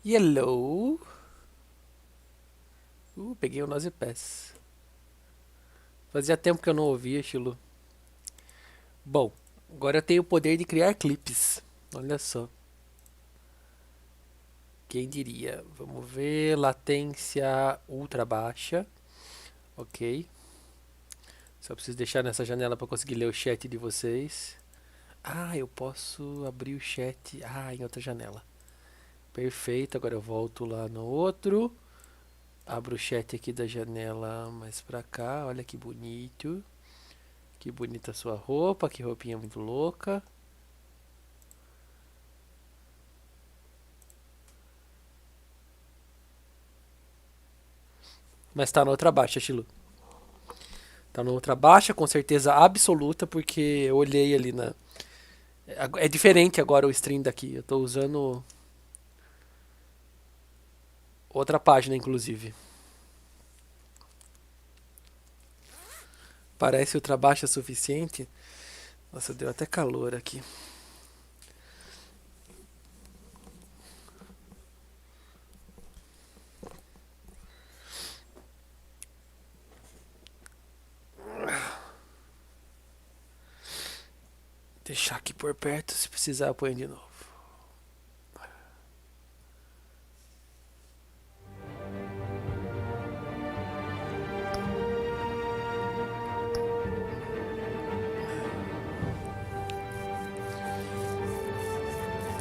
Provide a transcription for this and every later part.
Yellow. Peguei o Nose Pass. Fazia tempo que eu não ouvia, estilo. Bom, agora eu tenho o poder de criar clipes. Olha só. Quem diria? Vamos ver. Latência ultra baixa. Ok. Só preciso deixar nessa janela para conseguir ler o chat de vocês. Ah, eu posso abrir o chat. Ah, em outra janela. Perfeito, agora eu volto lá no outro. Abro o chat aqui da janela mais pra cá. Olha que bonito. Que bonita a sua roupa. Que roupinha muito louca. Mas tá na outra baixa, Chilu. Tá na outra baixa, com certeza absoluta, porque eu olhei ali na. É diferente agora o stream daqui. Eu tô usando outra página, inclusive. Parece ultra baixa suficiente. Nossa, deu até calor aqui. Deixar aqui por perto, se precisar eu ponho de novo.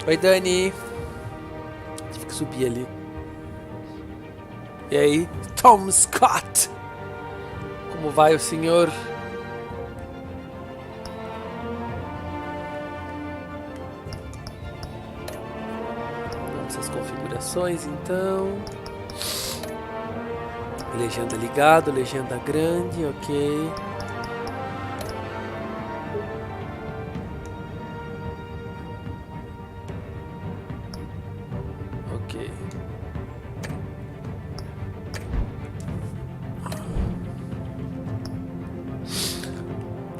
Oi, Dani. Tive que subir ali. E aí, Tom Scott? Como vai o senhor? Vamos às configurações, então. Legenda ligado, legenda grande, ok. Ok.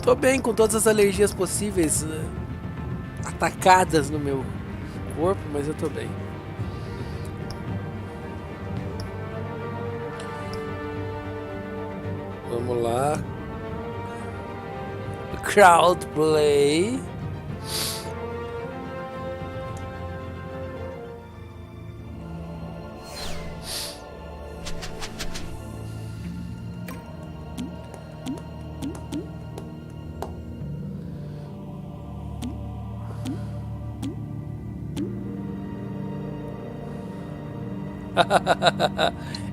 Tô bem com todas as alergias possíveis atacadas no meu corpo, mas eu tô bem. Vamos lá. Crowd play.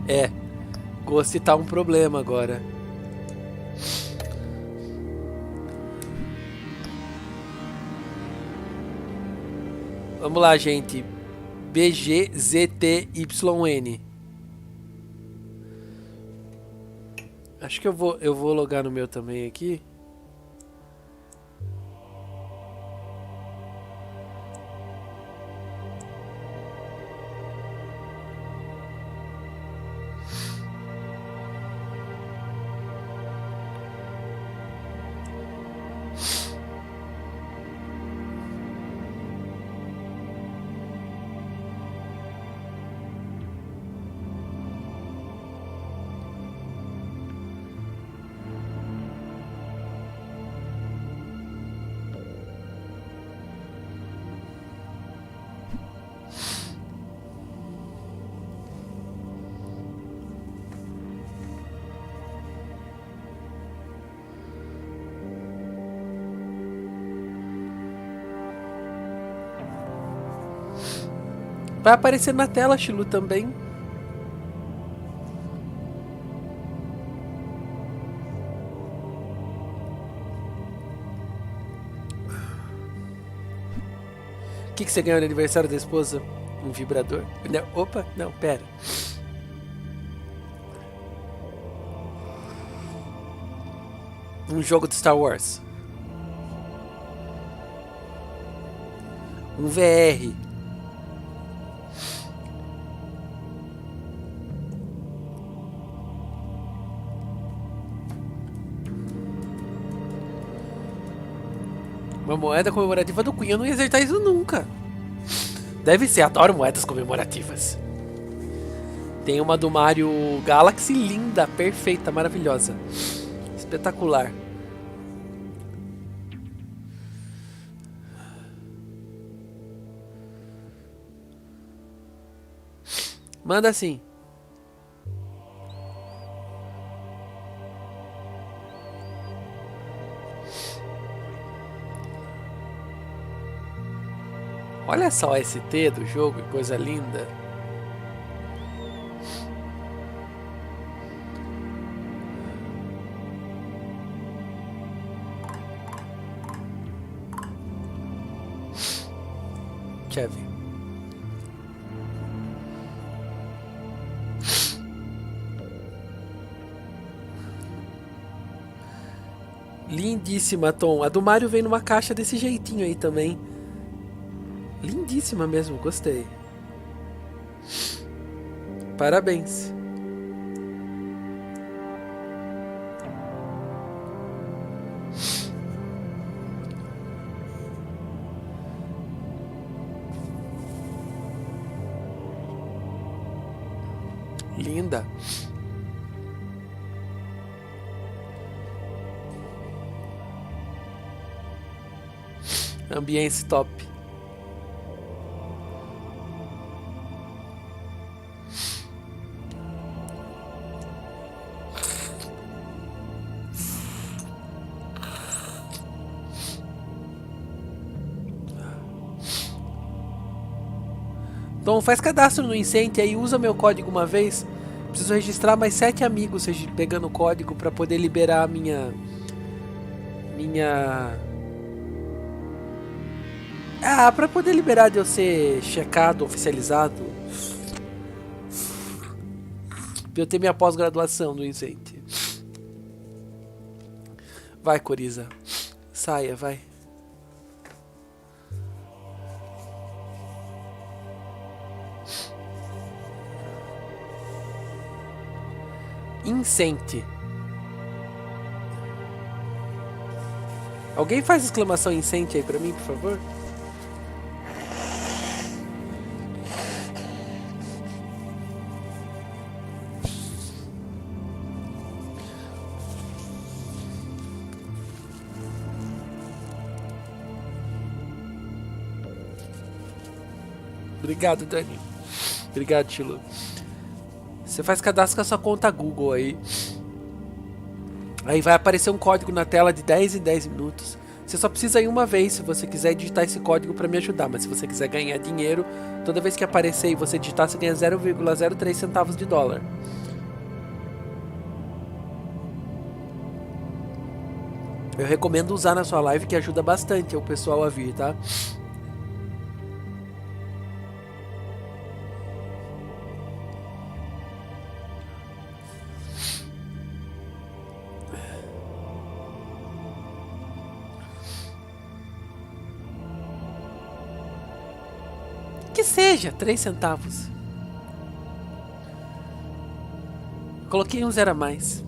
É, Ghost tá um problema agora. Vamos lá, gente. BGZTYN. Acho que eu vou logar no meu também aqui. Vai aparecer na tela, Chilu, também. O que você ganhou no aniversário da esposa? Um vibrador? Não, opa, não, pera. Um jogo de Star Wars. Um VR. Uma moeda comemorativa do Queen. Eu não ia acertar isso nunca. Deve ser, adoro moedas comemorativas. Tem uma do Mario Galaxy linda, perfeita, maravilhosa. Espetacular. Manda assim. Olha só o ST do jogo, que coisa linda. Chevy. Lindíssima, Tom. A do Mario vem numa caixa desse jeitinho aí também. Lindíssima mesmo, gostei. Parabéns. Linda. Ambiente top. Então faz cadastro no Incente aí, usa meu código uma vez. Preciso registrar mais 7 amigos pegando o código para poder liberar a minha... Ah, pra poder liberar de eu ser checado, oficializado. Pra eu ter minha pós-graduação no Incente. Vai, Coriza. Saia, vai. Incente. Alguém faz exclamação incente aí pra mim, por favor? Obrigado, Dani. Obrigado, Tilo. Você faz cadastro com a sua conta Google aí. Aí vai aparecer um código na tela de 10 em 10 minutos. Você só precisa ir uma vez se você quiser digitar esse código para me ajudar. Mas se você quiser ganhar dinheiro, toda vez que aparecer e você digitar, você ganha 0,03 centavos de dólar. Eu recomendo usar na sua live, que ajuda bastante o pessoal a vir, tá? Que seja 3 centavos. Coloquei um 0 a mais.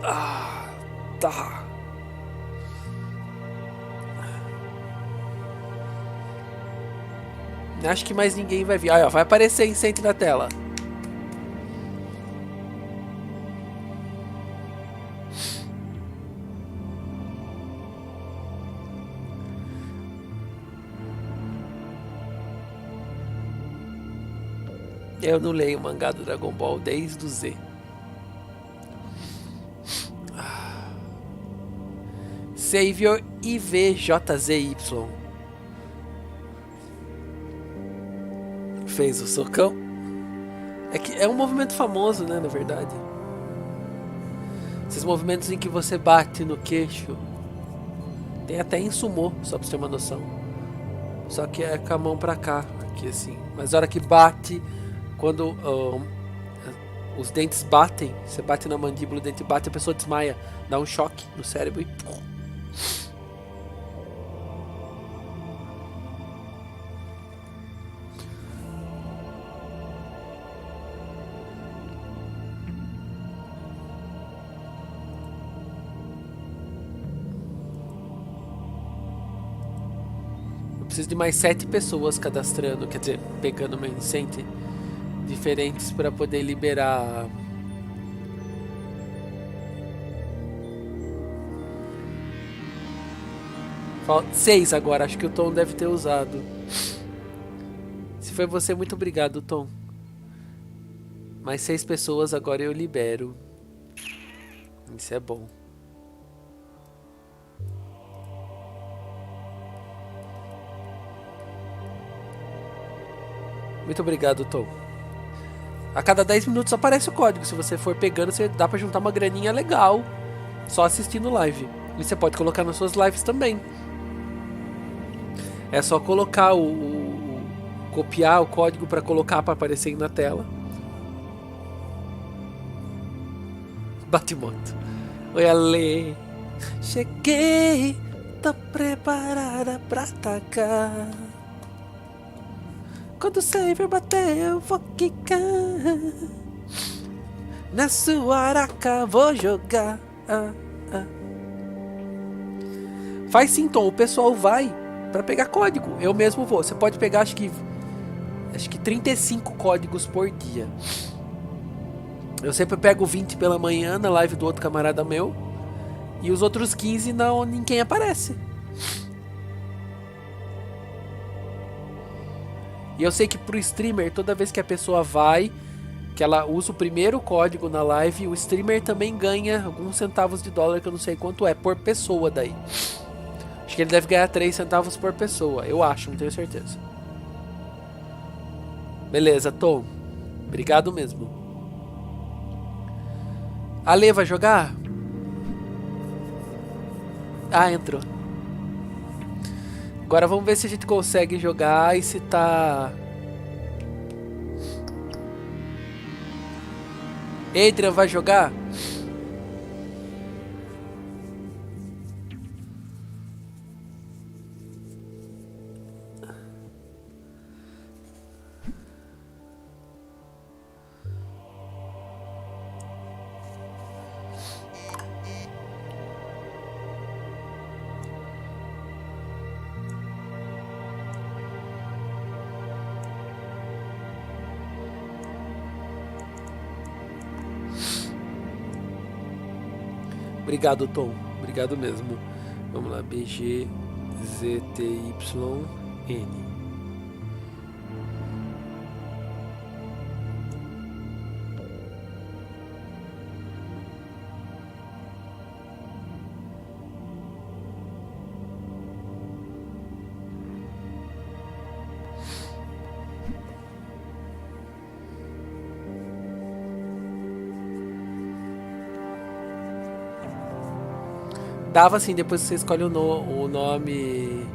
Ah, tá. Acho que mais ninguém vai vir. Ó, vai aparecer incêndio na tela. Eu não leio o mangá do Dragon Ball desde o Z. Savior IVJZY. Fez o socão. É que é um movimento famoso, né, na verdade. Esses movimentos em que você bate no queixo. Tem até em sumô, só pra você ter uma noção. Só que é com a mão pra cá, aqui assim. Mas a hora que bate, quando os dentes batem, você bate na mandíbula, o dente bate, a pessoa desmaia. Dá um choque no cérebro e... Preciso de mais 7 pessoas cadastrando, quer dizer, pegando meu incente diferentes para poder liberar. Falta 6 agora, acho que o Tom deve ter usado. Se foi você, muito obrigado, Tom. Mais 6 pessoas agora eu libero. Isso é bom. Muito obrigado, Tom. A cada 10 minutos aparece o código. Se você for pegando, você dá pra juntar uma graninha legal só assistindo live. E você pode colocar nas suas lives também. É só colocar copiar o código pra colocar pra aparecer na tela. Bate moto. Oi, Ale. Cheguei, tô preparada pra atacar. Quando o saber bater, eu vou quicar. Na sua araca vou jogar. Faz sim, Tom. O pessoal vai pra pegar código. Eu mesmo vou. Você pode pegar, acho que 35 códigos por dia. Eu sempre pego 20 pela manhã na live do outro camarada meu. E os outros 15 não, ninguém aparece. E eu sei que pro streamer, toda vez que a pessoa vai, que ela usa o primeiro código na live, o streamer também ganha alguns centavos de dólar, que eu não sei quanto é, por pessoa daí. Acho que ele deve ganhar 3 centavos por pessoa, eu acho, não tenho certeza. Beleza, Tom. Obrigado mesmo. Ale, vai jogar? Ah, entrou. Agora vamos ver se a gente consegue jogar e se tá... Adrian vai jogar? Obrigado, Tom. Obrigado mesmo. Vamos lá. BGZTYN. Dava assim, depois você escolhe o nome.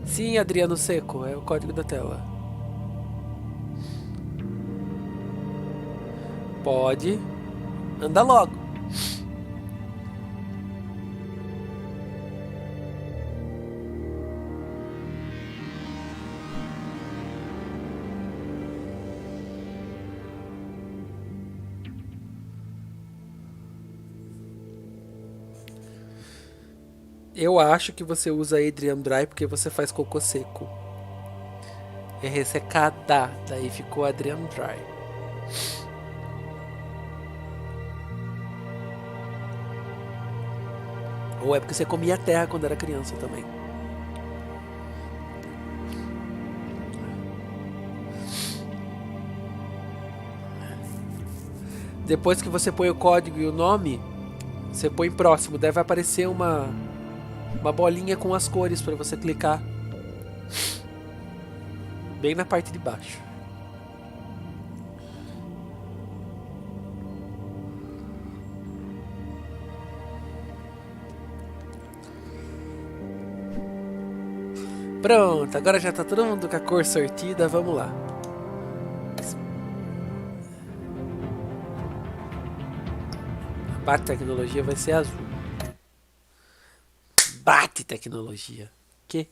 Sim, Adriano Seco, é o código da tela. Pode. Anda logo. Eu acho que você usa Adrian Dry porque você faz cocô seco. É ressecada, daí ficou Adrian Dry. Ou é porque você comia terra quando era criança também. Depois que você põe o código e o nome, você põe próximo. Deve aparecer uma bolinha com as cores para você clicar. Bem na parte de baixo. Pronto, agora já tá todo mundo com a cor sortida, vamos lá. A parte de tecnologia vai ser azul. Bate tecnologia. Que?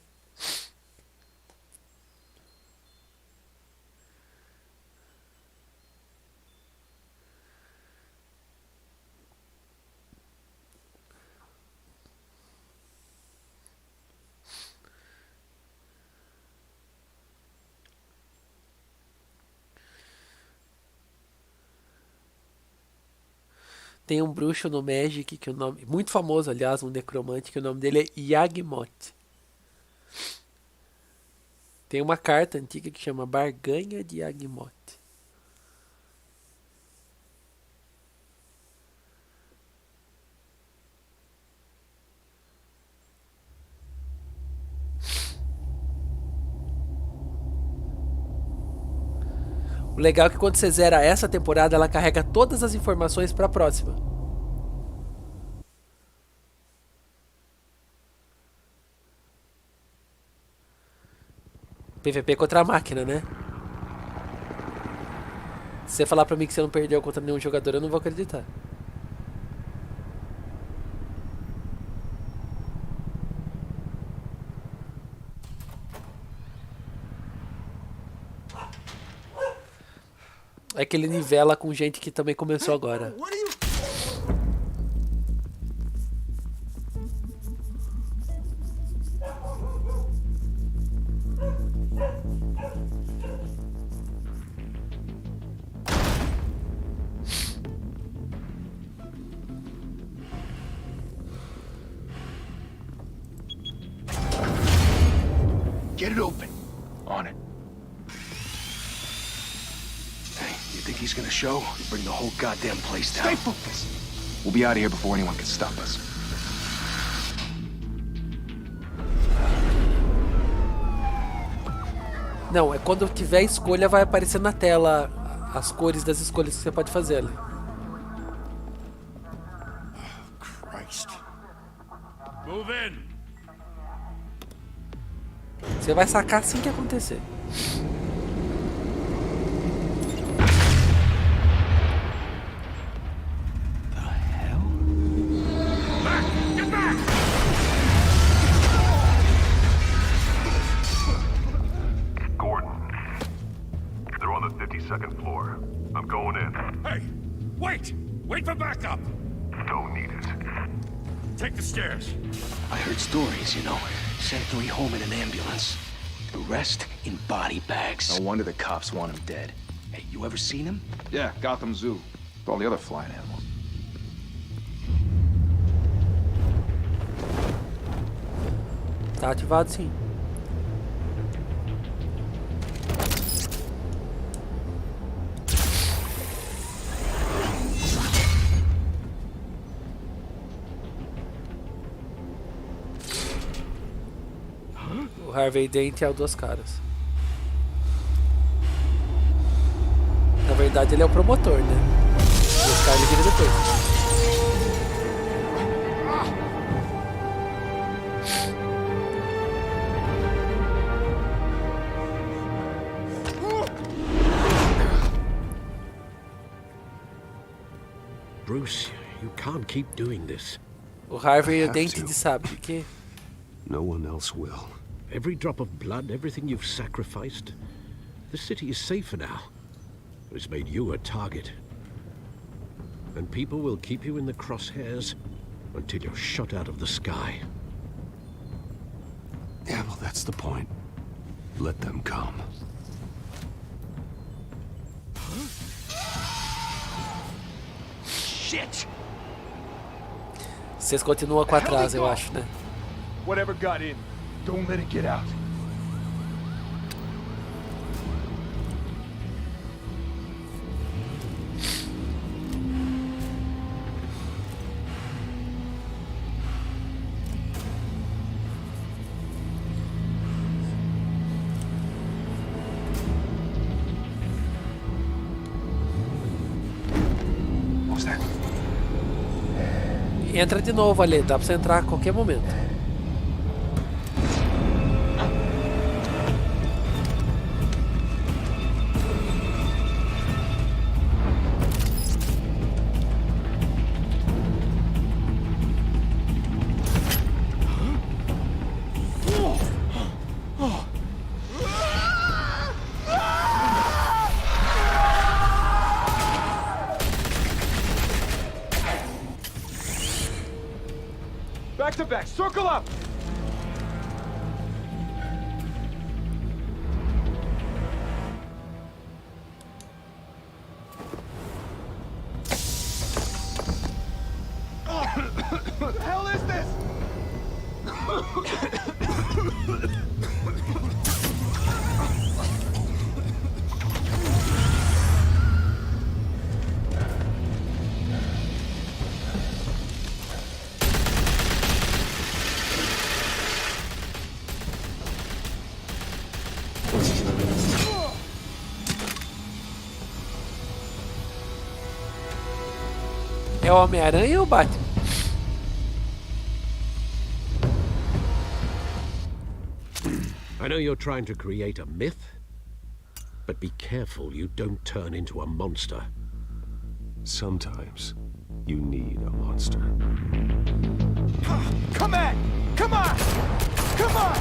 Tem um bruxo no Magic, que o nome, muito famoso, aliás, um necromante, que o nome dele é Yagmoth. Tem uma carta antiga que chama Barganha de Yagmoth. O legal é que quando você zera essa temporada, ela carrega todas as informações para a próxima. PVP contra a máquina, né? Se você falar pra mim que você não perdeu contra nenhum jogador, eu não vou acreditar. É que ele nivela com gente que também começou agora. Get it open. On it. Hey, you think he's gonna show? Bring the whole goddamn place down. Stay focused. We'll be out of here before anyone can stop us. Não, é quando tiver escolha vai aparecer na tela as cores das escolhas que você pode fazer ali. Christ. Move in. Você vai sacar assim que acontecer. The hell? Back! Get back! Gordon. They're on the 52nd floor. I'm going in. Hey! Wait! Wait for backup! Don't need it. Take the stairs. I heard stories, you know. Sent 3 home in an ambulance. The rest in body bags. No wonder the cops want him dead. Hey, you ever seen him? Yeah, Gotham Zoo. With all the other flying animals. Tá ativado sim. O Harvey Dent é o Duas Caras. Na verdade ele é o promotor, né? Duas Caras ele vira depois. Bruce, you can't keep doing this. O Harvey é o have Dente to. de sabe que No one else will. Every drop of blood, everything you've sacrificed. The city is safer now. It's made you a target. And people will keep you in the crosshairs until you're shot out of the sky. Yeah, well, that's the point. Let them come. Shit! Vocês continuam com atraso, eu acho, né? Whatever got in, don't let it get out. What was that? Entra de novo ali, dá pra você entrar a qualquer momento. Back to back, circle up! What the hell is this? É o Homem-Aranha ou o Batman? I know you're trying to create a myth, but be careful you don't turn into a monster. Sometimes you need a monster. Come on! Come on! Come on!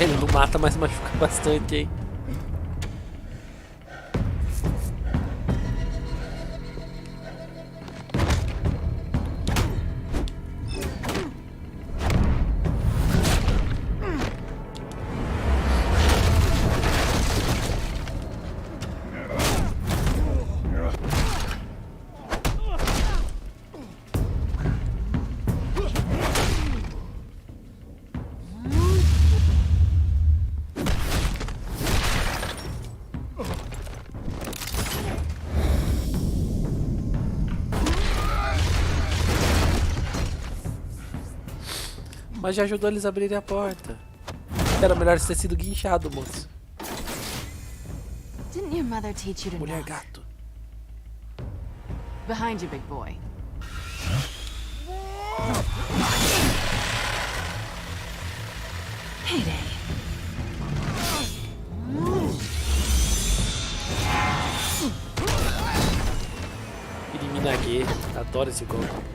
Ele não mata, mas machuca bastante, hein? Mas já ajudou eles a abrirem a porta. Era melhor ter sido guinchado, moço. Didn't your mother teach you to Mulher knock? gato. Behind you, big boy. Heyday. Elimina G. Adoro esse golpe.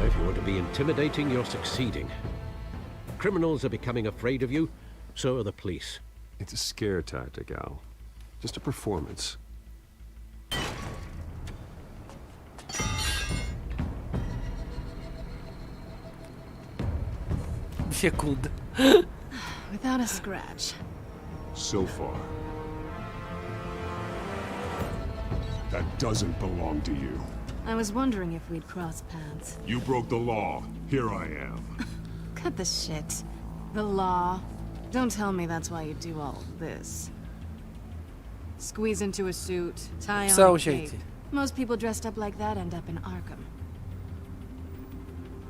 If you want to be intimidating, you're succeeding. Criminals are becoming afraid of you, so are the police. It's a scare tactic, Al. Just a performance. Fecunda. Without a scratch. So far. That doesn't belong to you. I was wondering if we'd cross paths. You broke the law. Here I am. Cut the shit. The law. Don't tell me that's why you do all this. Squeeze into a suit, tie on So, a cape. gente. Most people dressed up like that end up in Arkham.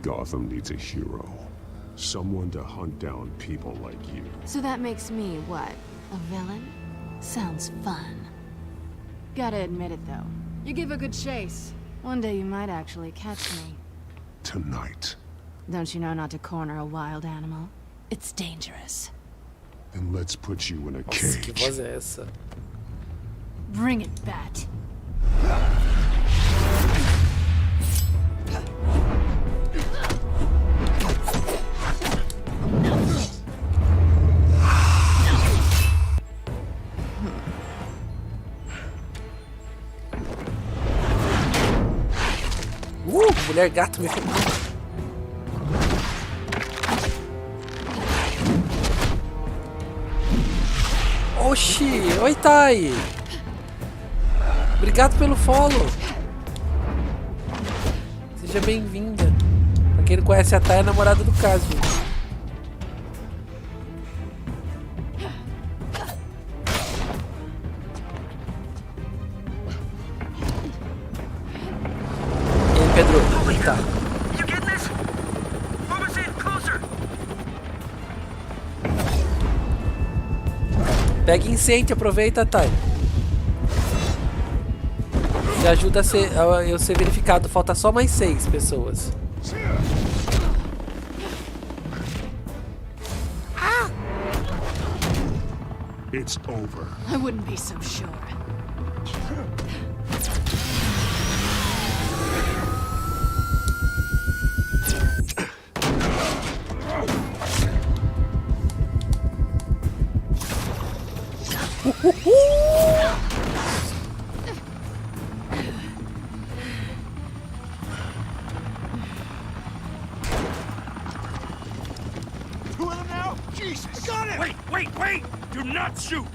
Gotham needs a hero. Someone to hunt down people like you. So that makes me, what, a villain? Sounds fun. Gotta admit it, though. You give a good chase. One day you might actually catch me. Tonight. Don't you know not to corner a wild animal? It's dangerous. Then let's put you in a Nossa, que cage. voz é essa? Bring it, Bat. Mulher gato me filmando. Oxi, oi Tai. Obrigado pelo follow. Seja bem-vinda. Pra quem não conhece, a Tai é a namorada do Caso. E aí, Pedro, como é que tá? Pega incêndio, aproveita, Tai. Me ajuda a eu ser verificado. Falta só mais 6 pessoas. It's over. I wouldn't be so sure. Two of them now? Jesus! Got him! Wait! Do not shoot!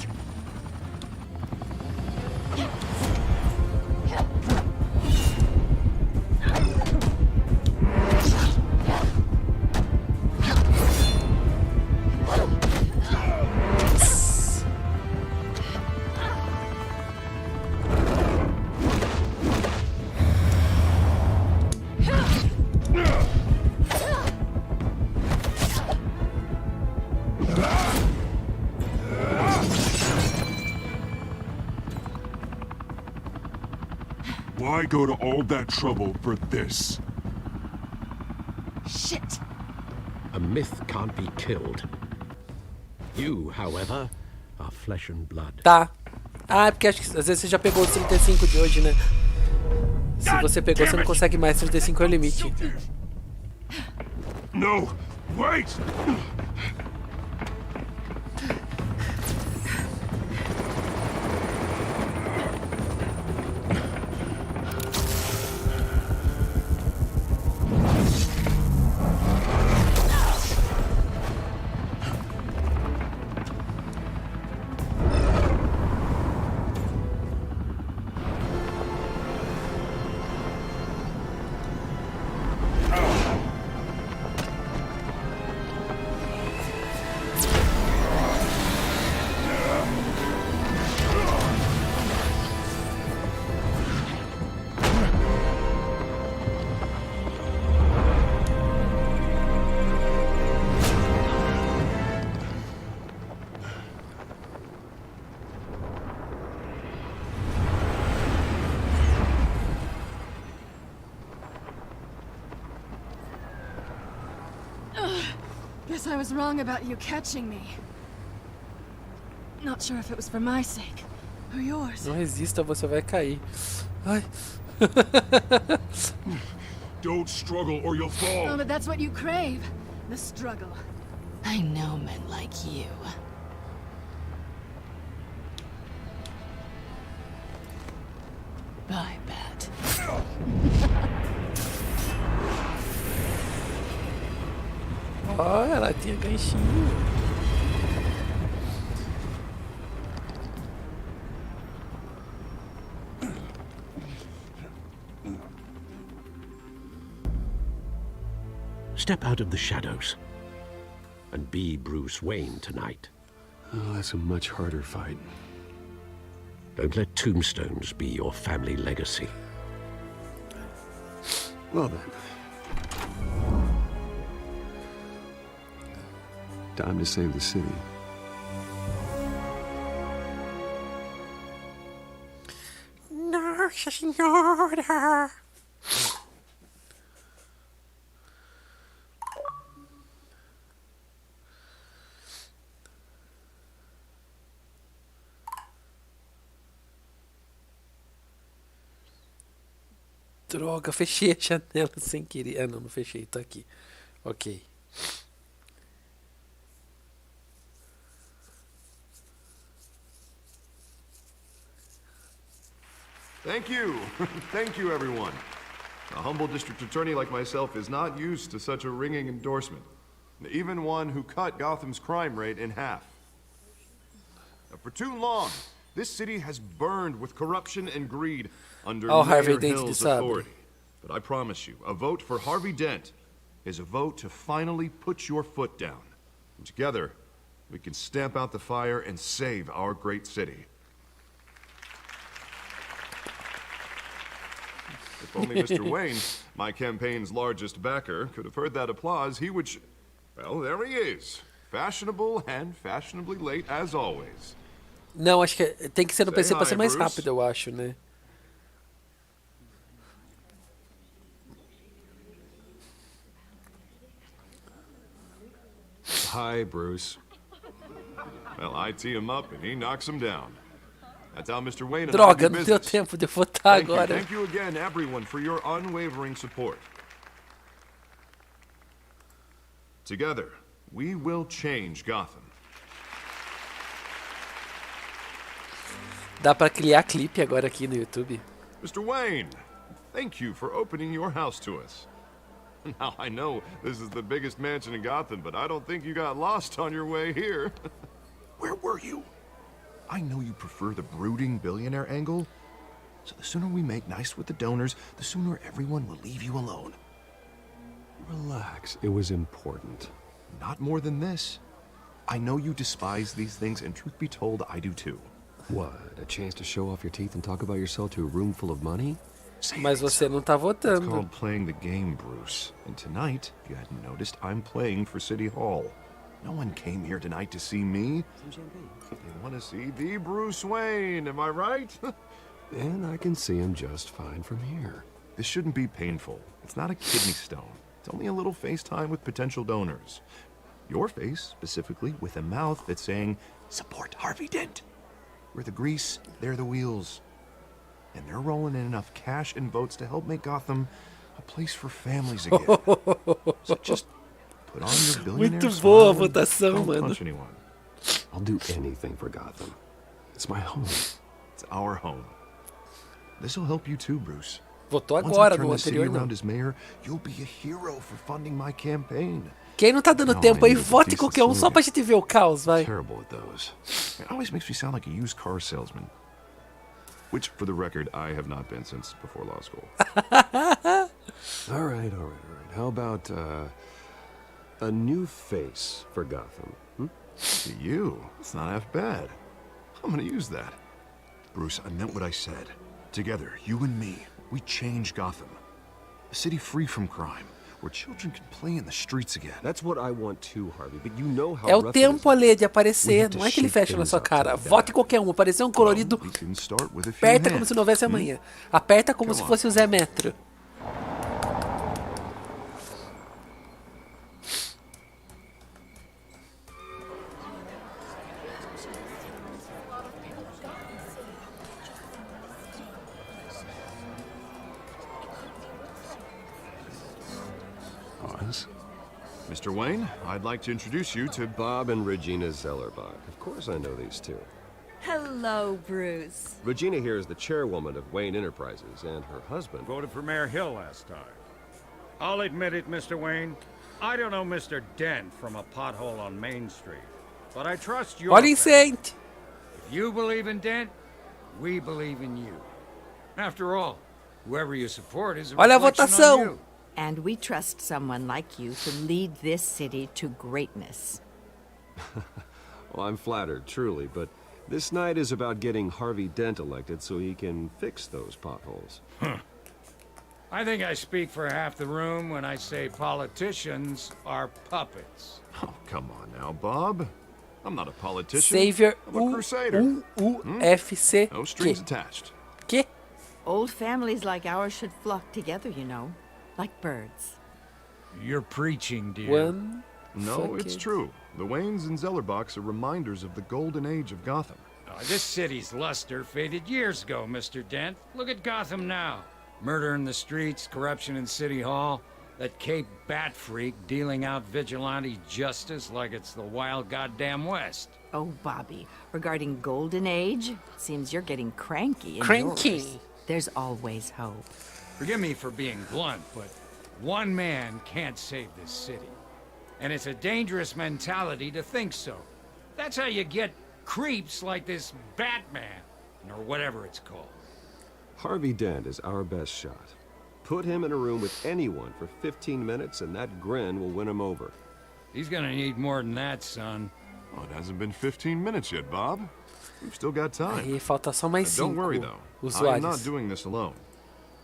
Why go to all that trouble for this? Shit. A myth can't be killed. You, however, are flesh and blood. Tá. Ah, é porque acho que às vezes você já pegou os 35 de hoje, né? Se você pegou, você não consegue mais. 35 é o limite. No! Wait! Guess I was wrong about you catching me. Not sure if it was for my sake or yours. Não resista, você vai cair. Ai. Don't struggle or you'll fall. Oh, but that's what you crave. The struggle. I know men like you. Bye, Bat. Ó, ela tinha ganchinho. Step out of the shadows and be Bruce Wayne tonight. Oh, that's a much harder fight. Don't let tombstones be your family legacy. Well then. Time to save the city. Nossa Senhora! Droga, fechei a janela sem querer. Ah, não, não fechei, tá aqui. Ok. Thank you. Thank you, everyone. A humble district attorney like myself is not used to such a ringing endorsement. Even one who cut Gotham's crime rate in half. For too long, this city has burned with corruption and greed under Mayor Hill's authority. But I promise you, a vote for Harvey Dent is a vote to finally put your foot down. And together, we can stamp out the fire and save our great city. If only Mr. Wayne, my campaign's largest backer, could have heard that applause, he would... Well, there he is. Fashionable and fashionably late as always. Não, acho que tem que ser no PC pra ser mais Bruce. rápido, eu acho, né? Hi, Bruce. Well, I tee him up and he knocks him down. That's how Mr. Wayne and I Droga, do não deu business. tempo de eu votar Thank you. agora. Thank you again, everyone, for your unwavering support. Together, we will change Gotham. Dá pra criar clipe agora aqui no YouTube. Mr. Wayne, thank you for opening your house to us. Now, I know this is the biggest mansion in Gotham, but I don't think you got lost on your way here. Where were you? I know you prefer the brooding billionaire angle, so the sooner we make nice with the donors, the sooner everyone will leave you alone. Relax. It was important. Not more than this. I know you despise these things, and truth be told, I do too. What? A chance to show off your teeth and talk about yourself to a room full of money? Mas você não tá It's votando. called playing the game, Bruce. And tonight, if you hadn't noticed, I'm playing for City Hall. No one came here tonight to see me. They want to see the Bruce Wayne, am I right? And I can see him just fine from here. This shouldn't be painful. It's not a kidney stone. It's only a little FaceTime with potential donors. Your face, specifically, with a mouth that's saying, support Harvey Dent. We're the grease, they're the wheels. And they're rolling in enough cash and votes to help make Gotham a place for families again. So just put on your billionaire Muito smile boa a and votação, don't mano. punch anyone. I'll do anything for Gotham. It's my home. It's our home. This'll help you too, Bruce. Votou Once I agora, turn no the city anterior não. around as mayor, you'll be a hero for funding my campaign. Quem não tá dando Não, tempo aí, ainda vote difícil qualquer um só assim. pra gente ver o caos, vai. Terrible at those. It always makes me sound like a used car salesman. Which, for the record, I have not been since before law school. All right. How about, a new face for Gotham? Hmm? To you, it's not half bad. I'm gonna use that. Bruce, I meant what I said. Together, you and me, we change Gotham. A city free from crime, where children can play in the streets again. That's what I want too, Harvey, but you know how É o rough it is. tempo, Ale, de We aparecer. have to Não é que ele shake fecha na things sua up cara. together. Vote qualquer um. Aparecer um colorido. We can start with a few Aperta como hands. se não houvesse amanhã. Aperta como se Come on. fosse o Zé Metro. Pause. Mr. Wayne, I'd like to introduce you to Bob and Regina Zellerbach. Of course I know these two. Hello, Bruce. Regina here is the chairwoman of Wayne Enterprises, and her husband... Voted for Mayor Hill last time. I'll admit it, Mr. Wayne. I don't know Mr. Dent from a pothole on Main Street. But I trust your Olha, family. incente. If you believe in Dent, we believe in you. After all, whoever you support is a Olha a reflection on votação. you. And we trust someone like you to lead this city to greatness. Well, I'm flattered, truly, but this night is about getting Harvey Dent elected so he can fix those potholes. I think I speak for half the room when I say politicians are puppets. Oh, come on now, Bob. I'm not a politician. Savior I'm a crusader. UFC. No strings attached. Que? Old families like ours should flock together, you know, like birds. You're preaching, dear. One. No, it's fucking- true. The Waynes and Zellerbachs are reminders of the golden age of Gotham. This city's luster faded years ago, Mr. Dent. Look at Gotham now. Murder in the streets, corruption in City Hall, that Cape Bat freak dealing out vigilante justice like it's the wild goddamn West. Oh, Bobby, regarding Golden Age, seems you're getting cranky. Cranky. There's always hope. Forgive me for being blunt, but one man can't save this city. And it's a dangerous mentality to think so. That's how you get creeps like this Batman, or whatever it's called. Harvey Dent is our best shot. Put him in a room with anyone for 15 minutes and that grin will win him over. He's gonna need more than that, son. Oh, it hasn't been 15 minutes yet, Bob. We've still got time. Aí falta só mais Don't 5 worry, though. I'm not usuários. doing this alone.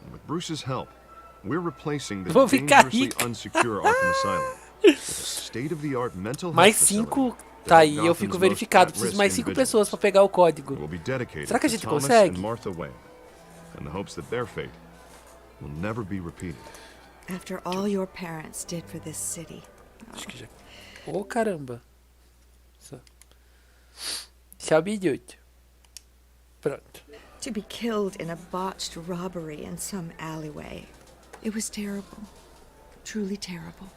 And with Bruce's help, we're replacing the Vou ficar dangerously rico. unsecure Arkham Asylum with a state-of-the-art mental health Mais facility 5, to tá help aí, eu fico Gotham's verificado. most Preciso de mais at-risk 5 pessoas pra pegar o código. will be dedicated Será que a to gente Thomas consegue? and Martha Wayne, in the hopes that their fate will never be repeated. After all your parents did for this city. Acho que já... Ô, caramba. Só. Tchau, bilhete. Pronto. To be killed in a botched robbery in some alleyway. It was terrible. Truly terrible.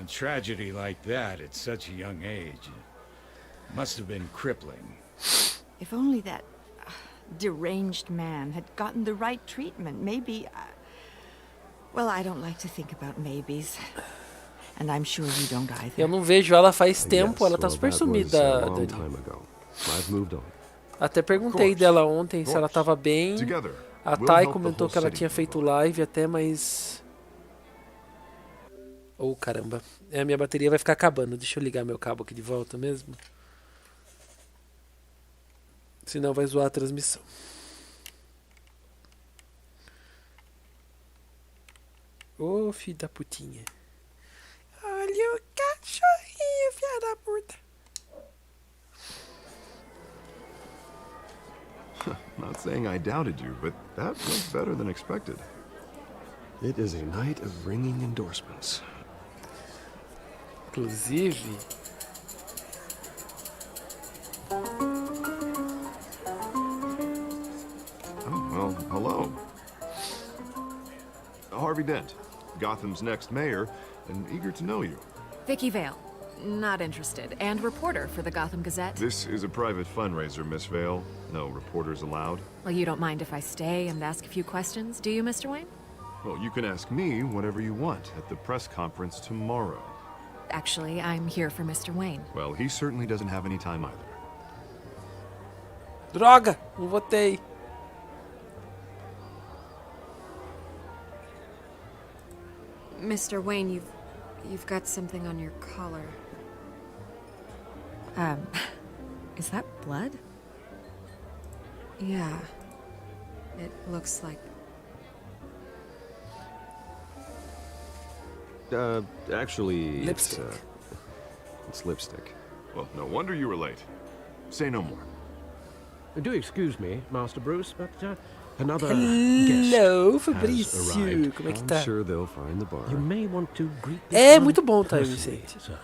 A tragedy like that at such a young age must have been crippling. If only that deranged man had gotten the right treatment, maybe... Well, I don't like to think about maybes. And I'm sure you don't either. Eu não vejo ela faz And tempo, yes, ela tá well, super that was sumida, a long Dani. time ago. I've moved on. Até perguntei dela ontem se ela tava bem. Together, A we'll Thay help the comentou whole que ela city tinha move feito on. live até, mas... Oh, caramba. A minha bateria vai ficar acabando. Deixa eu ligar meu cabo aqui de volta mesmo. Senão vai zoar a transmissão. Ô, filho da putinha. Olha o cachorrinho, filha da puta. Not saying I doubted you, but that was better than expected. It is a night of ringing endorsements. Inclusive... Oh, well, hello. Harvey Dent, Gotham's next mayor, and eager to know you. Vicky Vale. Not interested. And reporter for the Gotham Gazette. This is a private fundraiser, Miss Vale. No reporters allowed. Well, you don't mind if I stay and ask a few questions, do you, Mr. Wayne? Well, you can ask me whatever you want at the press conference tomorrow. Actually, I'm here for Mr. Wayne. Well, he certainly doesn't have any time either. Droga! Não votei. Mr. Wayne, you've got something on your collar. Is that blood? Yeah. It looks like... Actually, Lipstick. It's lipstick. Well, no wonder you were late. Say no more. Do excuse me, Master Bruce, but another Hello, guest has Fabrício. arrived. Como é que I'm tá? sure they'll find the bar. You may want to greet this É one muito bom o time, personally, gente. sir.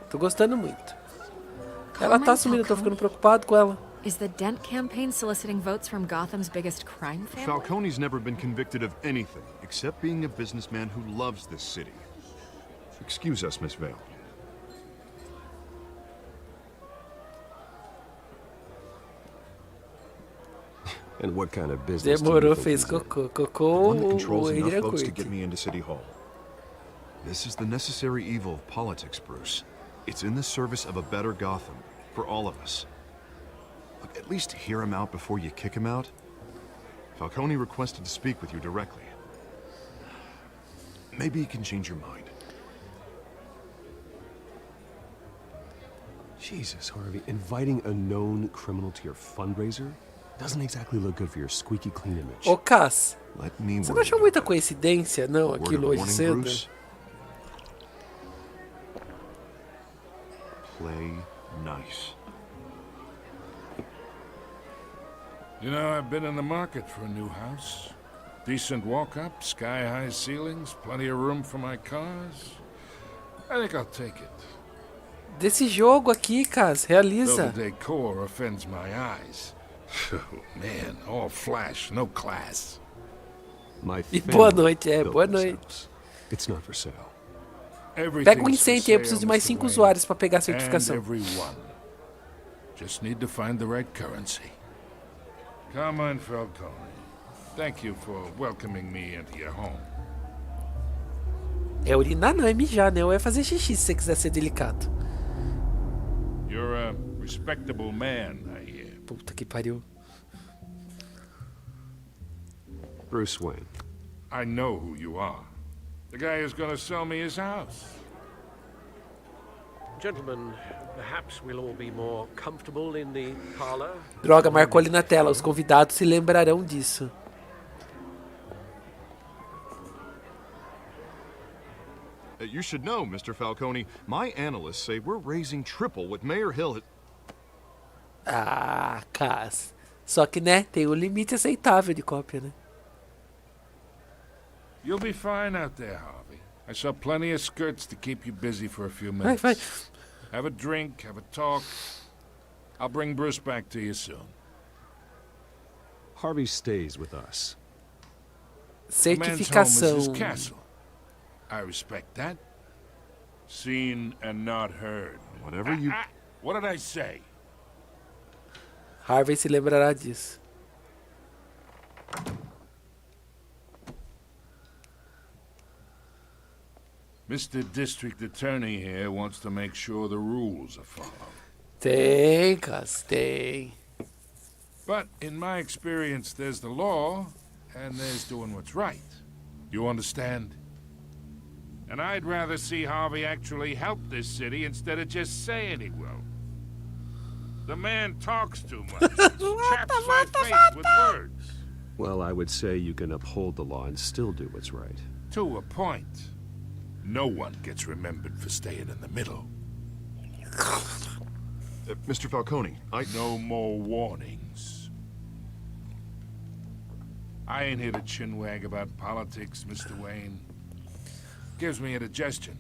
Tô gostando muito. Ela tá sumindo, eu tô ficando preocupado com ela. Is the Dent campaign soliciting votes from Gotham's biggest crime family? Falcone's never been convicted of anything except being a businessman who loves this city. Excuse us, Miss Vale. And what kind of business do you Demorou, think fez he's in? cocô. The Cocô, one that o controls enough Adrian votes to curte. get me into City Hall. This is the necessary evil of politics, Bruce. It's in the service of a better Gotham, for all of us. Look, at least hear him out before you kick him out. Falcone requested to speak with you directly. Maybe he can change your mind. Jesus, Harvey, inviting a known criminal to your fundraiser doesn't exactly look good for your squeaky clean image. Ô, Cass, Let me você não worry achou about muita that. coincidência, não, Word of aquilo hoje warning, cedo? Bruce. Play nice. You know, I've been in the market for a new house. Decent walk-up, sky-high ceilings, plenty of room for my cars. I think I'll take it. Desse jogo aqui, Cass, Though realiza. the decor offends my eyes. Oh, man, all flash, no class. My E boa family noite, built boa this noite. house. It's not for sale. Pega um incêndio aí, eu preciso de mais 5 usuários pra pegar a certificação. Just need to find the right currency. Come on, Falcone. Thank you for welcoming me into your home. É urinar não, é mijar, né? Ou é fazer xixi se você quiser ser delicado. You're a respectable man, I hear. Puta que pariu. Bruce Wayne. I know who you are. The guy who's gonna sell me his house. Gentlemen, perhaps we'll all be more comfortable in the parlor. Droga, marcou ali na tela. Os convidados se lembrarão disso. You should know, Mr. Falcone, my analysts say we're raising triple what Mayor Hill had... Ah, Cas. Só que, né, tem um limite aceitável de cópia, né? You'll be fine out there, Harvey. I saw plenty of skirts to keep you busy for a few minutes. Vai. Have a drink, have a talk. I'll bring Bruce back to you soon. Harvey stays with us. A man's home is his Certificação. castle. I respect that. Seen and not heard. Whatever you... What did I say? Harvey se lembrará disso. Mr. District Attorney here wants to make sure the rules are followed. Tem, Cas, tem. But in my experience, there's the law, and there's doing what's right. You understand? And I'd rather see Harvey actually help this city instead of just saying he will. The man talks too much. Chaps my face with words. Well, I would say you can uphold the law and still do what's right. To a point. No one gets remembered for staying in the middle. Mr. Falcone, No more warnings. I ain't here to chinwag about politics, Mr. Wayne. Gives me indigestion.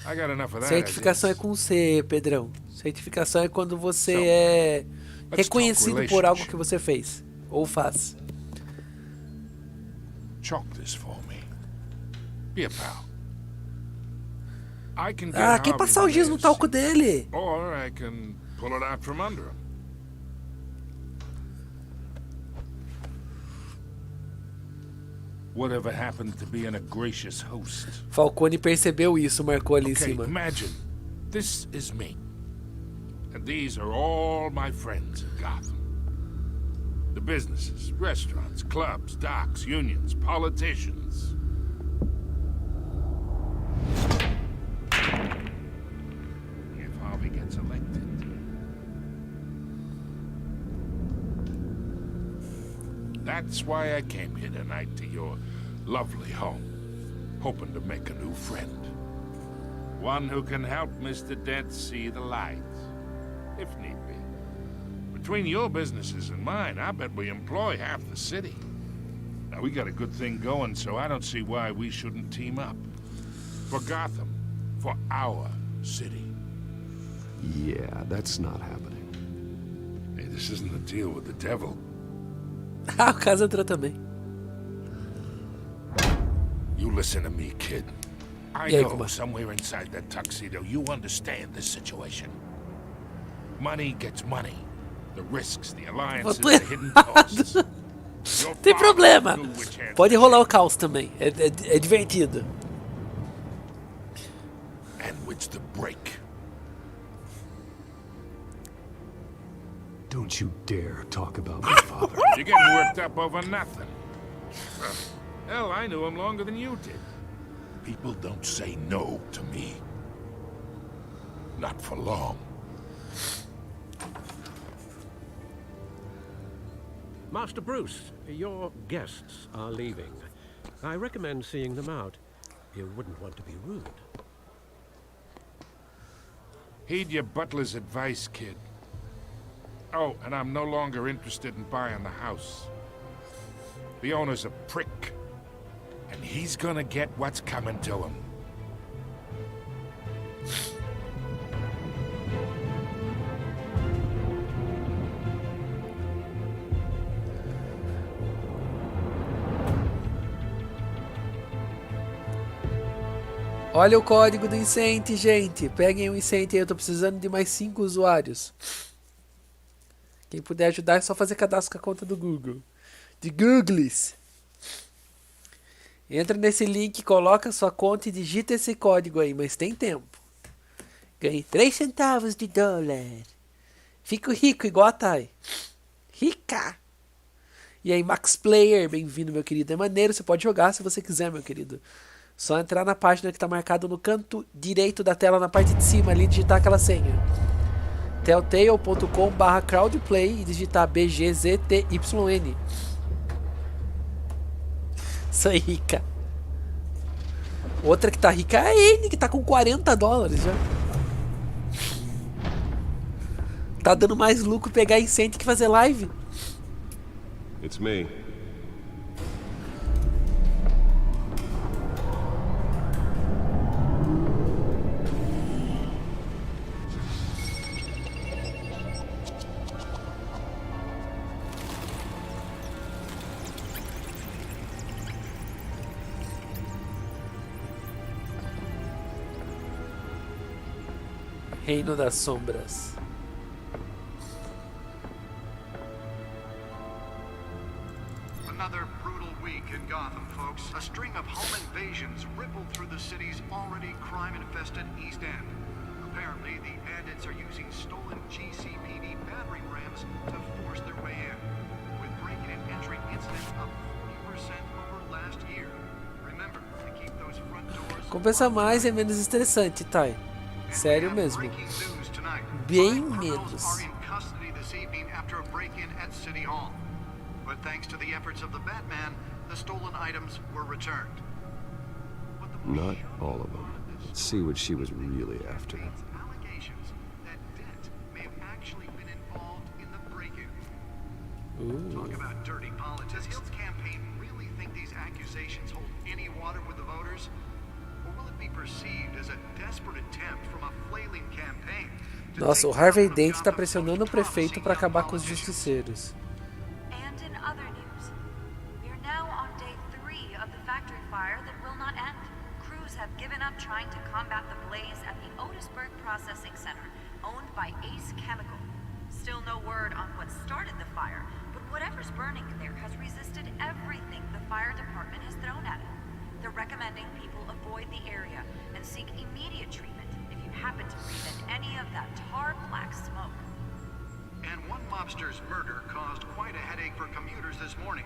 I got enough of that. Certificação é com C, Pedrão. Certificação é quando você é reconhecido por algo que você fez ou faz. Chalk this for me. Be a pal. I can get Ah, quem Harvey passar o giz no talco dele? Or I can pull it out from under him. Whatever happened to being a gracious host? Falcone percebeu isso, marcou ali em Okay, cima. imagine, this is me. And these are all my friends in Gotham. The businesses, restaurants, clubs, docks, unions, politicians. If Harvey gets elected. That's why I came here tonight to your lovely home, hoping to make a new friend. One who can help Mr. Dent see the light, if need be. Between your businesses and mine, I bet we employ half the city. Now, we got a good thing going, so I don't see why we shouldn't team up. For Gotham, for our city. Yeah, that's not happening. Hey, this isn't a deal with the devil. Ah, o caso entrou também. You listen to me, kid. I E aí, know Kuma? somewhere inside that tuxedo you understand this situation. Money gets money. The risks, the alliances, Tô the hidden costs. Your Tem father problema. knew which hand Pode to rolar o shake caos também. É divertido. and which to break. Don't you dare talk about my father. You're getting worked up over nothing. Hell, I knew him longer than you did. People don't say no to me. Not for long. Master Bruce, your guests are leaving. I recommend seeing them out. You wouldn't want to be rude. Heed your butler's advice, kid. Oh, and I'm no longer interested in buying the house. The owner's a prick. And he's gonna get what's coming to him. Olha o código do Incente, gente. Peguem o Incente aí, eu tô precisando de mais 5 usuários. Quem puder ajudar é só fazer cadastro com a conta do Google. De Googles. Entra nesse link, coloca sua conta e digita esse código aí, mas tem tempo. Ganhe 3 centavos de dólar. Fico rico igual a Thay. Rica! E aí, Max Player, bem-vindo, meu querido. É maneiro, você pode jogar se você quiser, meu querido. Só entrar na página que está marcado no canto direito da tela, na parte de cima ali, digitar aquela senha. Telltale.com/crowdplay e digitar BGZTYN. Sou rica. Outra que tá rica é a ENG, que tá com 40 dólares já. Tá dando mais lucro pegar incêndio que fazer live. It's me. Reino das Sombras. Another brutal week in Gotham, folks. A string of home invasions rippled through the city's already crime-infested East End. Apparently, the bandits are using stolen GCPD battering rams to force their way in, with breaking and entering incidents up 40% over last year. Remember to keep those front doors. Compensa mais e é menos estressante, Thay. Sério mesmo. Bem menos. But thanks to the efforts of the Batman, the stolen items were returned. Not all of them. Let's see what she was really after. Allegations that Dent may have actually been involved in the break-in. Talk about dirty politics. Does Hill's campaign really think these accusations hold any water with the voters? Or will it be perceived as a desperate attempt from a flailing campaign? Nossa, o Harvey Dent tá pressionando o prefeito para acabar com os justiceiros. And in other news, we are now on day 3 of the factory fire that will not end. Crews have given up trying to combat the blaze at the Otisburg Processing Center, owned by Ace Chemical. Still no word on what started the fire, but whatever's burning there has resisted everything the fire department has thrown at it. They're recommending people avoid the area and seek immediate treatment if you happen to breathe in any of that tar black smoke. And one mobster's murder caused quite a headache for commuters this morning.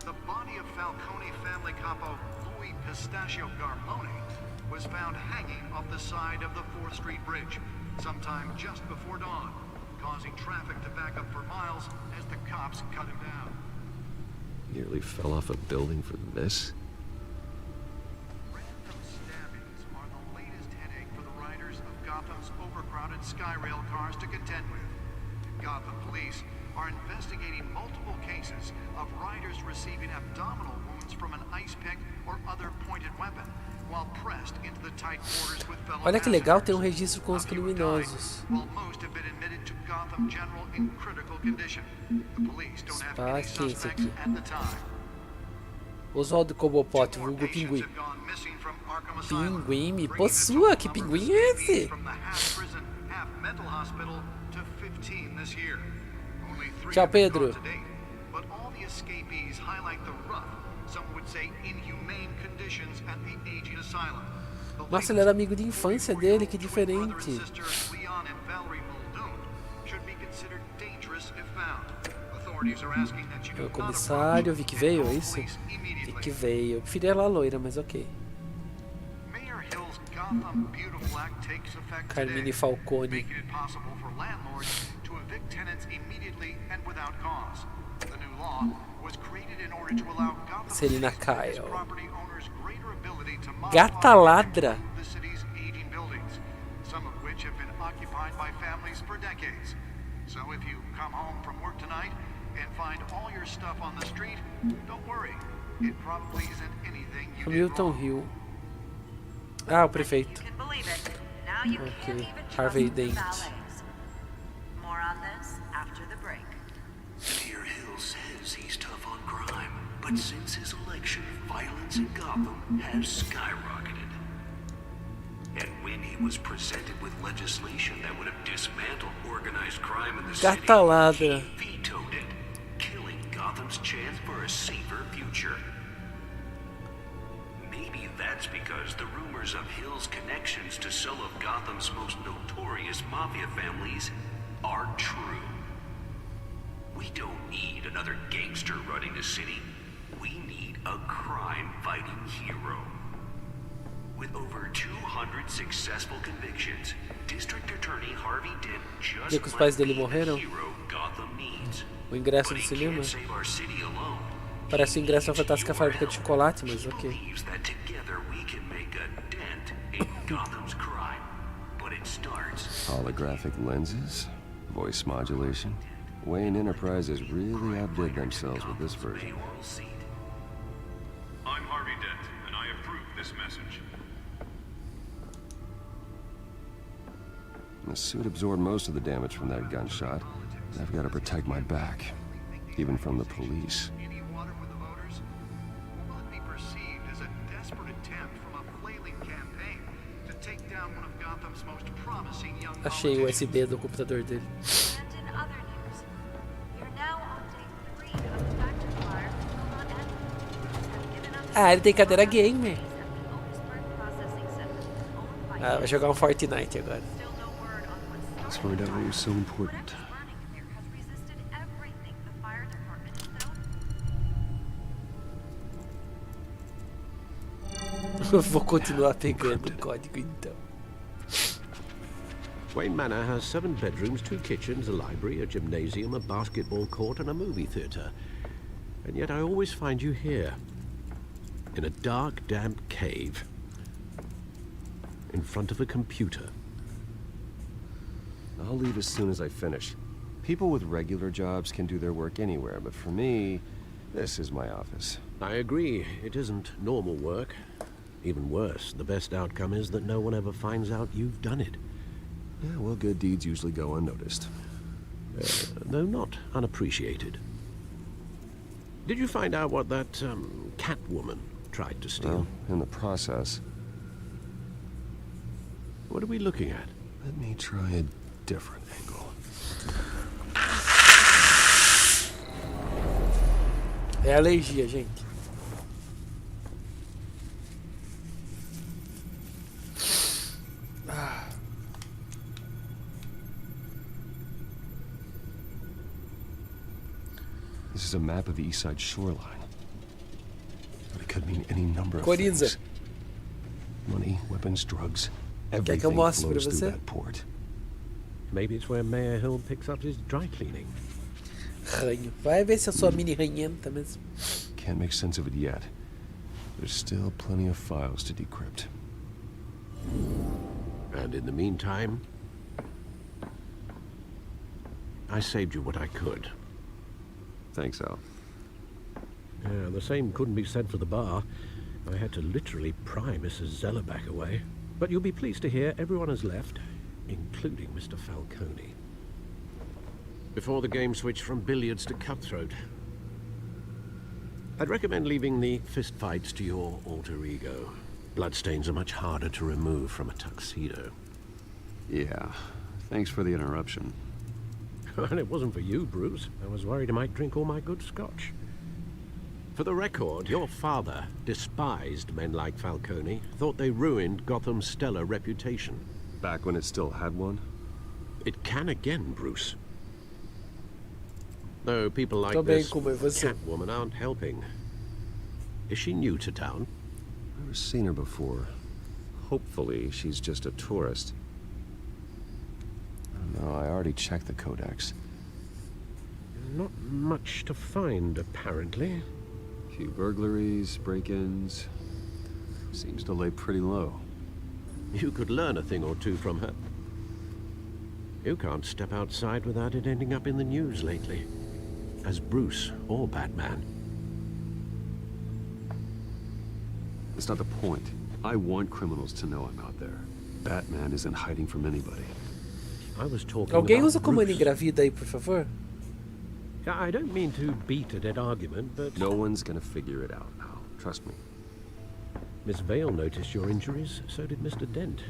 The body of Falcone family capo Louis Pistachio Garmone was found hanging off the side of the 4th Street Bridge sometime just before dawn, causing traffic to back up for miles as the cops cut him down. Nearly fell off a building for this? Random stabbings are the latest headache for the riders of Gotham's overcrowded Skyrail cars to contend with. Gotham police are investigating multiple cases of riders receiving abdominal wounds from an ice pick or other pointed weapon while pressed into the tight quarters with fellow Olha que legal, tem registro com os criminosos. while most have been admitted to Gotham General in critical condition. The police don't have any suspects at the time. Oswaldo Cobblepot, vulgo Pinguim. Pinguim? Me possua, que pinguim é esse? From the half prison, half mental hospital to 15 this year. Only 3 Tchau, have been Pedro. caught to date, but all the escapees highlight the rough, some would say inhumane conditions at the aging asylum. Nossa, ele era amigo de infância dele, que diferente. Sisters Leon and Valerie Muldoon should be considered dangerous if found. Authorities are asking that you do O not comissário, Vic veio, é isso? Vic veio. Eu preferia ela loira, mas ok. Mayor Hill's Gotham Beautiful Act takes effect Carmine today, Falcone. making it possible for landlords to evict tenants immediately and without cause. The new law was created in order to allow Gotham Selina city's Kyle. property owners greater ability to Gata ladra. the city's aging buildings, some of which have been occupied by families for decades. So if you come home from work tonight and find all your stuff on the street, don't worry. It probably isn't anything you did Hamilton wrong. Hill. Ah, o prefeito. You can believe it. Now you can't Ok. even trust Harvey the Dent. valets. More on this after the break. Mayor Hill says he's tough on crime, but since his election, violence in Gotham has skyrocketed. Wayne was presented with legislation that would have dismantled organized crime in the Catalada. city, he vetoed it, killing Gotham's chance for a safer future. Maybe that's because the rumors of Hill's connections to some of Gotham's most notorious mafia families are true. We don't need another gangster running the city. We need a crime-fighting hero. With over 200 successful convictions, District Attorney Harvey Dent just E que os pais dele morreram? hero Gotham needs. O ingresso But do he cinema? can't save our city alone. Parece o ingresso à Fantástica Fábrica de Chocolate, mas ok. Believes that together we can make a dent in Gotham's crime. But it starts. Holographic lenses? Voice modulation? Wayne Enterprises really outdid themselves with this version. I'm Harvey Dent, and I approve this message. The suit absorbed most of the damage from that gunshot. I've got to protect my back, even from the police. Any water with the voters? Or will it be perceived as a desperate attempt from a flailing campaign to take down one of Gotham's most promising young Achei o USB do computador dele. And in other news, we are now on day 3 of the factory fire that will not end. Crews have given up Ah, ele tem cadeira gamer. at the Otisburg Processing Center, owned by Ah, vai jogar um Fortnite agora. Still no word on what Let's find out what was so important. burning here has resisted everything the fire department has thrown. Vou continuar pegando o código então. Wayne Manor has 7 bedrooms, 2 kitchens, a library, a gymnasium, a basketball court, and a movie theater. And yet I always find you here, in a dark, damp cave, in front of a computer. I'll leave as soon as I finish. People with regular jobs can do their work anywhere, but for me, this is my office. I agree, it isn't normal work. Even worse, the best outcome is that no one ever finds out you've done it. Yeah, well, good deeds usually go unnoticed. Though not unappreciated. Did you find out what that, cat woman tried to steal? Well, in the process. What are we looking at? Let me try a different angle. É alergia, gente. This is a map of the east side shoreline. But it could mean any number of Coriza. things. Money, weapons, drugs. Quer que eu Everything mostre pra flows through você? that port. Maybe it's where Mayor Hill picks up his dry cleaning. Ranho. Vai ver se eu sou a mini ranhenta mesmo. Can't make sense of it yet. There's still plenty of files to decrypt. And in the meantime, I saved you what I could. Thanks, Al. Yeah, the same couldn't be said for the bar. I had to literally pry Mrs. Zeller back away. But you'll be pleased to hear everyone has left, including Mr. Falcone. Before the game switched from billiards to cutthroat. I'd recommend leaving the fistfights to your alter ego. Bloodstains are much harder to remove from a tuxedo. Yeah. Thanks for the interruption. And it wasn't for you, Bruce. I was worried I might drink all my good scotch. For the record, your father despised men like Falcone, thought they ruined Gotham's stellar reputation. Back when it still had one? It can again, Bruce. Though people like Tô bem, this como é você? Catwoman aren't helping. Is she new to town? Never seen her before. Hopefully, she's just a tourist. No, I already checked the codex. Not much to find, apparently. A few burglaries, break-ins. Seems to lay pretty low. You could learn a thing or two from her. You can't step outside without it ending up in the news lately. As Bruce or Batman. That's not the point. I want criminals to know I'm out there. Batman isn't hiding from anybody. I was talking Alguém about usa o comando Bruce. engravida aí, por favor? I don't mean to beat a dead argument, but... No one's gonna figure it out now. Trust me. Miss Vale noticed your injuries, so did Mr. Dent.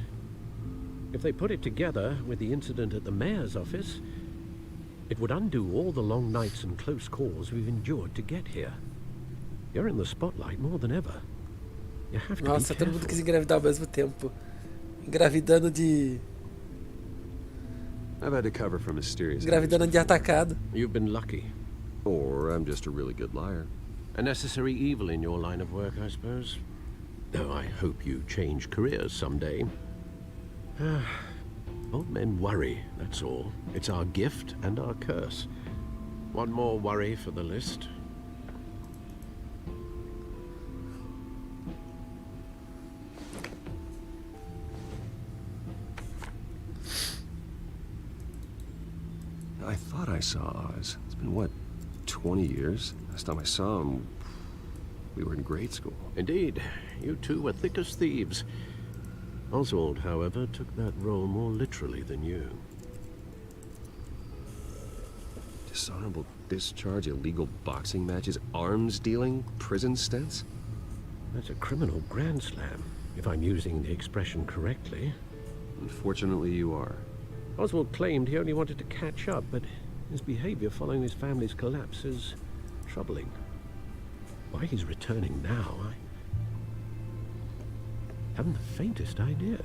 If they put it together with the incident at the mayor's office, it would undo all the long nights and close calls we've endured to get here. You're in the spotlight more than ever. You have to Nossa, be todo mundo careful. quis engravidar ao mesmo tempo. Engravidando de... I've had to cover for mysterious Engravidando de atacado. You've been lucky. Or I'm just a really good liar. A necessary evil in your line of work, I suppose. Though I hope you change careers someday. Old men worry, that's all. It's our gift and our curse. One more worry for the list. I thought I saw Oz. It's been, what, 20 years? Last time I saw him, we were in grade school. Indeed, you two were thick as thieves. Oswald, however, took that role more literally than you. Dishonorable discharge, illegal boxing matches, arms dealing, prison stints? That's a criminal grand slam, if I'm using the expression correctly. Unfortunately, you are. Oswald claimed he only wanted to catch up, but his behavior following his family's collapse is troubling. Why he's returning now, I haven't the faintest idea.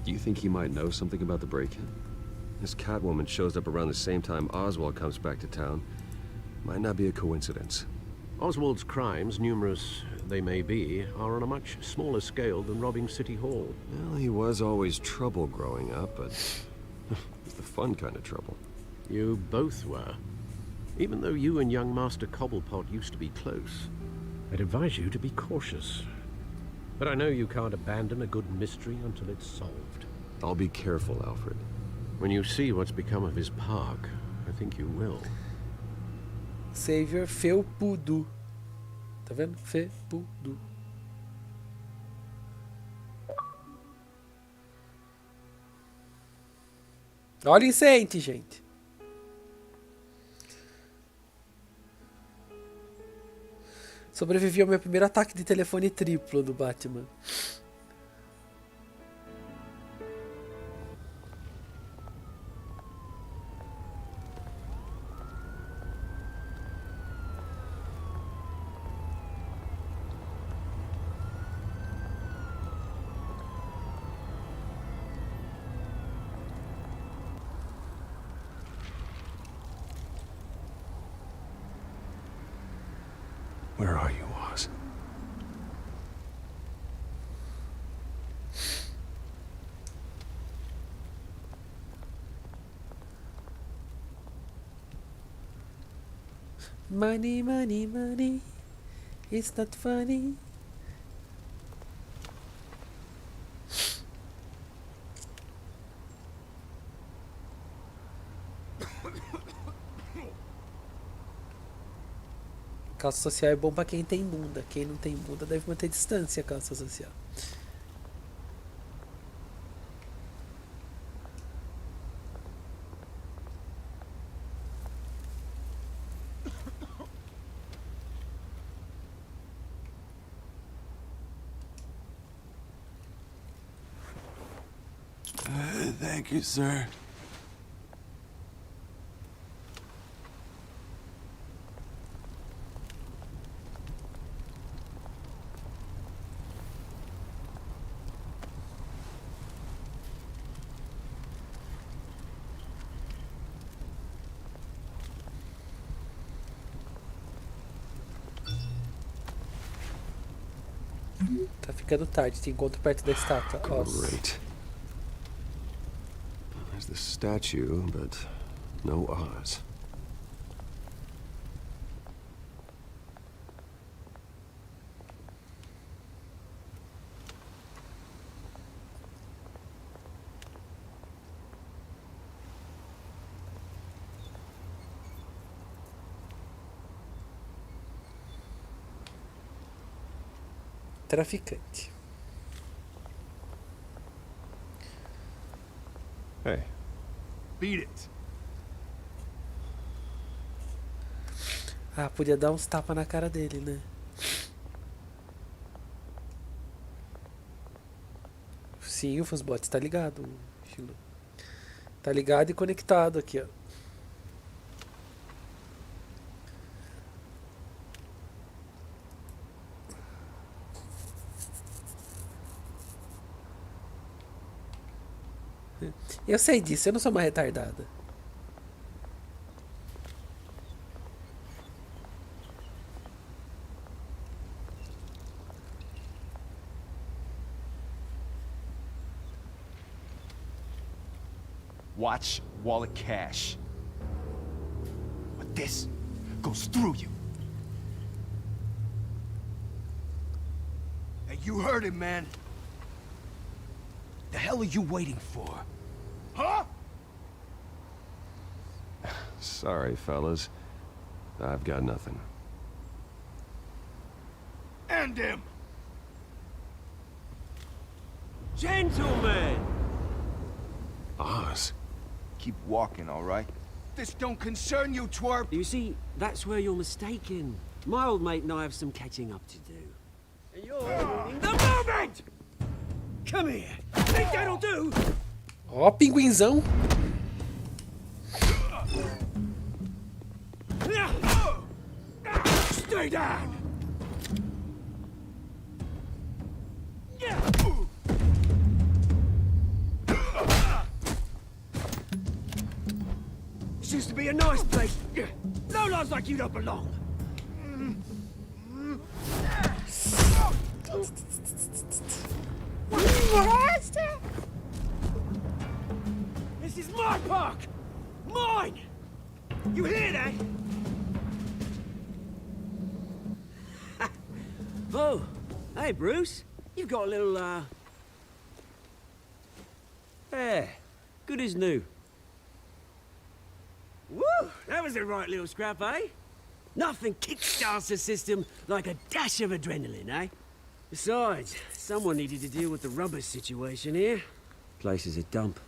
Do you think he might know something about the break-in? This Catwoman shows up around the same time Oswald comes back to town. Might not be a coincidence. Oswald's crimes, numerous they may be, are on a much smaller scale than robbing City Hall. Well, he was always trouble growing up, but it's the fun kind of trouble. You both were. Even though you and young Master Cobblepot used to be close, I'd advise you to be cautious. But I know you can't abandon a good mystery until it's solved. I'll be careful, Alfred. When you see what's become of his park, I think you will. Savior felpudo. Tá vendo? Felpudo. Olha o incêndio, gente. Sobrevivi ao meu primeiro ataque de telefone triplo do Batman. Where are you, Oz? Money, money, money. It's not funny. Calça social é bom pra quem tem bunda. Quem não tem bunda deve manter distância, calça social. Thank you, sir. Tá ficando tarde, te encontro perto da estátua. Great. There's the statue, but no Oz. Traficante. Hey. Beat it. Ah, podia dar uns tapas na cara dele, né? Sim, o Fusbot tá ligado, Shilu. Tá ligado e conectado aqui, ó. Eu sei disso, eu não sou uma retardada. Watch wallet cash. But this goes through you. Hey, you heard it, man. The hell are you waiting for? Huh? Sorry, fellas. I've got nothing. End him! Gentlemen! Oz. Keep walking, all right? This don't concern you, twerp! You see, that's where you're mistaken. My old mate and I have some catching up to do. And you're ruining the moment! Come here! Think that'll do? Ó, pinguinzão. Stay down! This used to be a nice place. No lives like you don't belong. This is my park! Mine! You hear that? Oh, hey Bruce. You've got a little, Yeah, good as new. Woo! That was a right little scrap, eh? Nothing kickstarts the system like a dash of adrenaline, eh? Besides, someone needed to deal with the rubber situation here. Place is a dump.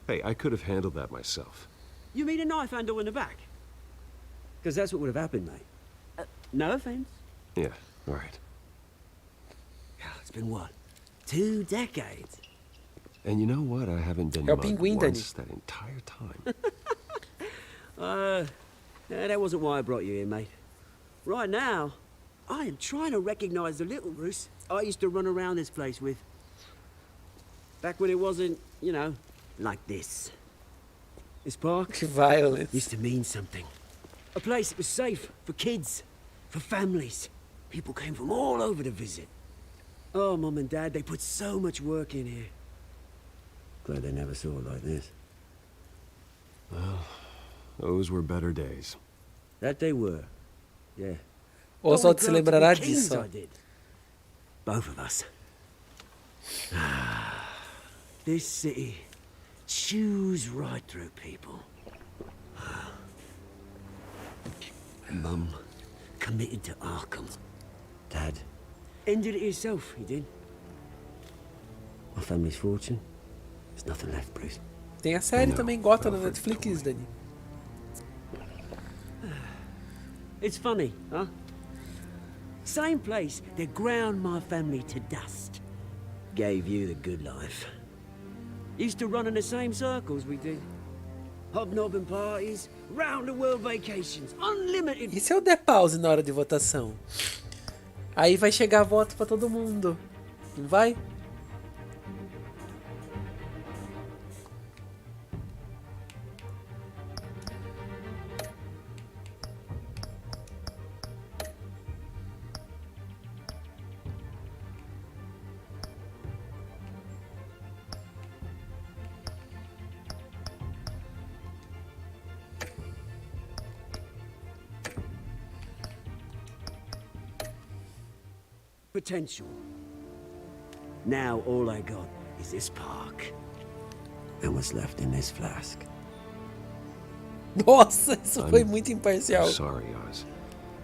Hey, I could have handled that myself. You mean a knife handle in the back? Because that's what would have happened, mate. No offense. Yeah, all right. It's been what? 2 decades? And you know what? I haven't been É o mugged pinguim, once that entire time. That wasn't why I brought you here, mate. Right now, I am trying to recognize the little Bruce I used to run around this place with. Back when it wasn't, you know, like this. This park Violence. used to mean something. A place that was safe for kids, for families. People came from all over to visit. Oh, Mum and Dad, they put so much work in here. Glad they never saw it like this. Well, those were better days. That they were, yeah. Ou só se lembrará disso. I did. Both of us. This city chews right through people. Mum committed to Arkham. Dad ended it himself, he did. My family's fortune. There's nothing left, Bruce. Tem a série também, Gotham na Netflix, Dani. It's funny, huh? Same place that ground my family to dust. Gave you the good life. Used to run in the same circles we did. Hobnobbing parties, round-the-world vacations, unlimited... E se eu der pause na hora de votação? Aí vai chegar voto pra todo mundo. Não vai? Potential. Now all I got is this park. And what's left in this flask. Nossa, isso foi muito imparcial. Sorry, Oz.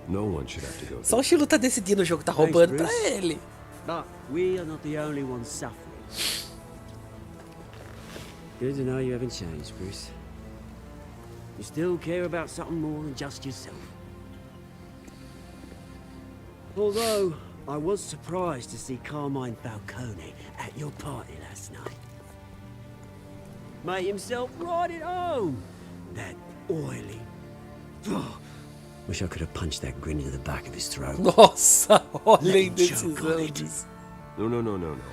No one should have to go Só o Shilu tá decidindo, o jogo tá roubando pra ele. But we are not the only ones suffering. Good to know you haven't changed, Bruce. You still care about something more than just yourself. Although, I was surprised to see Carmine Falcone at your party last night. Made himself right at home. That oily... Oh, wish I could have punched that grin into the back of his throat. Nossa, olha a Let him indecisão choke on it. disso. No.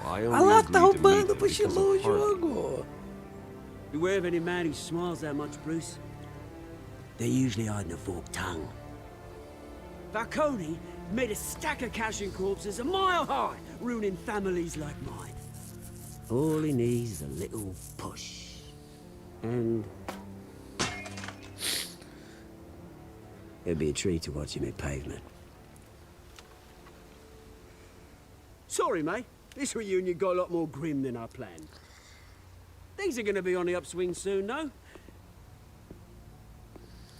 I only Ah lá, agreed tá to meet roubando them pro because Shiloh of o Parte. jogo. Beware of any man who smiles that much, Bruce. They're usually hiding a forked tongue. Falcone made a stack of cashing corpses a mile high, ruining families like mine. All he needs is a little push. And... it'd be a treat to watch him in pavement. Sorry, mate. This reunion got a lot more grim than I planned. Things are gonna be on the upswing soon, though.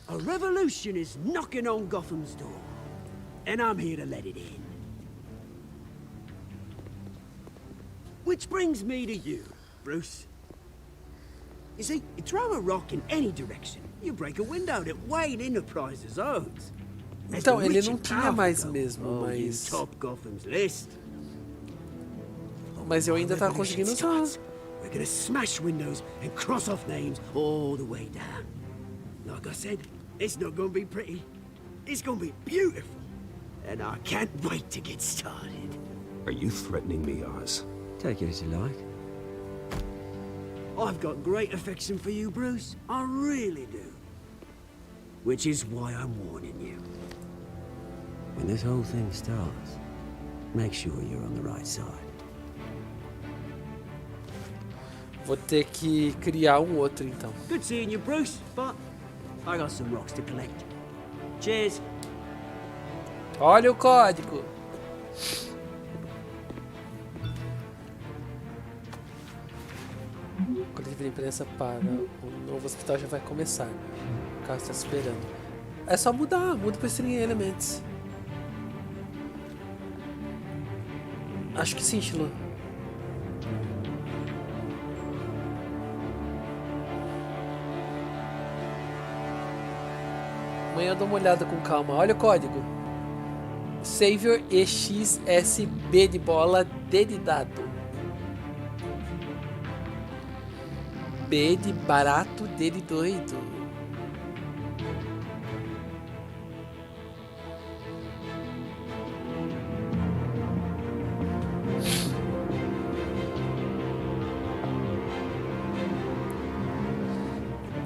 A revolution is knocking on Gotham's door. And I'm here to let it in. Which brings me to you, Bruce. You see, you throw a rock in any direction, you break a window that Wayne Enterprises owns. As Então, the ele rich não and tinha powerful mais go, mesmo, oh, you mas... top Gotham's list. Mas eu ainda tava Revolution conseguindo starts. usar. We're gonna smash windows and cross off names all the way down. Like I said, it's not gonna be pretty. It's gonna be beautiful. And I can't wait to get started. Are you threatening me, Oz? Take it as you like. I've got great affection for you, Bruce. I really do. Which is why I'm warning you. When this whole thing starts, make sure you're on the right side. Vou ter que criar um outro, então. Good seeing you, Bruce, but I got some rocks to collect. Cheers. Olha o código. Coletivo de imprensa para o novo hospital já vai começar. O carro está esperando. É só mudar, muda para String Elements. Acho que sim, Shiloh. Amanhã eu dou uma olhada com calma. Olha o código. Savior EXSB de bola, D de dado. B de barato, D de doido.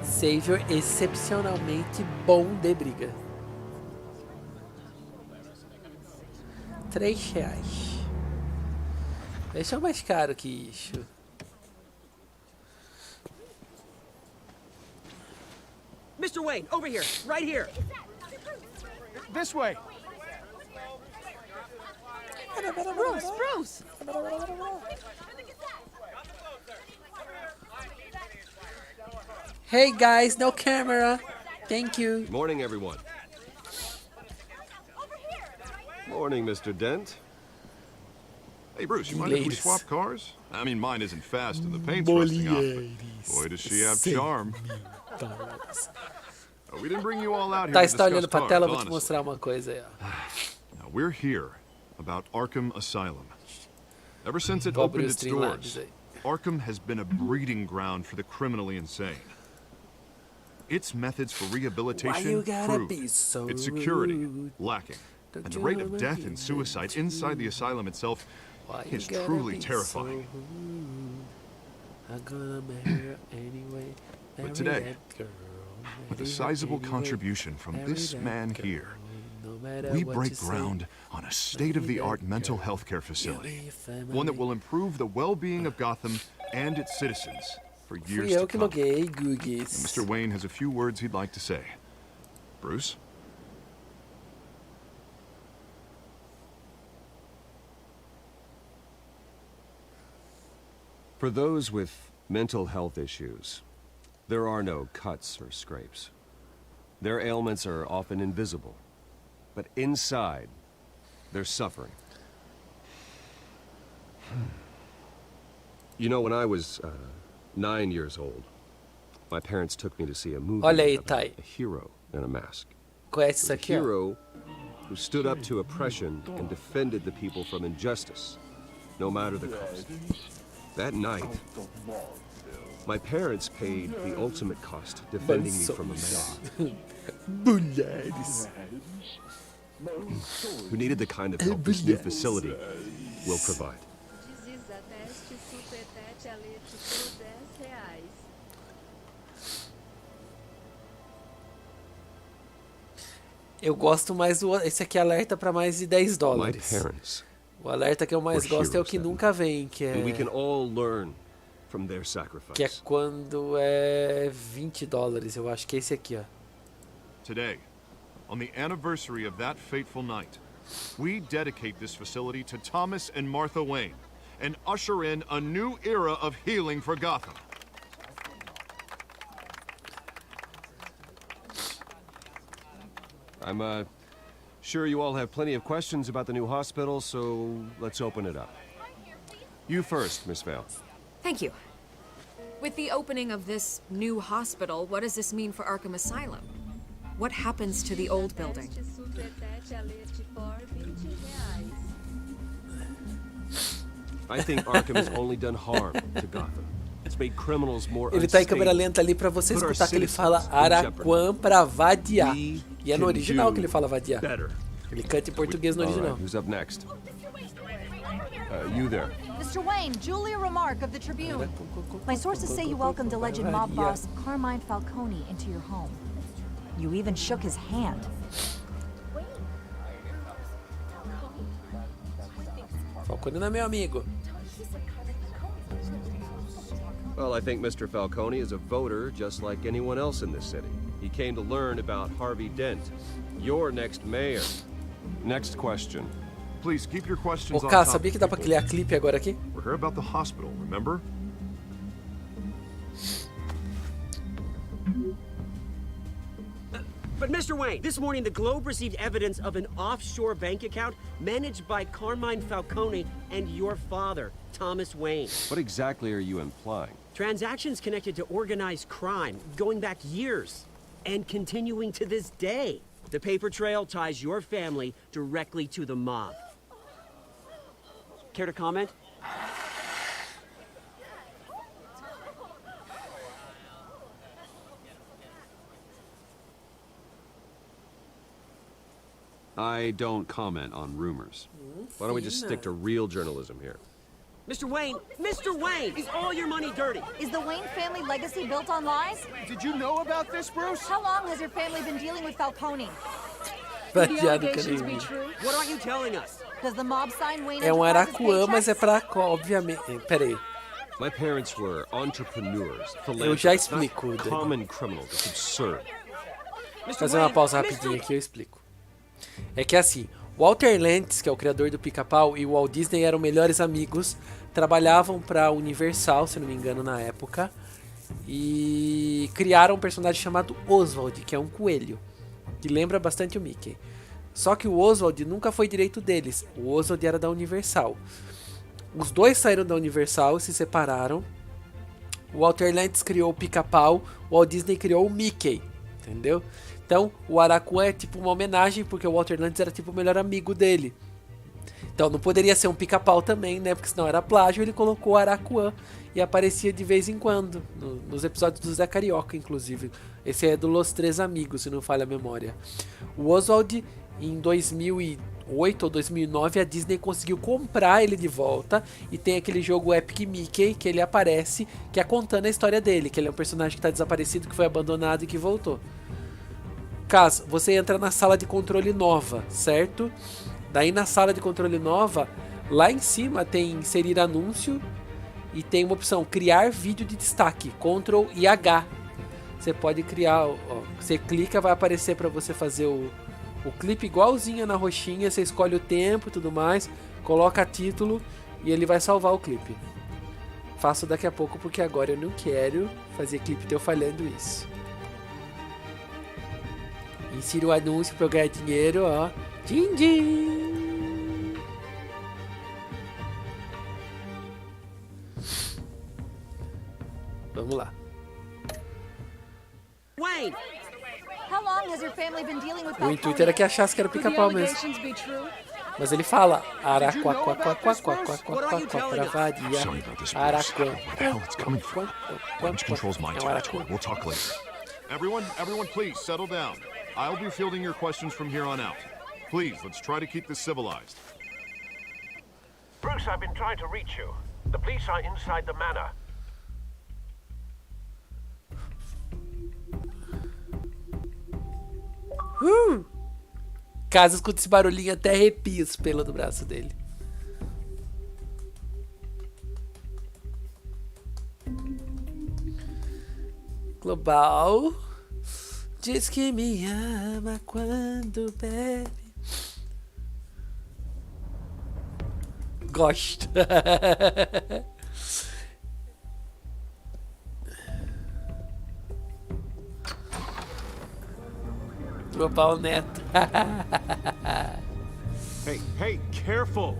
Savior excepcionalmente bom de briga. R$3. Esse é o mais caro que isso. Mr. Wayne, over here, right here. This way. Bruce, Bruce! Hey guys, no camera. Thank you. Morning, everyone. Morning, Mr. Dent. Hey, Bruce, you mind if we Ladies. swap cars? I mean, mine isn't fast and the paint's rusting off, but boy, does she have charm. We didn't bring you all out here Tá, to está olhando discuss pra cars, tela, eu vou te honestly. mostrar uma coisa aí, ó. Now, we're here about Arkham Asylum. Ever since it Vou abrir opened os its Streamlabs doors, aí. Arkham has been a breeding ground for the criminally insane. Its methods for Why you rehabilitation gotta proved, be so its security rude? lacking, Don't and the you rate of wanna death be and suicide inside the asylum itself Why you is gotta truly be terrifying. so rude? I'm gonna marry her anyway. Marry But today, that girl, with a marry her sizable anyway. contribution from Marry this that man girl, here, no matter we what break you say. ground on a state-of-the-art that mental girl. health care facility, Your family. one that will improve the well-being of Gotham and its citizens for years Fui eu to que come. loguei, Googies. Mr. Wayne has a few words he'd like to say. Bruce? For those with mental health issues, there are no cuts or scrapes. Their ailments are often invisible, but inside, they're suffering. You know, when I was 9 years old, my parents took me to see a movie Olha aí, about Thay. a hero in a mask. conhece isso A aqui, ó? hero who stood up to oppression and defended the people from injustice, no matter the cost. That night, my parents paid the ultimate cost defending me from a man Mulheres. who needed the kind of help this new facility will provide. Eu gosto mais do... Esse aqui alerta para mais de 10 My dólares. parents O alerta que eu mais were gosto é o heroes que then, nunca vem, que and we can é... all learn from their Que é sacrifice. quando é 20 dólares. Eu acho que é esse aqui, ó. Today, on the anniversary of that fateful night, we dedicate this facility to Thomas and Martha Wayne and usher in a new era of healing for Gotham. I'm sure you all have plenty of questions about the new hospital, so let's open it up. You first, Miss Vale. Thank you. With the opening of this new hospital, what does this mean for Arkham Asylum? What happens to the old building? I think Arkham has only done harm to Gotham. It's made criminals more Ele tá em câmera unstable. lenta ali pra você Put our escutar que ele fala citizens in Araquã pra vadiar. We E é no can original do que ele fala vadiar. better. Ele canta em português no All right, original. who's up next? You there. Mr. Wayne, Julia Remark of the Tribune. My sources say you welcomed alleged mob boss Carmine Falcone into your home. You even shook his hand. Falcone não é meu amigo. Well, I think Mr. Falcone is a voter just like anyone else in this city. He came to learn about Harvey Dent, your next mayor. Next question. Please keep your questions Ô, on Cá, top. sabia que dá pra criar clipe agora aqui? We're here about the hospital, remember? But Mr. Wayne, this morning the Globe received evidence of an offshore bank account managed by Carmine Falcone and your father, Thomas Wayne. What exactly are you implying? Transactions connected to organized crime going back years and continuing to this day. The paper trail ties your family directly to the mob. Care to comment? I don't comment on rumors. Why don't we just stick to real journalism here? Mr. Wayne, is all your money dirty? Is the Wayne family legacy built on lies? Did you know about this, Bruce? How long has your family been dealing with Falcone? What aren't you telling us? Does the mob sign Wayne É Araquã, mas é pra... Obviamente... Pera aí. My parents were entrepreneurs, Eu já philanthropists, not explico. common criminals. It's absurd. Vou fazer uma pausa rapidinho aqui e eu explico. É que assim, Walter Lantz, que é o criador do Pica-Pau, e o Walt Disney eram melhores amigos, trabalhavam pra Universal, se não me engano, na época, e criaram um personagem chamado Oswald, que é um coelho, que lembra bastante o Mickey. Só que o Oswald nunca foi direito deles, o Oswald era da Universal. Os dois saíram da Universal, se separaram, o Walter Lantz criou o Pica-Pau, o Walt Disney criou o Mickey, entendeu? Então, o Araquã é tipo uma homenagem, porque o Walter Lantz era tipo o melhor amigo dele. Então, não poderia ser um Pica-Pau também, né? Porque senão era plágio, ele colocou o Araquã e aparecia de vez em quando, nos episódios do Zé Carioca, inclusive. Esse é do Los Três Amigos, se não falha a memória. O Oswald, em 2008 ou 2009, a Disney conseguiu comprar ele de volta e tem aquele jogo Epic Mickey, que ele aparece, que é contando a história dele, que ele é um personagem que está desaparecido, que foi abandonado e que voltou. Caso você entra na sala de controle nova, certo? Daí na sala de controle nova, lá em cima tem inserir anúncio e tem uma opção criar vídeo de destaque, Ctrl e H. Você pode criar, ó, você clica, vai aparecer para você fazer o clipe igualzinho na roxinha, você escolhe o tempo e tudo mais, coloca título e ele vai salvar o clipe. Faço daqui a pouco porque agora eu não quero fazer clipe teu falhando isso. Insira o anúncio pra eu ganhar dinheiro, ó. Din, din. Vamos lá. Wayne! How long has your family been dealing with O intuito era que achasse que era o pica-pau mesmo. Mas ele fala araquaquaquaquaquaquaquaquaquaquá pra varia. Araquã. Which controls my territory. We'll talk later. Everyone, please settle down. I'll be fielding your questions from here on out. Please, let's try to keep this civilized. Bruce, I've been trying to reach you. The police are inside the manor. Caso escute esse barulhinho, até arrepia os pelos do braço dele. Global diz que me ama quando bebe. Gosto. Global Neto. Hey, careful!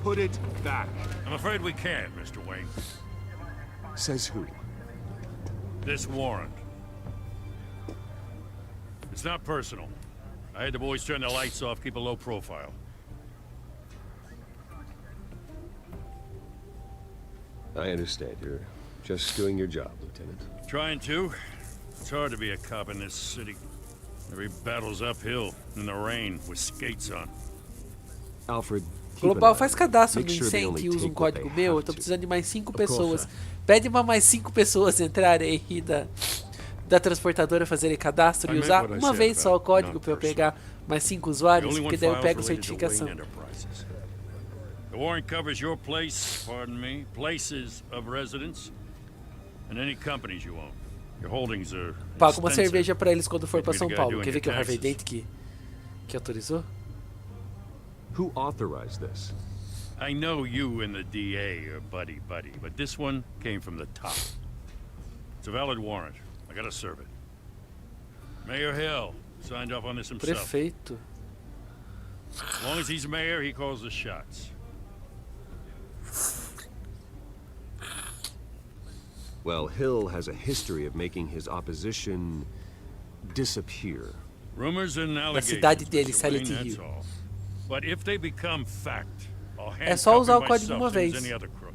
Put it back. I'm afraid we can't, Mr. Wayne. Says who? This warrant. It's not personal. I had the boys turn the lights off, keep a low profile. I understand. You're just doing your job, Lieutenant. Trying to. It's hard to be a cop in this city. Every battle's uphill, in the rain, with skates on. Alfred, Global faz cadastro no incêndio e usa um código meu. Eu tô precisando de mais 5 pessoas. Pede pra mais 5 pessoas entrarem aí da transportadora fazerem cadastro e usar uma vez só o código pra eu pegar mais 5 usuários, porque daí eu pego a certificação. The warrant covers your place, pardon me, places of residence, and any companies you own. Your holdings are Paga uma cerveja pra eles quando for pra São Paulo. Quer ver que é o Harvey Dent que autorizou? Who authorized this? I know you and the DA are buddy-buddy, but this one came from the top. It's a valid warrant. I gotta serve it. Mayor Hill signed off on this himself. Prefeito. As long as he's mayor, he calls the shots. Well, Hill has a history of making his opposition disappear. Rumors and Na allegations, cidade dele, Mr. Silent Wayne, that's Hill. all. But if they become fact, I'll É só usar o handcuff código him uma myself, same vez. as any other crook.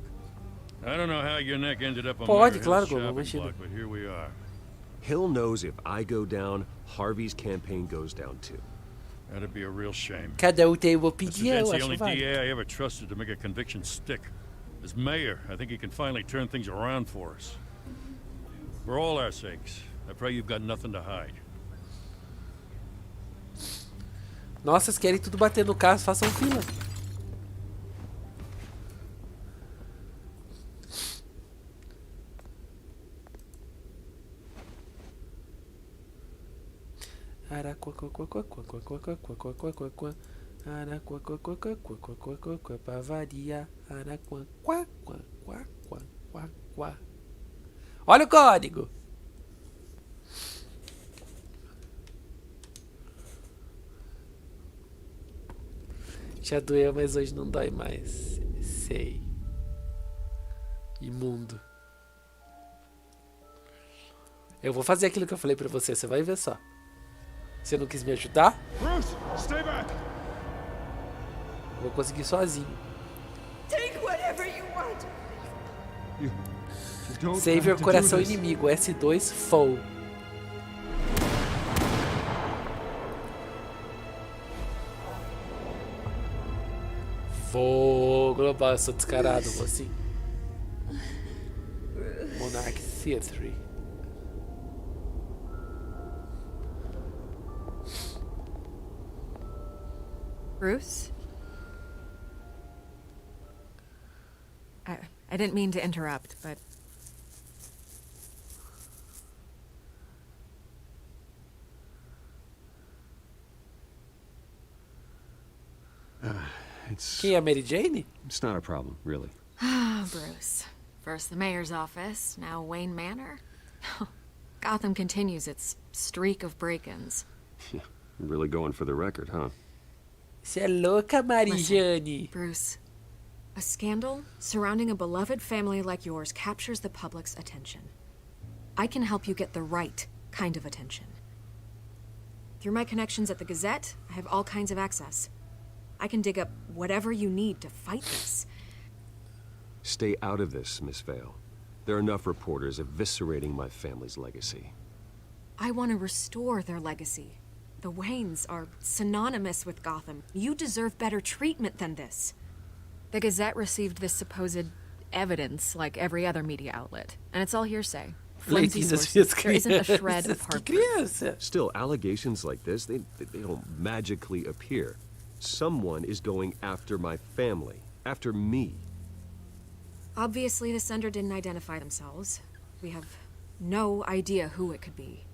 I don't know how your neck ended up on Pode, Mayor claro, Hill's Globo, shopping imagina. block, but here we are. Hill knows if I go down, Harvey's campaign goes down too. That'd be a real shame. Cada tem uma That's opinião, the acho only válido. DA I ever trusted to make a conviction stick. As mayor, I think he can finally turn things around for us. For all our sakes, I pray you've got nothing to hide. Nossa, vocês querem tudo bater no carro, façam fila. Olha o código. Já doeu, mas hoje não dói mais. Sei. Imundo. Eu vou fazer aquilo que eu falei pra você, você vai ver só. Você não quis me ajudar? Bruce, stay back. Vou conseguir sozinho. Take whatever you want. Save your coração inimigo. S2 fogo. Fogo global, eu sou descarado, vou assim. Monarch Theatre. Bruce? I didn't mean to interrupt, but... Quem é a Mary Jane? It's not a problem, really. Ah, Bruce. First the mayor's office, now Wayne Manor. Gotham continues its streak of break-ins. You're really going for the record, huh? Você é louca, Mary Jane. Bruce, a scandal surrounding a beloved family like yours captures the public's attention. I can help you get the right kind of attention. Through my connections at the Gazette, I have all kinds of access. I can dig up whatever you need to fight this. Stay out of this, Miss Vale. There are enough reporters eviscerating my family's legacy. I want to restore their legacy. The Waynes are synonymous with Gotham. You deserve better treatment than this. The Gazette received this supposed evidence like every other media outlet, and it's all hearsay. Flimsy sources. There isn't a shred of hard proof. Still, allegations like this, they don't magically appear. Someone is going after my family, after me. Obviously, the sender didn't identify themselves. We have no idea who it could be.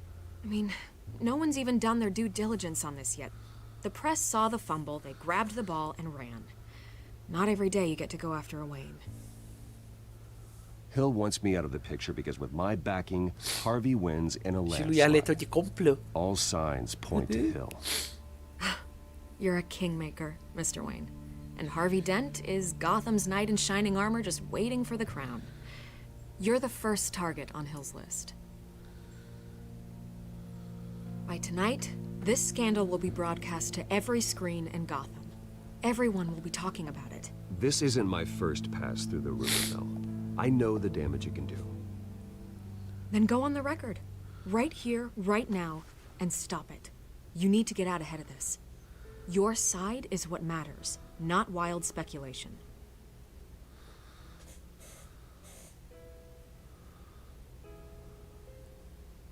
I mean, no one's even done their due diligence on this yet. The press saw the fumble, they grabbed the ball and ran. Not every day you get to go after a Wayne. Hill wants me out of the picture because with my backing, Harvey wins in a Lui a letra landslide. de complot. All signs point to Hill. You're a kingmaker, Mr. Wayne. And Harvey Dent is Gotham's knight in shining armor just waiting for the crown. You're the first target on Hill's list. By tonight, this scandal will be broadcast to every screen in Gotham. Everyone will be talking about it. This isn't my first pass through the rumor mill. I know the damage it can do. Then go on the record. Right here, right now, and stop it. You need to get out ahead of this. Your side is what matters, not wild speculation.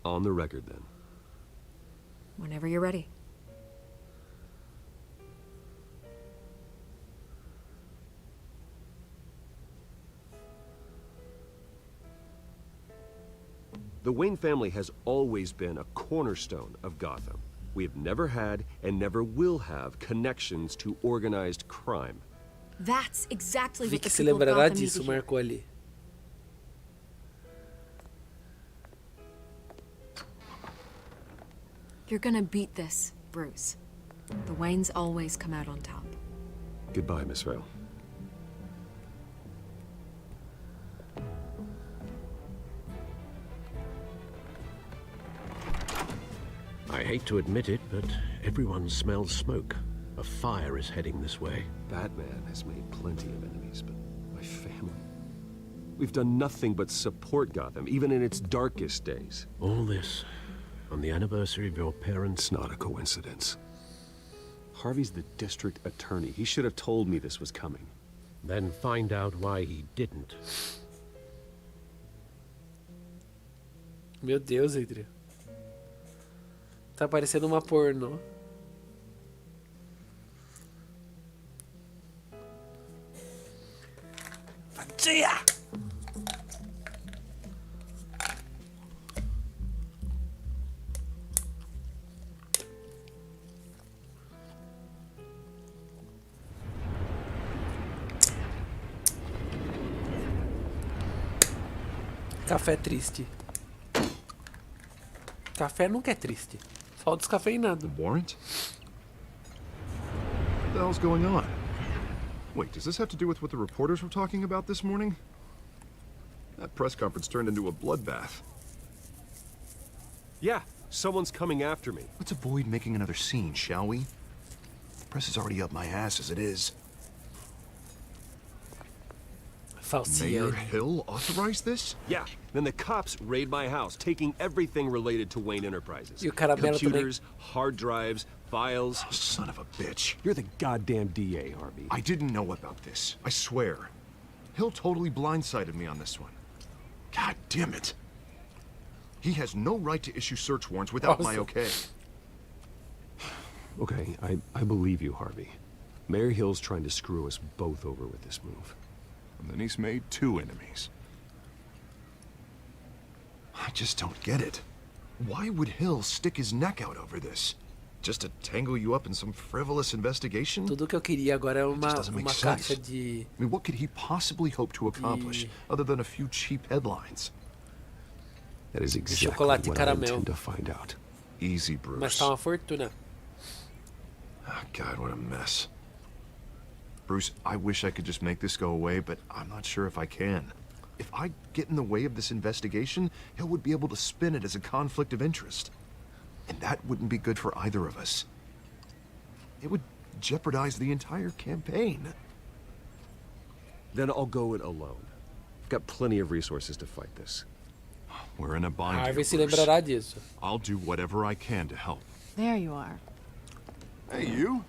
On the record, then. Whenever you're ready. The Wayne family has always been a cornerstone of Gotham. We have never had and never will have connections to organized crime. That's exactly Vi what que the se people of lembrará Gotham need disso, to hear. marcou ali. You're gonna beat this, Bruce. The Waynes always come out on top. Goodbye, Miss Vale. I hate to admit it, but everyone smells smoke. A fire is heading this way. Batman has made plenty of enemies, but my family... We've done nothing but support Gotham, even in its darkest days. All this on the anniversary of your parents' It's not a coincidence. Harvey's the district attorney. He should have told me this was coming. Then find out why he didn't. Meu Deus, Adrian. Tá parecendo uma pornô. Fatia! Café triste. Café nunca é triste. Só descafeinado. Warrant? What the hell's going on? Wait, does this have to do with what the reporters were talking about this morning? That press conference turned into a bloodbath. Yeah, someone's coming after me. Let's avoid making another scene, shall we? The press is already up my ass as it is. Mayor Hill authorized this? Yeah, then the cops raid my house, taking everything related to Wayne Enterprises. E o Caramelo Computers, hard drives, files. Oh, son of a bitch. You're the goddamn DA, Harvey. I didn't know about this. I swear. Hill totally blindsided me on this one. God damn it. He has no right to issue search warrants without my okay. Okay, I believe you, Harvey. Mayor Hill's trying to screw us both over with this move. And then he's made two enemies. I just don't get it. Why would Hill stick his neck out over this? Just to tangle you up in some frivolous investigation? Tudo que eu queria agora é It just doesn't make uma sense. caixa de... I mean, what could he possibly hope to accomplish other than a few cheap headlines? That is exactly chocolate what I caramel. intend to find out. Easy, Bruce. Mas tá uma fortuna. Oh, God, what a mess. Bruce, I wish I could just make this go away, but I'm not sure if I can. If I get in the way of this investigation, Hill would be able to spin it as a conflict of interest. And that wouldn't be good for either of us. It would jeopardize the entire campaign. Then I'll go it alone. I've got plenty of resources to fight this. We're in a bind here, Harvey se Bruce. lembrará disso. I'll do whatever I can to help. There you are. Hey, you?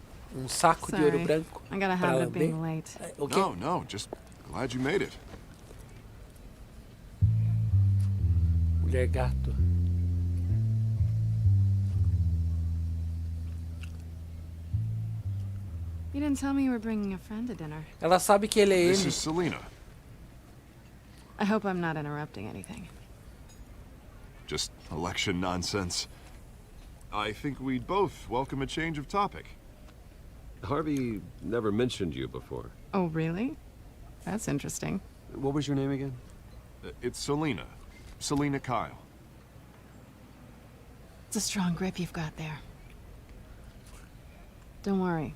Saco de ouro Sorry. branco. I got a pra habit of lamber. being late. Okay. No, just glad you made it. Mulher gato. You didn't tell me you were bringing a friend to dinner. Ela sabe que ele é This ele. is Selena. I hope I'm not interrupting anything. Just election nonsense. I think we'd both welcome a change of topic. Harvey never mentioned you before. Oh, really? That's interesting. What was your name again? It's Selena. Selena Kyle. It's a strong grip you've got there. Don't worry.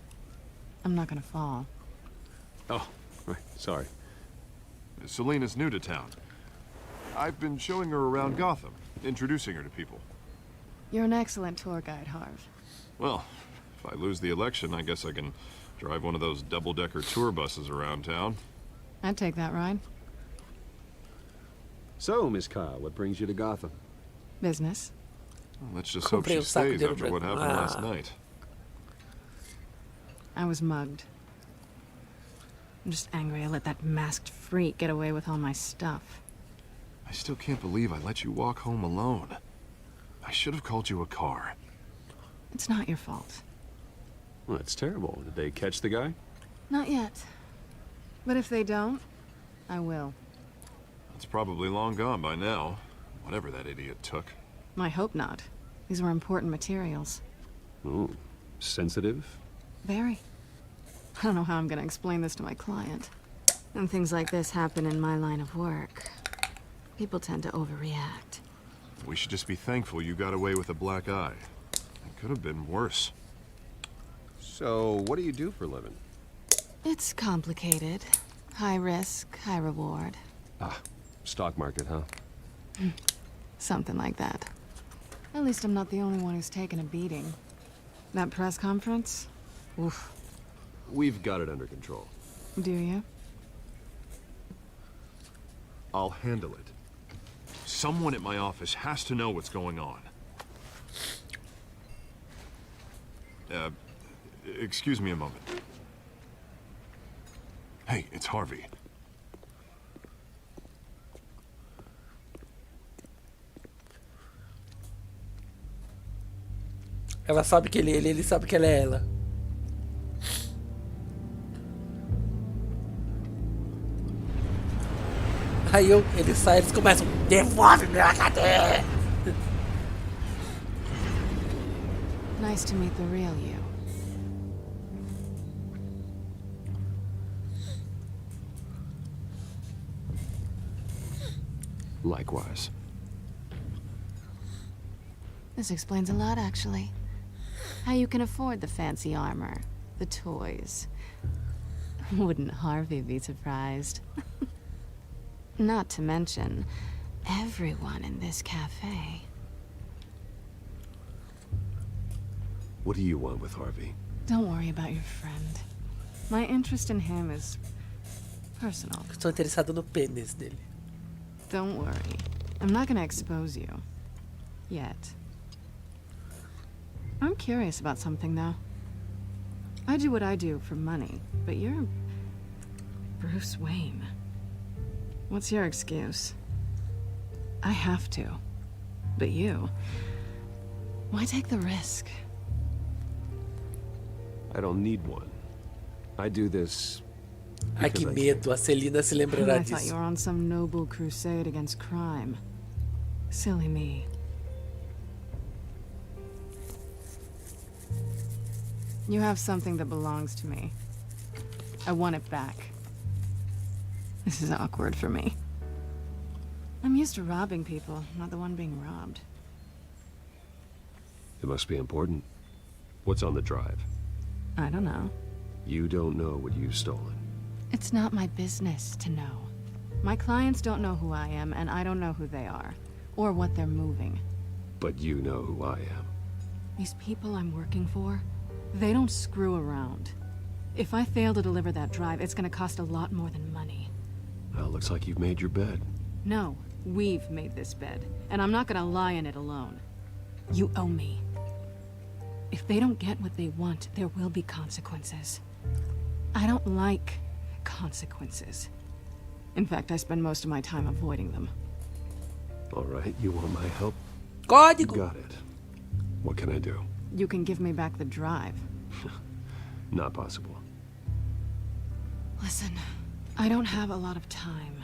I'm not gonna fall. Oh, right. Sorry. Selena's new to town. I've been showing her around Gotham, introducing her to people. You're an excellent tour guide, Harv. Well, if I lose the election, I guess I can drive one of those double-decker tour buses around town. I'd take that ride. So, Miss Kyle, what brings you to Gotham? Business. Well, let's just hope Comprei she saco stays de ouro after what branco. happened last night. I was mugged. I'm just angry I let that masked freak get away with all my stuff. I still can't believe I let you walk home alone. I should have called you a car. It's not your fault. Well, that's terrible. Did they catch the guy? Not yet. But if they don't, I will. It's probably long gone by now, whatever that idiot took. I hope not. These were important materials. Ooh, sensitive? Very. I don't know how I'm gonna explain this to my client. When things like this happen in my line of work, people tend to overreact. We should just be thankful you got away with a black eye. It could have been worse. So, what do you do for a living? It's complicated. High risk, high reward. Ah, stock market, huh? Something like that. At least I'm not the only one who's taken a beating. That press conference? Oof. We've got it under control. Do you? I'll handle it. Someone at my office has to know what's going on. Excuse me a moment. Hey, it's Harvey. Ela sabe que ele é ele sabe que ela é ela. Aí ele sai, eles começam, devolve meu HD! Nice to meet the real you. Likewise. This explains a lot, actually. How you can afford the fancy armor, the toys. Wouldn't Harvey be surprised? Not to mention, everyone in this cafe. What do you want with Harvey? Don't worry about your friend. My interest in him is personal. Estou interessado no pênis dele. Don't worry. I'm not gonna expose you. Yet. I'm curious about something, though. I do what I do for money, but you're Bruce Wayne. What's your excuse? I have to. But you... why take the risk? I don't need one. I do this... Ai, que medo. A Celina se lembrará I thought you disso. were on some noble crusade against crime. Silly me. You have something that belongs to me. I want it back. This is awkward for me. I'm used to robbing people, not the one being robbed. It must be important. What's on the drive? I don't know. You don't know what you've stolen. It's not my business to know. My clients don't know who I am, and I don't know who they are, or what they're moving. But you know who I am. These people I'm working for, they don't screw around. If I fail to deliver that drive, it's gonna cost a lot more than money. Well, looks like you've made your bed. No, we've made this bed, and I'm not gonna lie in it alone. You owe me. If they don't get what they want, there will be consequences. I don't like consequences. In fact, I spend most of my time avoiding them. All right, you want my help? Código. Got it. What can I do? You can give me back the drive. Not possible. Listen, I don't have a lot of time.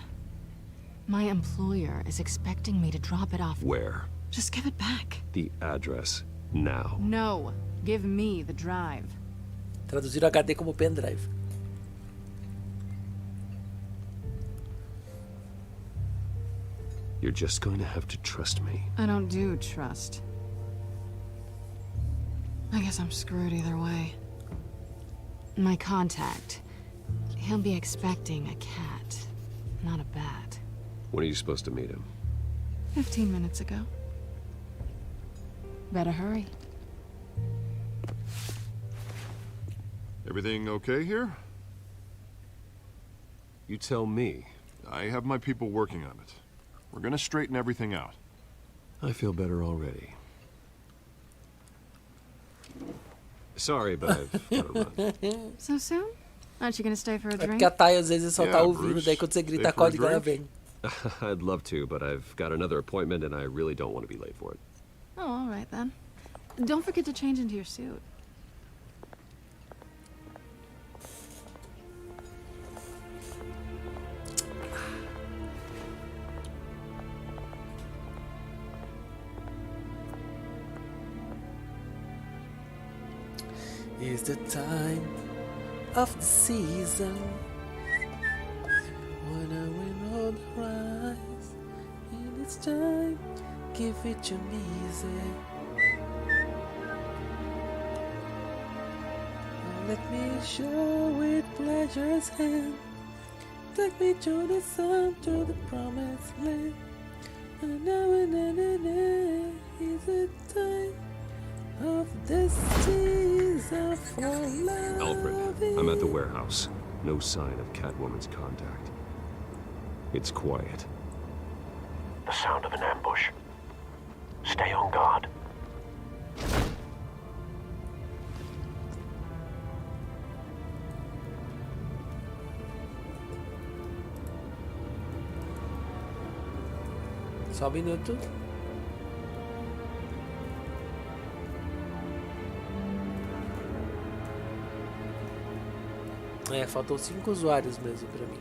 My employer is expecting me to drop it off. Where? Just give it back. The address, now. No, give me the drive. Traduzir o HD como pendrive. You're just going to have to trust me. I don't do trust. I guess I'm screwed either way. My contact, he'll be expecting a cat, not a bat. When are you supposed to meet him? 15 minutes ago. Better hurry. Everything okay here? You tell me. I have my people working on it. We're gonna straighten everything out. I feel better already. Sorry, but I've gotta run. So soon? Aren't you gonna stay for a É drink? porque a Thay às vezes só tá Yeah, ouvindo, Bruce. daí quando você grita Stay for a código ela drink? vem. I'd love to, but I've got another appointment and I really don't want to be late for it. Oh, all right then. Don't forget to change into your suit. It's the time of the season when I win all the prize, and it's time, give it your music. Let me show with pleasure's hand, take me to the sun, to the promised land. And now is the time of this season for love. Alfred, I'm at the warehouse. No sign of Catwoman's contact. It's quiet. The sound of an ambush. Stay on guard. Só um minuto. É, faltam 5 usuários mesmo pra mim.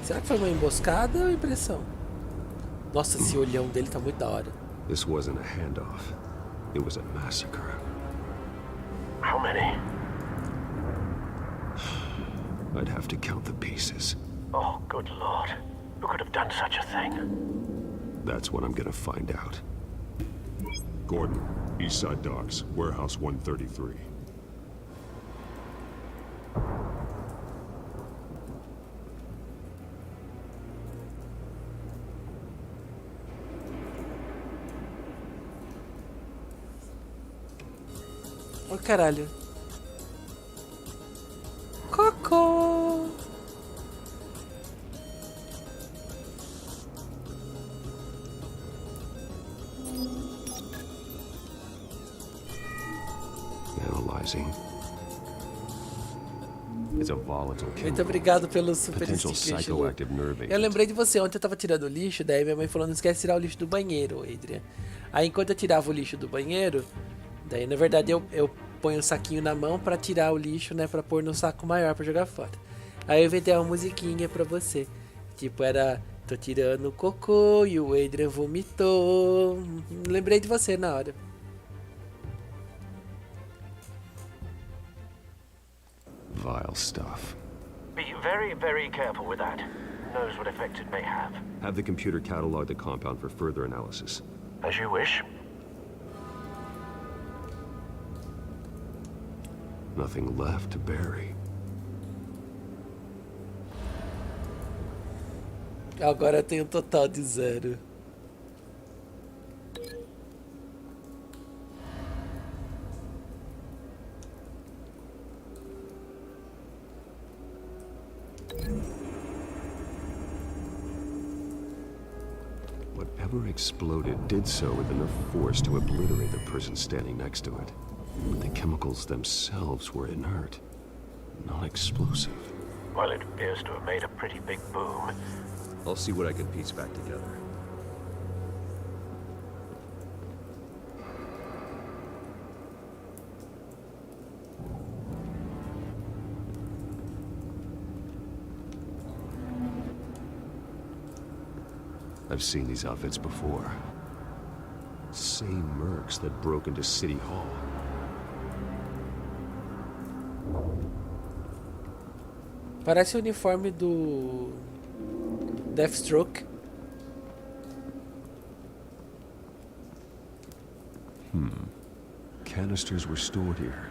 Será que foi uma emboscada ou impressão? Nossa, esse olhão dele tá muito da hora. This wasn't a handoff. It was a massacre. How many? I'd have to count the pieces. Oh, good lord. Who could have done such a thing? That's what I'm gonna find out. Gordon, Eastside Docks, Warehouse 133. Ô caralho. Cocô. Analyzing. It's a volatile Muito chemical. obrigado pelo super Potential sticker. psychoactive nerve Eu agent. lembrei de você, ontem eu tava tirando o lixo, daí minha mãe falou, não esquece de tirar o lixo do banheiro, Adrian. Aí enquanto eu tirava o lixo do banheiro, daí na verdade eu ponho um saquinho na mão pra tirar o lixo, né, pra pôr no saco maior pra jogar fora. Aí eu inventei uma musiquinha pra você, tipo era, tô tirando o cocô e o Adrian vomitou. Lembrei de você na hora. vile stuff. Be very, very careful with that. Who knows what effects it may have. Have the computer catalog the compound for further analysis. As you wish. Nothing left to bury. Agora tem um total de 0. Whatever exploded did so with enough force to obliterate the person standing next to it. But the chemicals themselves were inert, not explosive. Well, it appears to have made a pretty big boom. I'll see what I can piece back together. I've seen these outfits before. Same mercs that broke into City Hall. Parece o uniforme do Deathstroke. Canisters were stored here.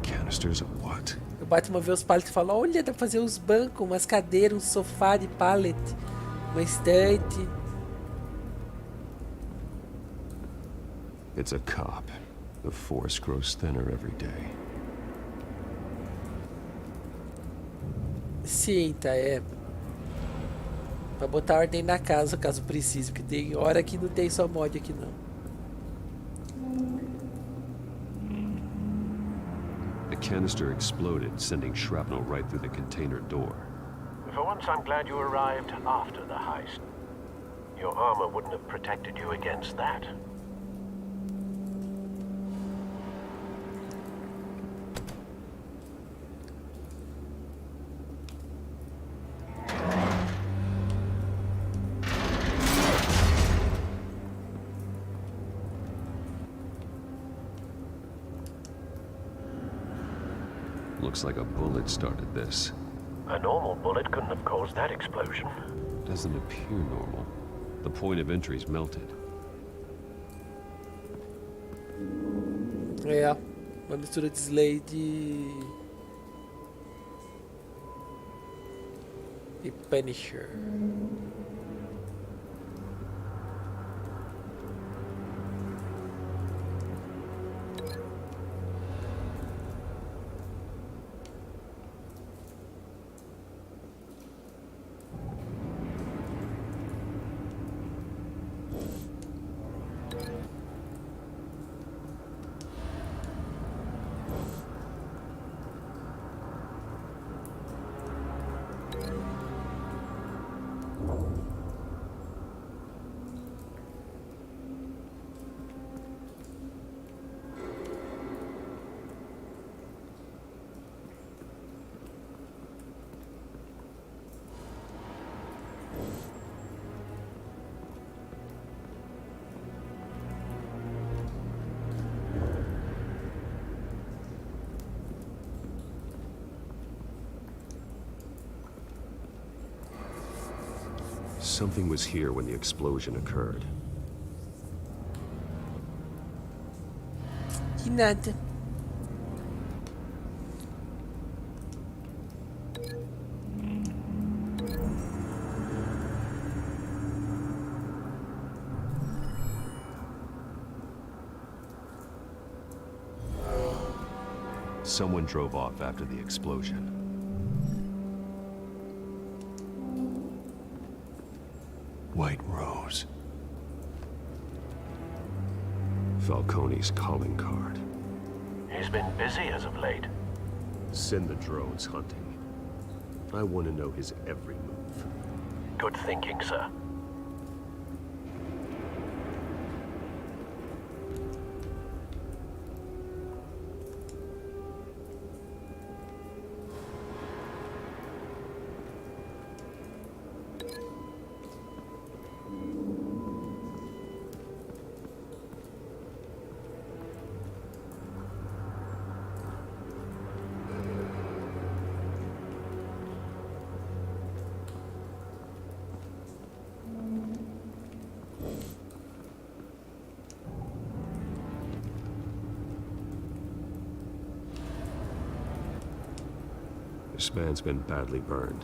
Canisters of what? O Batman vê os pallets e fala: olha, dá pra fazer uns bancos, umas cadeiras, um sofá de pallet, uma estante. It's a cop. The force grows thinner every day. Sim, tá, é. Pra botar ordem na casa, caso precise, porque tem hora que não tem só mod aqui não. The canister exploded, sending shrapnel right through the container door. For once, I'm glad you arrived after the heist. Your armor wouldn't have protected you against that. Looks like a bullet started this. A normal bullet couldn't have caused that explosion. Doesn't appear normal. The point of entry's melted. É, uma mistura de Slade e Punisher. Something was here when the explosion occurred. Que nada. Someone drove off after the explosion. White Rose. Falcone's calling card. He's been busy as of late. Send the drones hunting. I want to know his every move. Good thinking, sir. This man's been badly burned,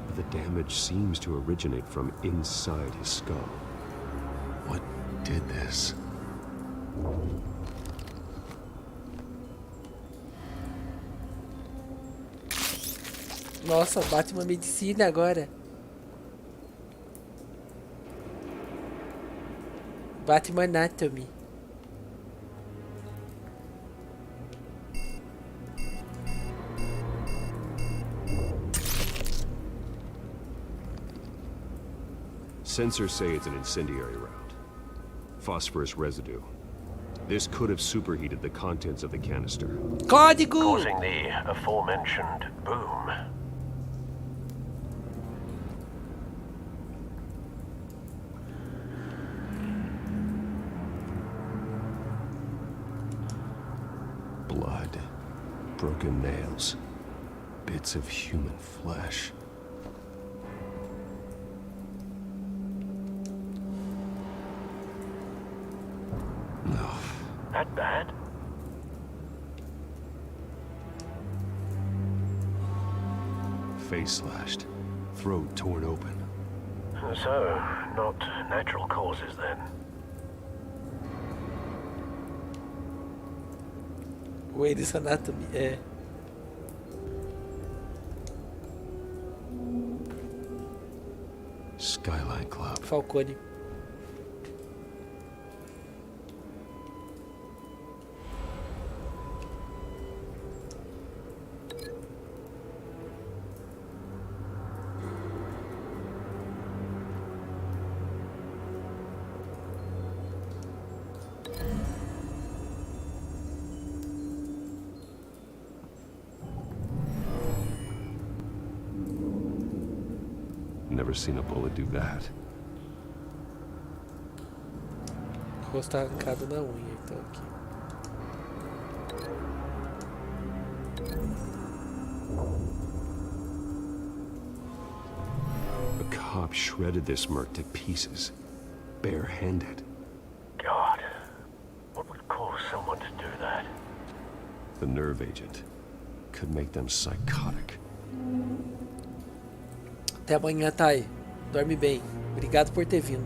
but the damage seems to originate from inside his skull. What did this? Nossa, bate uma medicina agora. Bate uma anatomy. Sensors say it's an incendiary round. Phosphorus residue. This could have superheated the contents of the canister. Código! Causing the aforementioned boom. Blood, broken nails, bits of human flesh. No. That bad? Face slashed, throat torn open. So, not natural causes then. Wait, anatomy, é. Skyline Club. Falcone. Never seen a bullet do that. O rosto tá arrancado na unha, então aqui. A cop shredded this merc to pieces, bare-handed. God, what would cause someone to do that? The nerve agent could make them psychotic. Até amanhã, Thay. Dorme bem. Obrigado por ter vindo.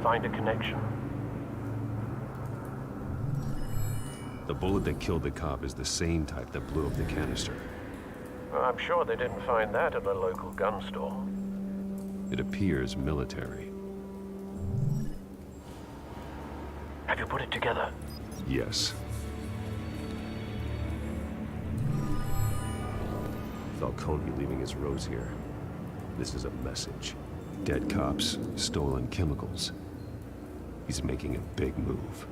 Find a connection. The bullet that killed the cop is the same type that blew up the canister. I'm sure they didn't find that at a local gun store. It appears military. Have you put it together? Yes. Falcone leaving his rose here. This is a message. Dead cops, stolen chemicals. He's making a big move.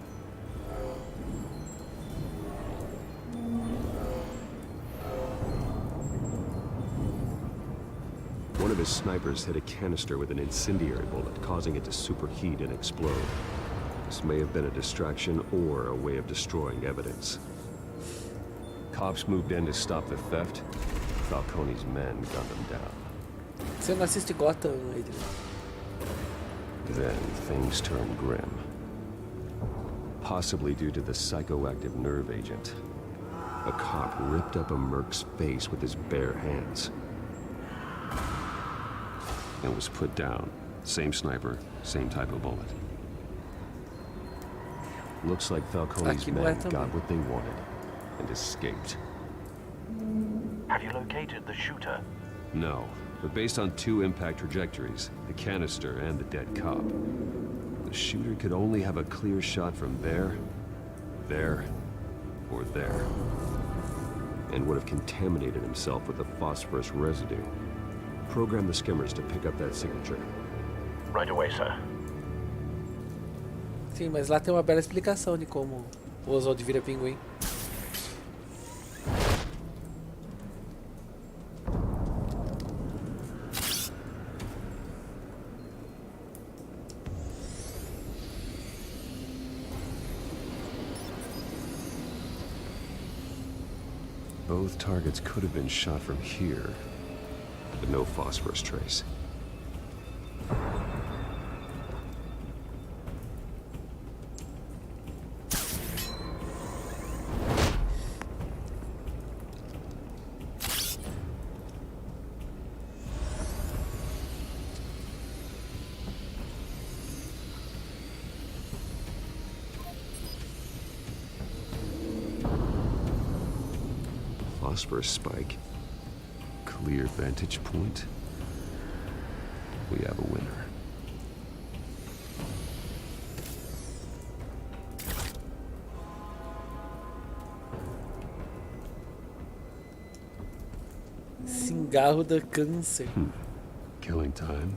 One of his snipers hit a canister with an incendiary bullet, causing it to superheat and explode. This may have been a distraction or a way of destroying evidence. Cops moved in to stop the theft. Falcone's men gunned them down. Você não assiste Gotham, Adrian? Then things turned grim. Possibly due to the psychoactive nerve agent. A cop ripped up a merc's face with his bare hands. And was put down. Same sniper, same type of bullet. Looks like Falcone's men got what they wanted and escaped. Have you located the shooter? No, but based on two impact trajectories, the canister and the dead cop, the shooter could only have a clear shot from there, or there, and would have contaminated himself with the phosphorus residue. Program the skimmers to pick up that signature. Right away, sir. Sim, mas lá tem uma bela explicação de como o Oswald vira pinguim. Both targets could have been shot from here, but no phosphorus trace. Phosphorus spike. Clear vantage point. We have a winner. Cigarro da câncer. Killing time.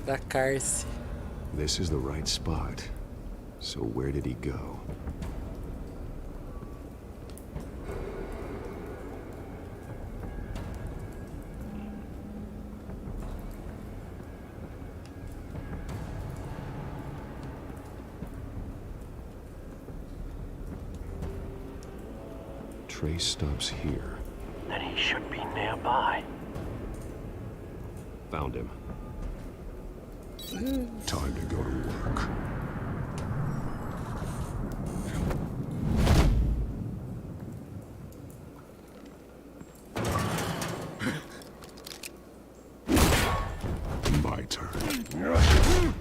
Da cárcere. This is the right spot. So where did he go? Trace stops here. Then he should be nearby. Found him. Time to go to work. My turn.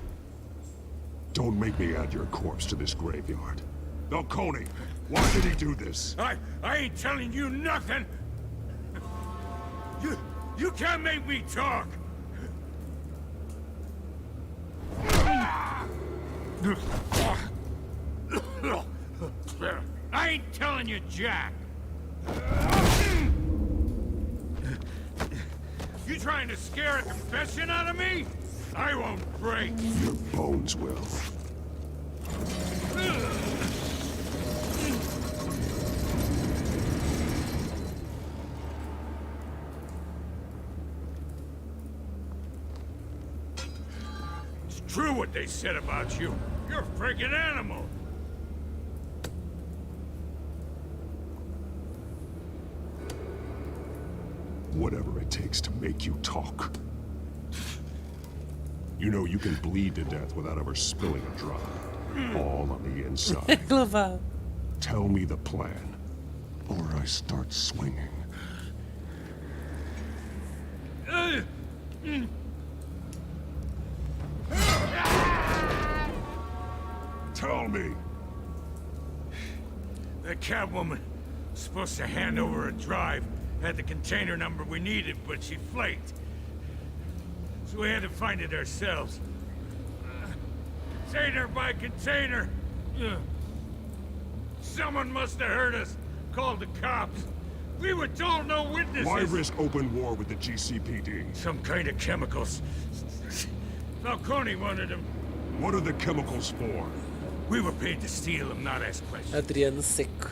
Don't make me add your corpse to this graveyard. Falcone, why did he do this? I ain't telling you nothing. You can't make me talk. I ain't telling you, Jack. You trying to scare a confession out of me? I won't break. Your bones will. It's true what they said about you. You're a freaking animal. Whatever it takes to make you talk. You know you can bleed to death without ever spilling a drop. All on the inside. Tell me the plan, or I start swinging. Tell me. The Catwoman was supposed to hand over a drive. Had the container number we needed, but she flaked. So we had to find it ourselves. Container by container. Someone must have heard us. Called the cops. We were told no witnesses. Why risk open war with the GCPD? Some kind of chemicals. Falcone wanted them. What are the chemicals for? We were paid to steal them, not ask questions. Adriano Seco.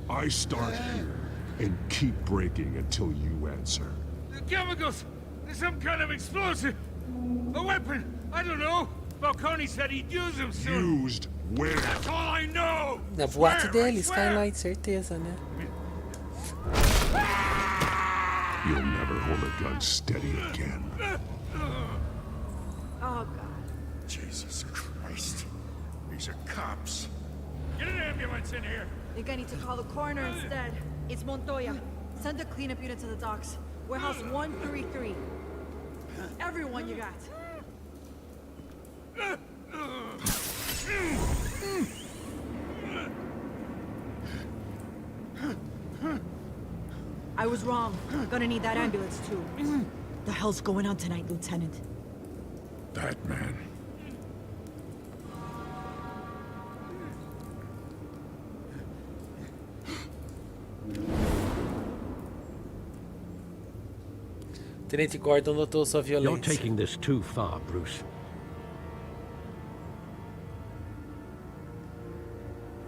I start here and keep breaking until you answer. The chemicals! There's some kind of explosive! A weapon! I don't know! Falcone said he'd use them soon! Used where? That's all I know! Na boate dele, Skylight, certeza, né? You'll never hold a gun steady again. Oh, God. Jesus Christ. These are cops. Get an ambulance in here! I think I need to call the coroner instead. It's Montoya. Send a cleanup unit to the docks. Warehouse 133. Everyone you got. I was wrong. Gonna need that ambulance too. The hell's going on tonight, Lieutenant? That man. Tenente Gordon notou sua You're violência. taking this too far, Bruce.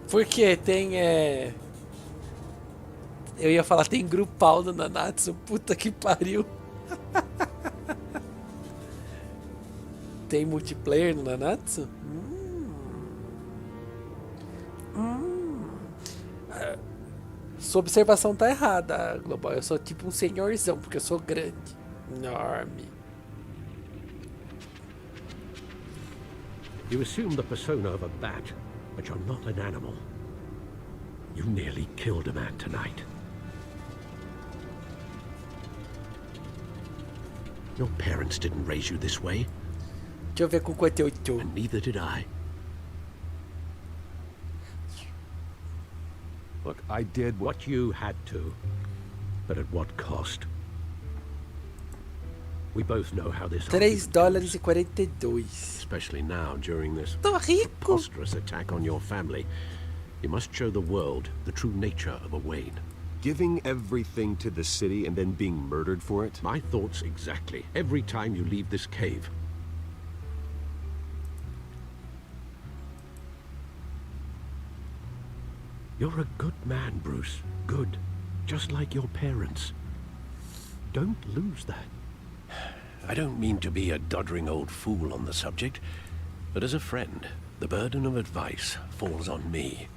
Porque tem, eu ia falar, tem grupal no Nanatsu. Puta que pariu. Tem multiplayer no Nanatsu? Sua observação tá errada, Global. Eu sou tipo um senhorzão, porque eu sou grande. Enorme. You assume the persona of a bat, but you're not an animal. You nearly killed a man tonight. Your parents didn't raise you this way. Deixa eu ver com quanto eu tô. And neither did I. Look, I did what you had to, but at what cost? We both know how this $3,42. Especially now during this Tô rico. preposterous attack on your family. You must show the world the true nature of a Wayne. Giving everything to the city and then being murdered for it? My thoughts exactly. Every time you leave this cave. You're a good man, Bruce. Good. Just like your parents. Don't lose that. I don't mean to be a doddering old fool on the subject, but as a friend, the burden of advice falls on me.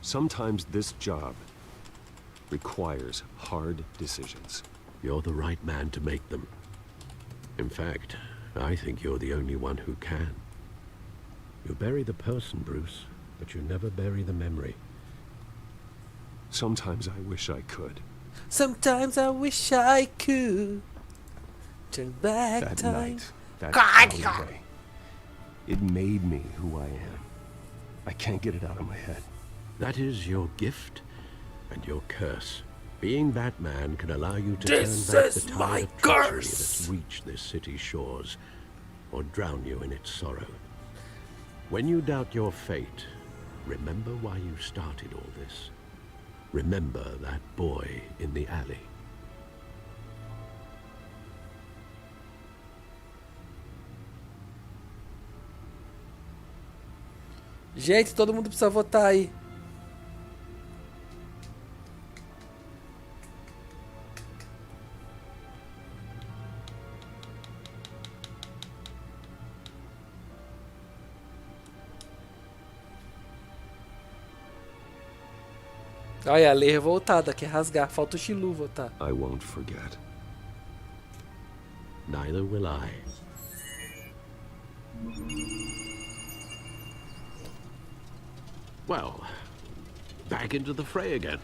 Sometimes this job requires hard decisions. You're the right man to make them. In fact, I think you're the only one who can. You bury the person, Bruce, but you never bury the memory. Sometimes I wish I could. Sometimes I wish I could turn back That time. night, that alleyway, it made me who I am. I can't get it out of my head. That is your gift and your curse. Being that man can allow you to This turn back is the my tide of treachery curse. that's reached this city's shores, or drown you in its sorrow. When you doubt your fate, remember why you started all this. Remember that boy in the alley. Gente, todo mundo precisa votar aí. Olha, a lei revoltada, quer rasgar. Falta o Shilu votar. I won't forget. Neither will I. Well, back into the fray again.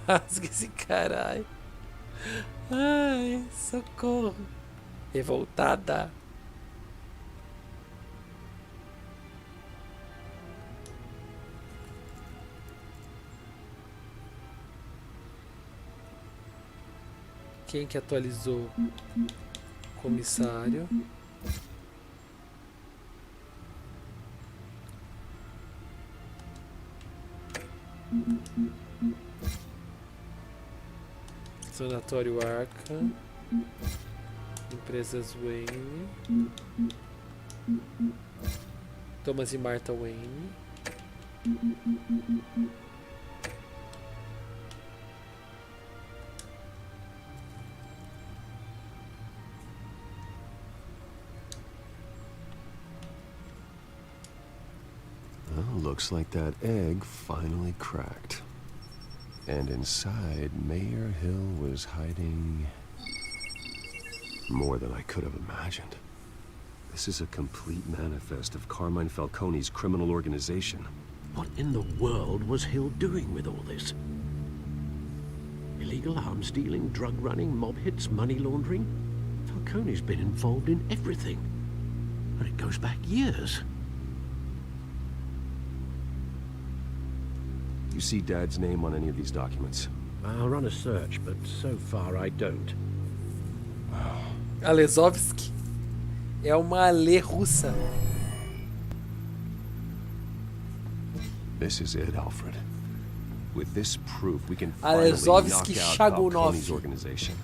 Rasga esse caralho. Ai, socorro. Revoltada. Quem que atualizou? Comissário. Sanatório Arca. Empresas Wayne. Thomas e Martha Wayne. Well, looks like that egg finally cracked. And inside, Mayor Hill was hiding more than I could have imagined. This is a complete manifest of Carmine Falcone's criminal organization. What in the world was Hill doing with all this? Illegal arms dealing, drug running, mob hits, money laundering? Falcone's been involved in everything. And it goes back years. You see Dad's name on any of these documents? I'll run a search, but so far I don't. Alezovski é uma alê russa. This is it, Alfred. With this proof, we can finally knock Alezovski out Shagunov. Falcone's organization.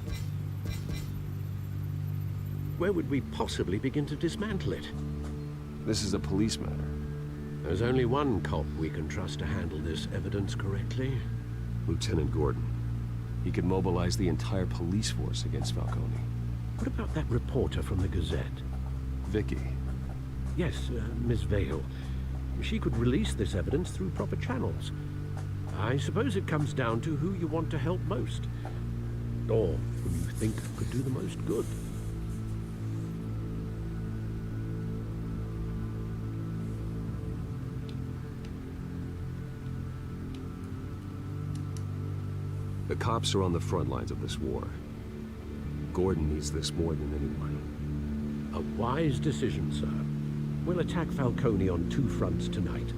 Where would we possibly begin to dismantle it? This is a police matter. There's only one cop we can trust to handle this evidence correctly. Lieutenant Gordon. He could mobilize the entire police force against Falcone. What about that reporter from the Gazette? Vicky. Yes, Miss Vale. She could release this evidence through proper channels. I suppose it comes down to who you want to help most. Or who you think could do the most good. The cops are on the front lines of this war. Gordon needs this more than anyone. A wise decision, sir. We'll attack Falcone on 2 fronts tonight.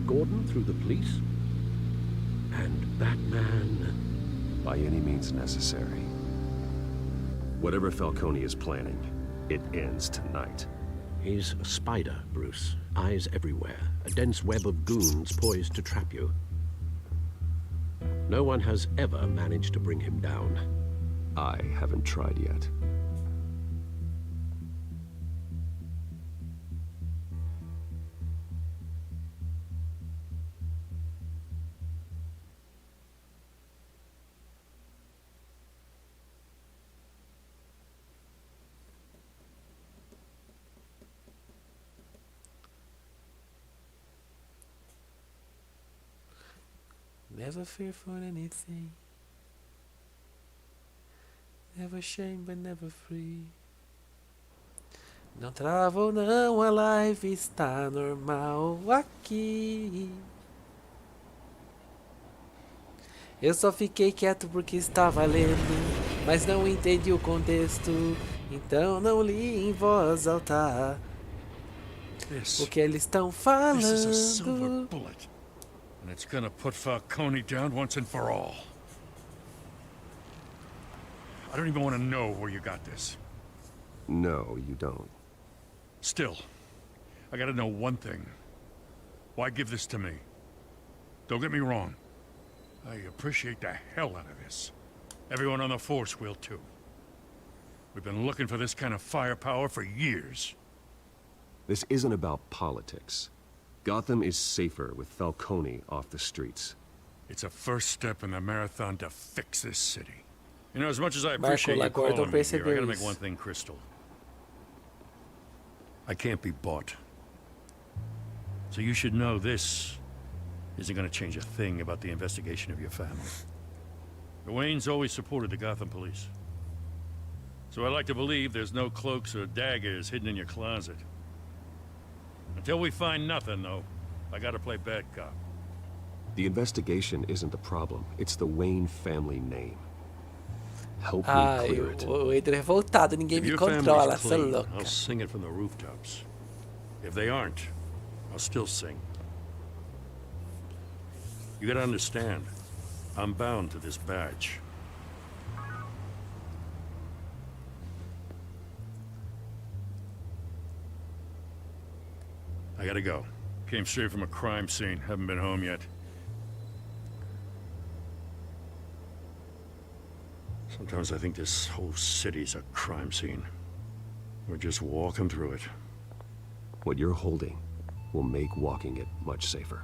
Gordon through the police, and Batman... by any means necessary. Whatever Falcone is planning, it ends tonight. He's a spider, Bruce. Eyes everywhere. A dense web of goons poised to trap you. No one has ever managed to bring him down. I haven't tried yet. Never fear for anything. Never shame but never free. Não trava ou não, a live está normal aqui. Eu só fiquei quieto porque estava lendo, mas não entendi o contexto, então não li em voz alta o que eles estão falando. This is a silver bullet, and it's gonna put Falcone down once and for all. I don't even want to know where you got this. No, you don't. Still, I gotta know one thing. Why give this to me? Don't get me wrong. I appreciate the hell out of this. Everyone on the force will too. We've been looking for this kind of firepower for years. This isn't about politics. Gotham is safer with Falcone off the streets. It's a first step in the marathon to fix this city. You know, as much as I appreciate you calling me here, I gotta make one thing crystal. I can't be bought. So you should know this isn't gonna change a thing about the investigation of your family. The Waynes always supported the Gotham police. So I like to believe there's no cloaks or daggers hidden in your closet. Until we find nothing, though, I gotta play bad cop. The investigation isn't the problem. It's the Wayne family name. Help me clear it. Eu entro revoltado, ninguém If me your controla, family's sou clean, louca. I'll sing it from the rooftops. If they aren't, I'll still sing. You gotta understand, I'm bound to this badge. I gotta go. Came straight from a crime scene, haven't been home yet. Sometimes I think this whole city's a crime scene. We're just walking through it. What you're holding will make walking it much safer.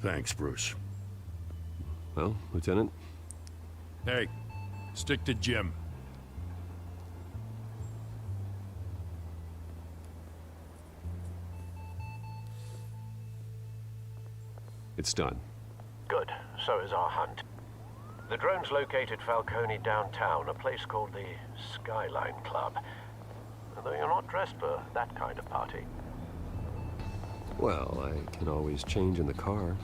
Thanks, Bruce. Well, Lieutenant? Hey, stick to Jim. It's done. Good. So is our hunt. The drones located Falcone downtown, a place called the Skyline Club. Though you're not dressed for that kind of party. Well, I can always change in the car.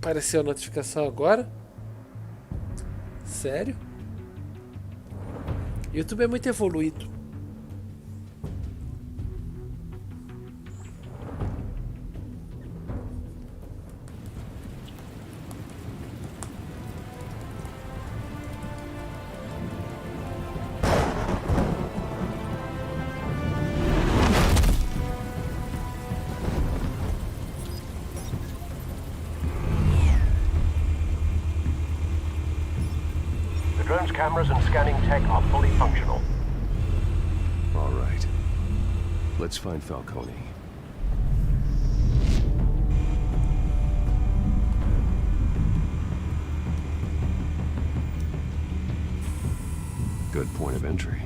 Apareceu a notificação agora? Sério? YouTube é muito evoluído. Drone's cameras and scanning tech are fully functional. All right. Let's find Falcone. Good point of entry.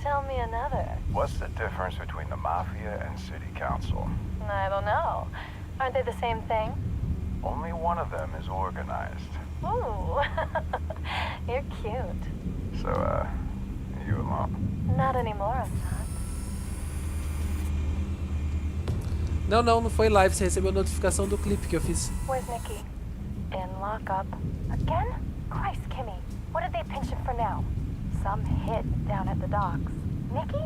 Tell me another. What's the difference between the Mafia and City Council? I don't know. Aren't they the same thing? Only one of them is organized. Ooh, you're cute. So, you alone? Not anymore, I'm not. Não foi live, você recebeu a notificação do clipe que eu fiz. Where's Nikki? In lockup. Again? Christ, Kimmy. What did they pinch him for now? Some hit down at the docks. Nikki?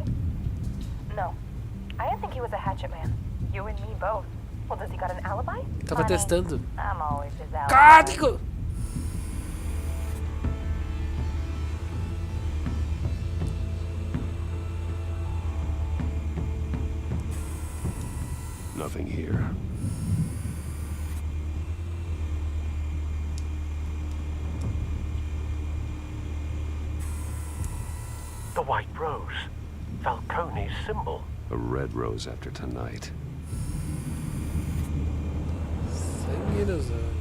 No. I didn't think he was a hatchet man. You and me both. Well, does he got an alibi? Tava testando. I'm always his alibi. Código! Nothing here. The white rose. Falcone's symbol. A red rose after tonight. Sangue nos olhos.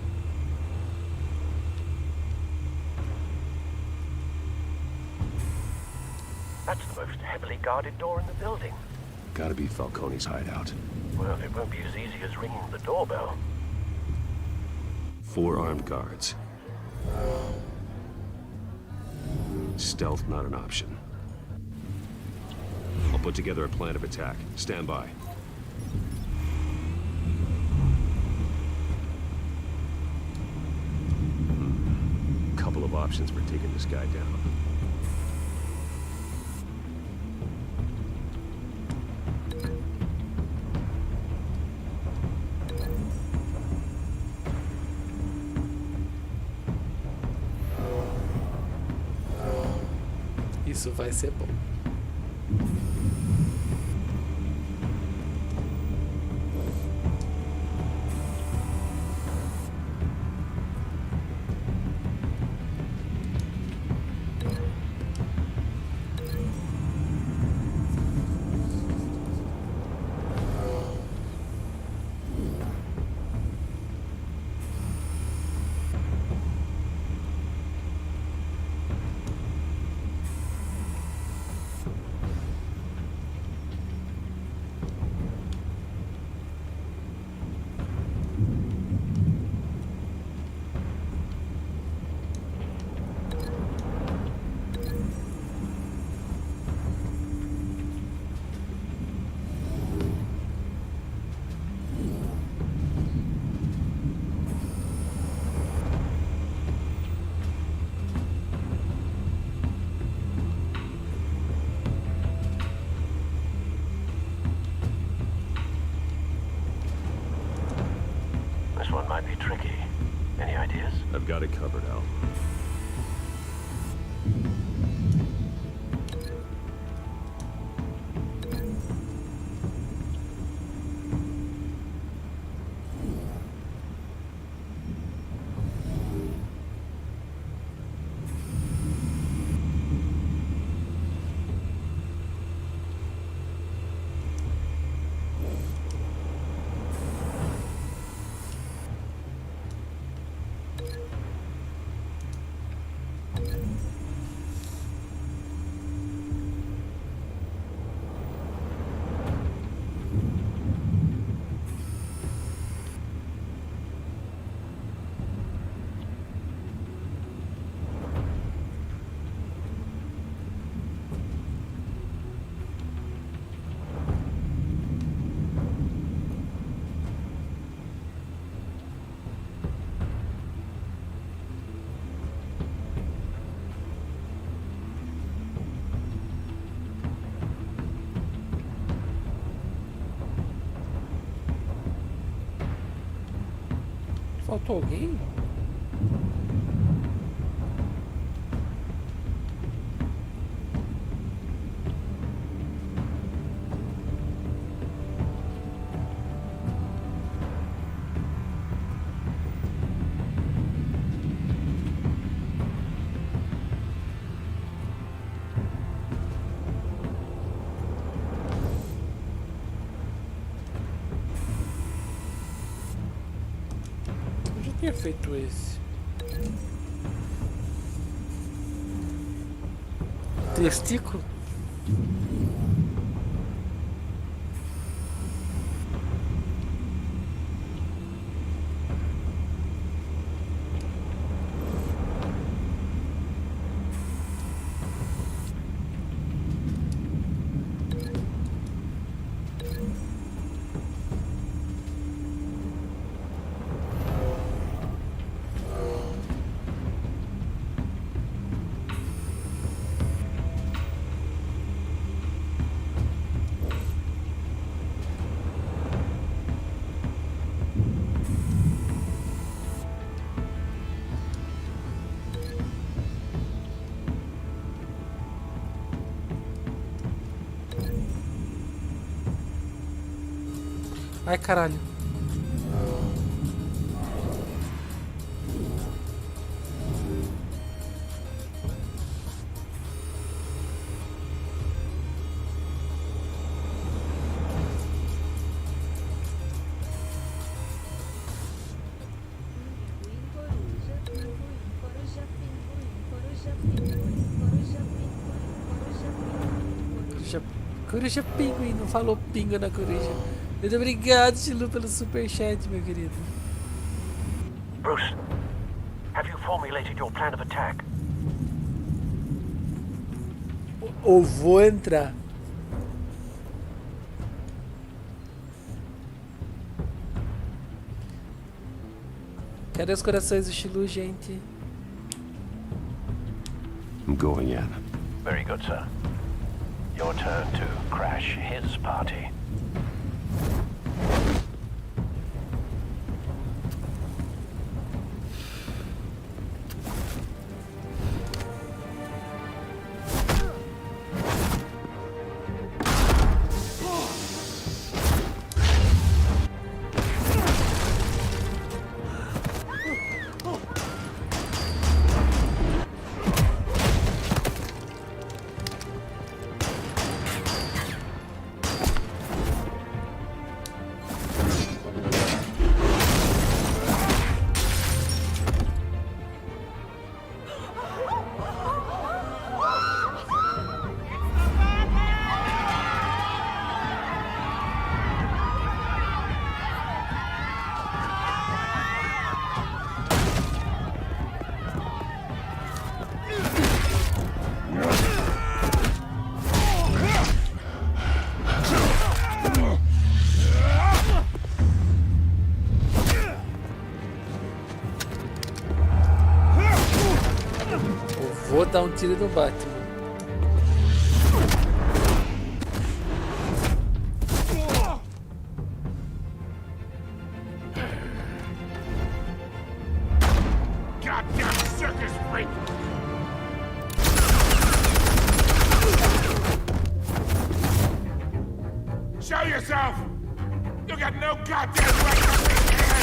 That's the most heavily guarded door in the building. Gotta be Falcone's hideout. Well, it won't be as easy as ringing the doorbell. 4 armed guards. Stealth not an option. I'll put together a plan of attack. Stand by. Couple of options for taking this guy down. Isso vai ser bom. This one might be tricky. Any ideas? I've got it covered, Al. Faltou alguém? Eu já tinha feito esse. Testículo? Ai, caralho. Coruja pinguim, não falou pinga na coruja. Muito obrigado, Chilu, pelo superchat, meu querido. Bruce, have you formulated your plan of attack? Ou vou entrar. Cadê os corações do Chilu, gente? I'm going in. Very good, sir. Your turn to crash his party. Vou dar um tiro no Batman. Goddamn circus freak! Show yourself! You got no goddamn right to be here!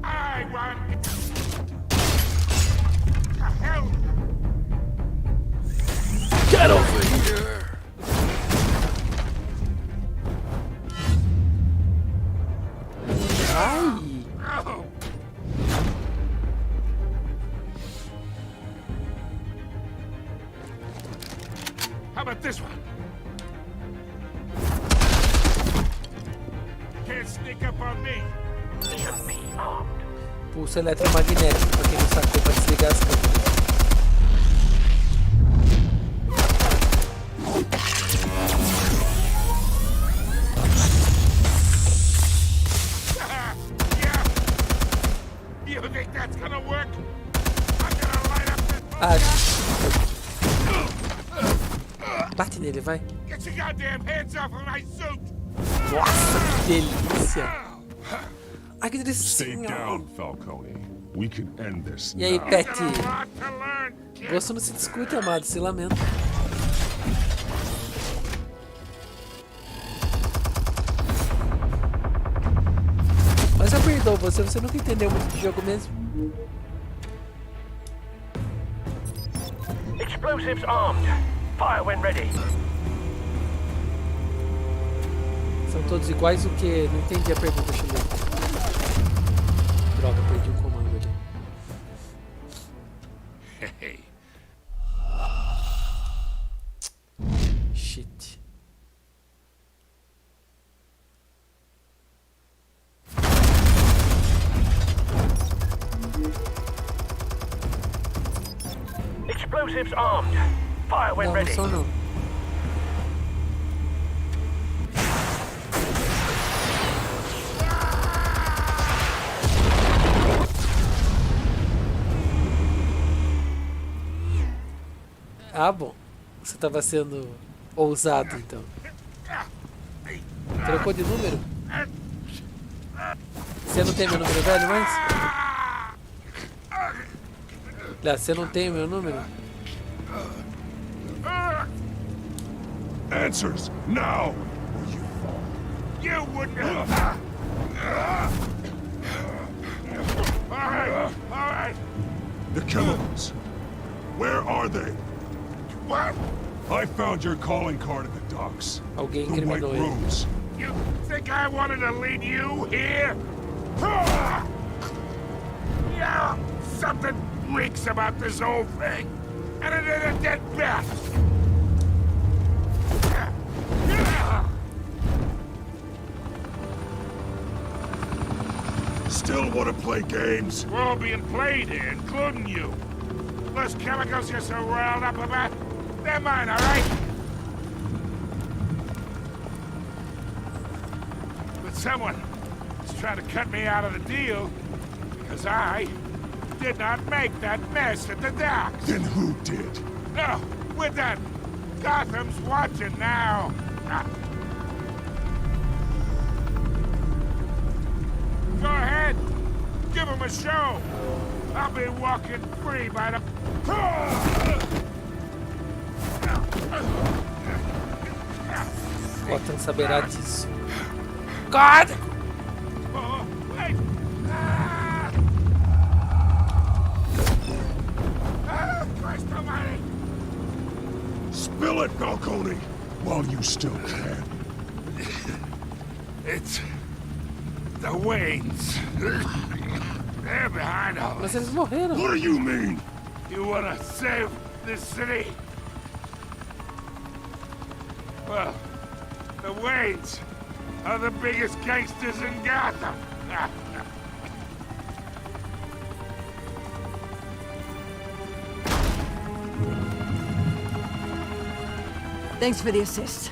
I want... The hell? Get over here! Ai! Oh. How about this one? Can't sneak up on me. Pulso eletromagnético, pra quem não sacou, pra desligar as câmeras. You think that's gonna work? I'm gonna light up this... Bate nele, vai. Get your goddamn hands off of my suit! Nossa! delícia. Ai, que Stay delícia. down, Falcone. We can end this E aí, now. Pet? Gosto não se discute, amado, se lamenta. Mas eu perdoo você, você nunca entendeu muito do jogo mesmo. Explosives armed. Fire when ready. São todos iguais o quê? Não entendi a pergunta, Chile. Droga, perdi o comando ali. Hey. Shit. Explosives armed. Fire when Não, não ready. são não. Ah, bom. Você estava sendo ousado, então. Trocou de número? Você não tem meu número velho mais? Aliás, você não tem o meu número? Answers, now! You wouldn't have... All right. The chemicals. Where are they? What? I found your calling card at the docks. Alguém The white incriminou ele. rooms. You think I wanted to lead you here? Yeah, something reeks about this whole thing. And it is a dead bat. Still want to play games? We're all being played here, including you. Those chemicals you're so riled up about, they're mine, all right? But someone is trying to cut me out of the deal because I did not make that mess at the docks. Then who did? No, we're done. Gotham's watching now. Go ahead. Give him a show. I'll be walking free by the... Gotham saberá disso. God! Oh, wait! Christ almighty! Spill it, Falcone, while you still can. It's... the Waynes. They're behind all Mas this. eles morreram. What do you mean? You wanna save this city? Well, the Waynes are the biggest gangsters in Gotham. Thanks for the assist.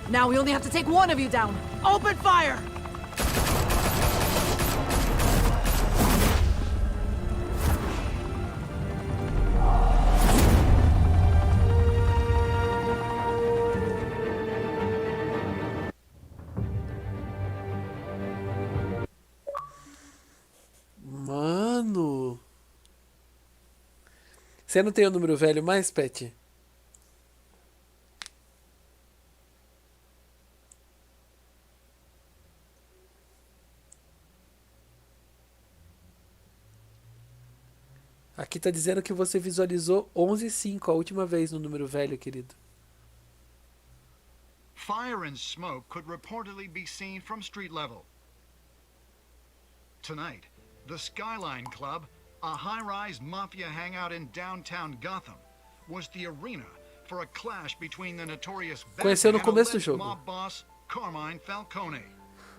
Now we only have to take one of you down. Open fire! Mano. Você não tem o número velho mais, Pet? Aqui tá dizendo que você visualizou 11:05 a última vez no número velho, querido. Fire and smoke could reportedly be seen from street level. Tonight, the Skyline Club, a high-rise mafia hangout in downtown Gotham, was the arena for a clash between the notorious Conheceu no começo do jogo. mob boss Carmine Falcone,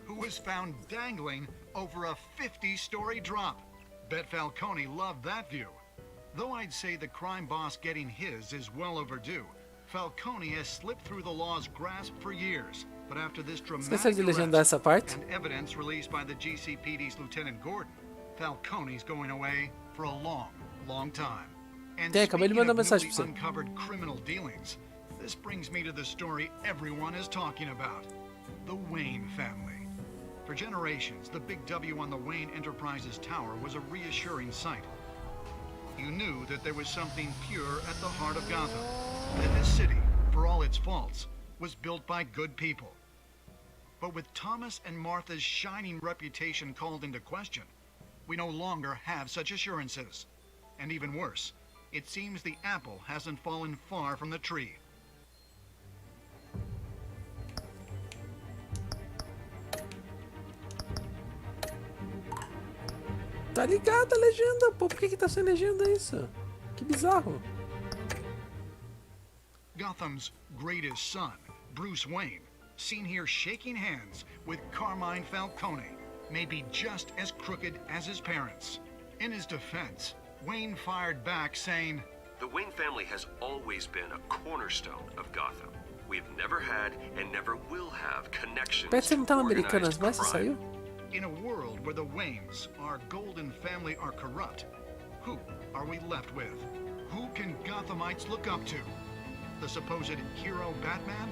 who was found dangling over a 50-story drop. Bet Falcone loved that view. Though I'd say the crime boss getting his is well overdue, Falcone has slipped through the law's grasp for years. But after this Esqueceu de dramatic legendar essa parte? and evidence released by the GCPD's Lieutenant Gordon, Falcone's going away for a long, long time. And Tem, acabei de mandar speaking of mensagem pra newly você. uncovered criminal dealings, this brings me to the story everyone is talking about. the Wayne family. For generations, the big W on the Wayne Enterprises tower was a reassuring sight. You knew that there was something pure at the heart of Gotham, that this city, for all its faults, was built by good people. But with Thomas and Martha's shining reputation called into question, we no longer have such assurances. And even worse, it seems the apple hasn't fallen far from the tree. Tá ligada a legenda, pô. Por que tá sem legenda isso? Que bizarro. Gotham's greatest son, Bruce Wayne, seen here shaking hands with Carmine Falcone, may be just as crooked as his parents. In his defense, Wayne fired back saying, "The Wayne family has always been a cornerstone of Gotham. We've never had and never will have connections Parece que não tá to no Americanas organized mais, você crime." saiu? in a world where the Waynes, our golden family, are corrupt, who are we left with? Who can Gothamites look up to? The supposed hero Batman?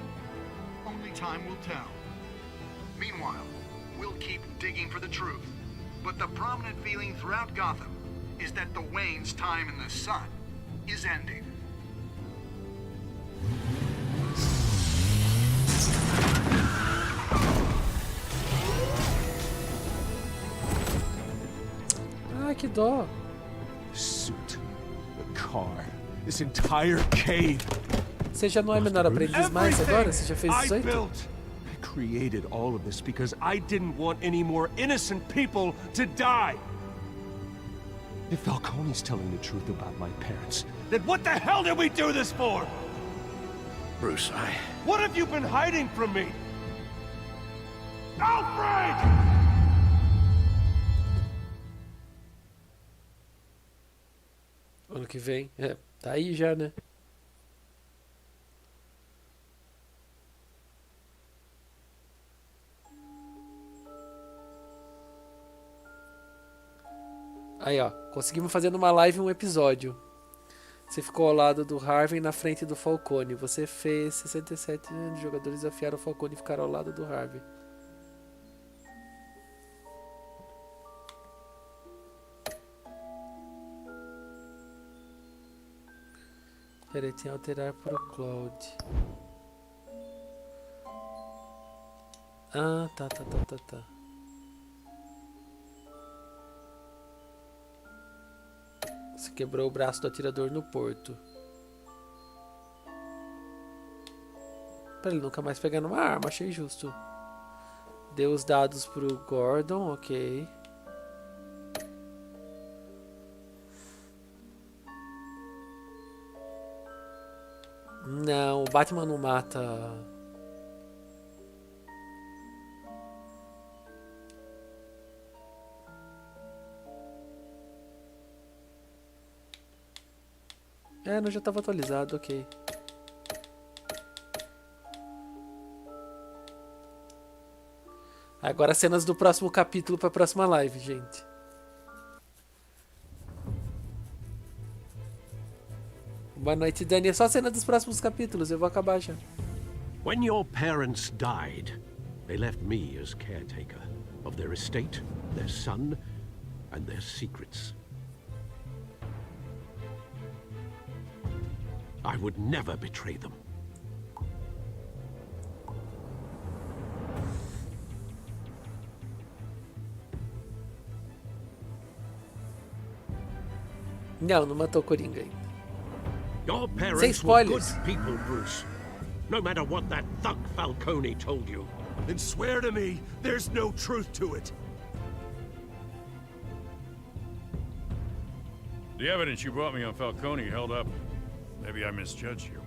Only time will tell. Meanwhile, we'll keep digging for the truth. But the prominent feeling throughout Gotham is that the Waynes' time in the sun is ending. Ah, que dó. Suit, the car, this entire cave. Você já não é menor aprendiz mais agora? Você já fez I 18? built. I created all of this because I didn't want any more innocent people to die. If Falcone's telling the truth about my parents, then what the hell did we do this for? Bruce, What have you been hiding from me? Alfred! Ano que vem. É, tá aí já, né? Aí, ó. Conseguimos fazer numa live um episódio. Você ficou ao lado do Harvey na frente do Falcone. Você fez 67 anos. Jogadores desafiaram o Falcone e ficaram ao lado do Harvey. Peraí, tem que alterar pro Cloud. Ah, tá. Você quebrou o braço do atirador no porto. Pra ele nunca mais pegar numa arma, achei justo. Deu os dados pro Gordon, ok. Não, o Batman não mata. É, não já estava atualizado, ok. Agora cenas do próximo capítulo para a próxima live, gente. Boa noite, Dani. É só a cena dos próximos capítulos, eu vou acabar já. When your parents died, they left me as caretaker of their estate, their son, and their secrets. I would never betray them. Não matou o Coringa ainda. Your Sem parents were good spoilers. people, Bruce. No matter what that thug Falcone told you. Then swear to me there's no truth to it. The evidence you brought me on Falcone held up. Maybe I misjudged you.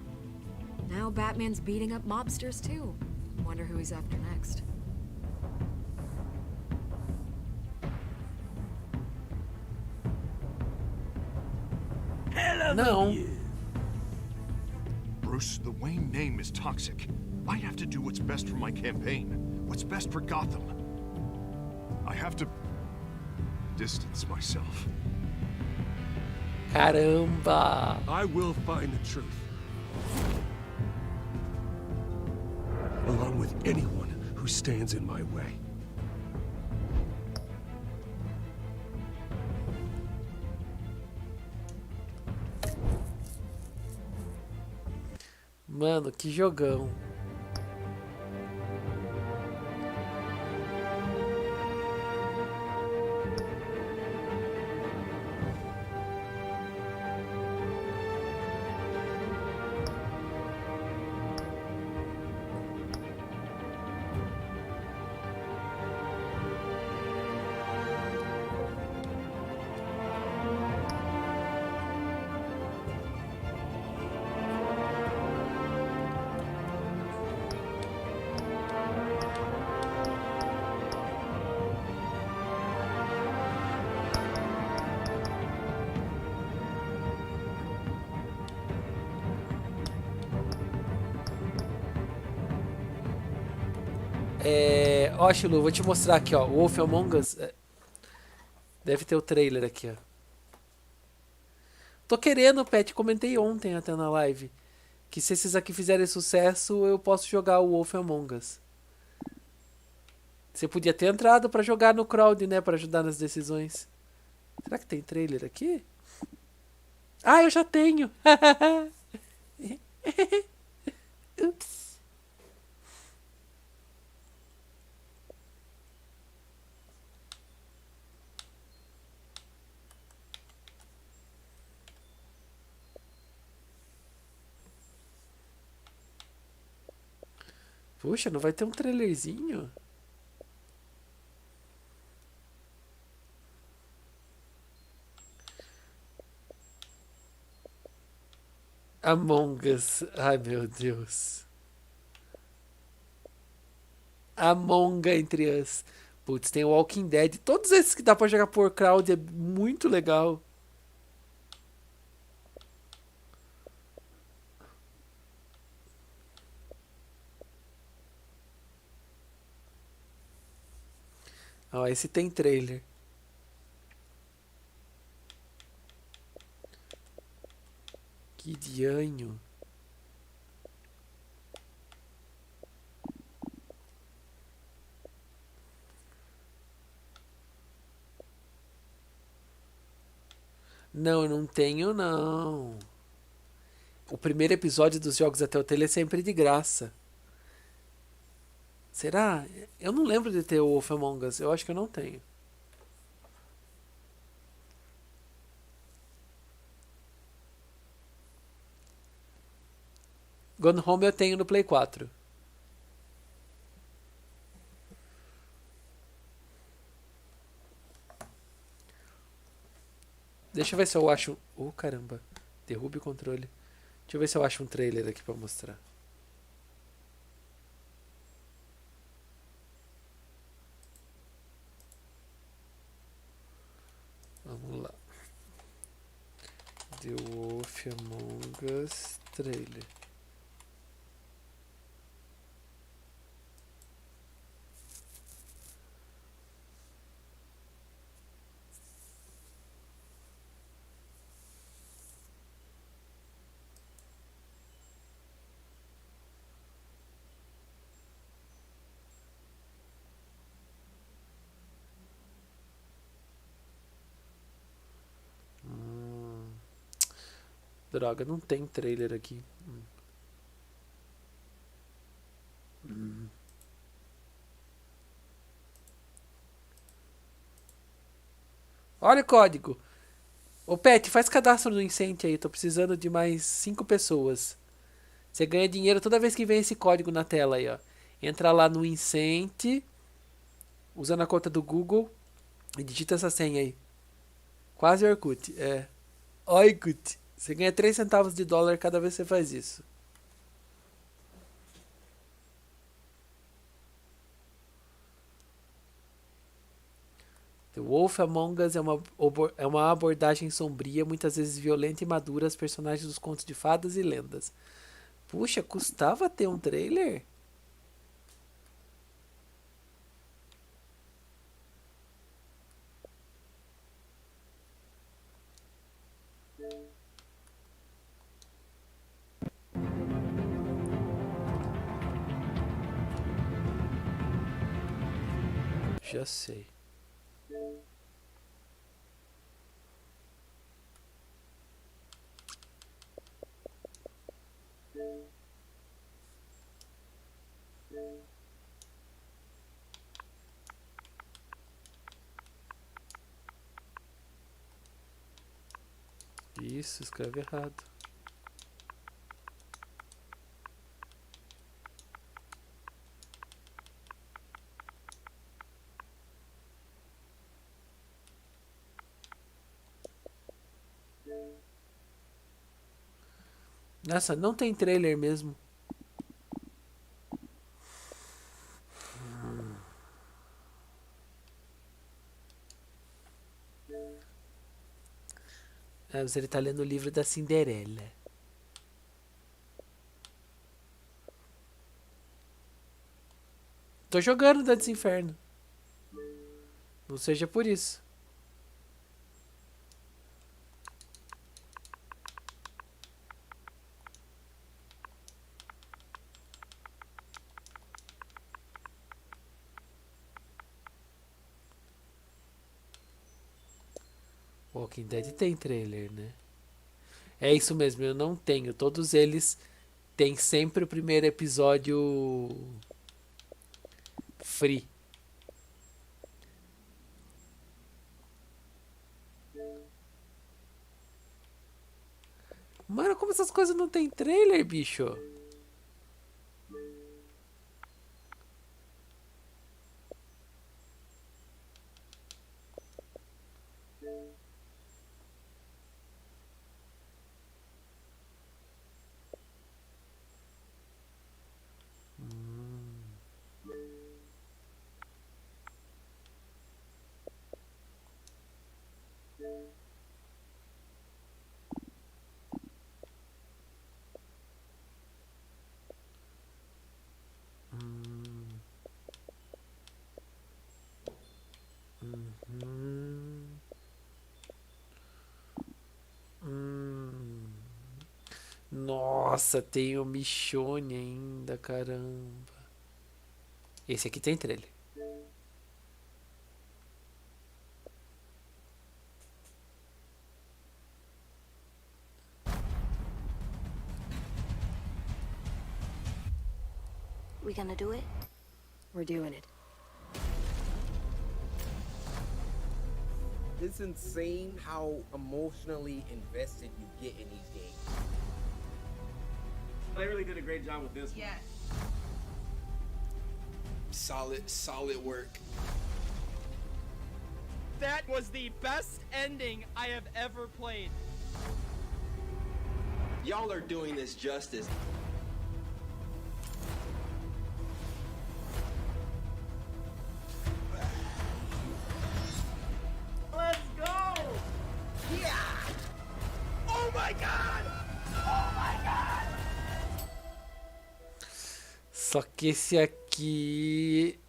Now Batman's beating up mobsters too. Wonder who he's after next. Não. Bruce, the Wayne name is toxic. I have to do what's best for my campaign. What's best for Gotham. I have to distance myself. Caramba. I will find the truth. Along with anyone who who stands in my way. Mano, que jogão. Ó, Shilu, vou te mostrar aqui, ó. O Wolf Among Us. Deve ter o trailer aqui, ó. Tô querendo, Pet. Comentei ontem até na live. Que se esses aqui fizerem sucesso, eu posso jogar o Wolf Among Us. Você podia ter entrado pra jogar no crowd, né? Pra ajudar nas decisões. Será que tem trailer aqui? Ah, eu já tenho. Ups. Puxa, não vai ter um trailerzinho? Among Us. Ai, meu Deus. Among entre Us. Putz, tem o Walking Dead. Todos esses que dá pra jogar por crowd é muito legal. Ó, esse tem trailer. Que dianho. Não, eu não tenho não. O primeiro episódio dos jogos da Telltale é sempre de graça. Será? Eu não lembro de ter o Wolf Among Us. Eu acho que eu não tenho. Gone Home eu tenho no Play 4. Deixa eu ver se eu acho... caramba. Derrube o controle. Deixa eu ver se eu acho um trailer aqui pra mostrar. Vamos lá. The Wolf Among Us trailer. Droga, não tem trailer aqui. Olha o código. Ô Pet, faz cadastro no Incente aí. Tô precisando de mais 5 pessoas. Você ganha dinheiro toda vez que vem esse código na tela aí, ó. Entra lá no Incente, usando a conta do Google e digita essa senha aí. Quase Orkut. É. Orkut. Você ganha 3 centavos de dólar cada vez que você faz isso. The Wolf Among Us é uma abordagem sombria, muitas vezes violenta e madura aos personagens dos contos de fadas e lendas. Puxa, custava ter um trailer? Já sei. Isso, escreve errado. Nossa, não tem trailer mesmo. Ah, mas ele tá lendo o livro da Cinderela. Tô jogando Dantes Inferno. Não seja por isso. Walking Dead tem trailer, né? É isso mesmo, eu não tenho. Todos eles têm sempre o primeiro episódio free. Mano, como essas coisas não tem trailer, bicho? Nossa, tem o Michonne ainda, caramba. Esse aqui tem trailer. We gonna do it? We're doing it. It's insane how emotionally invested you get in these games. They really did a great job with this one. Yes. Solid work. That was the best ending I have ever played. Y'all are doing this justice. Let's go! Yeah! Oh my god! Oh my god! Só que esse aqui...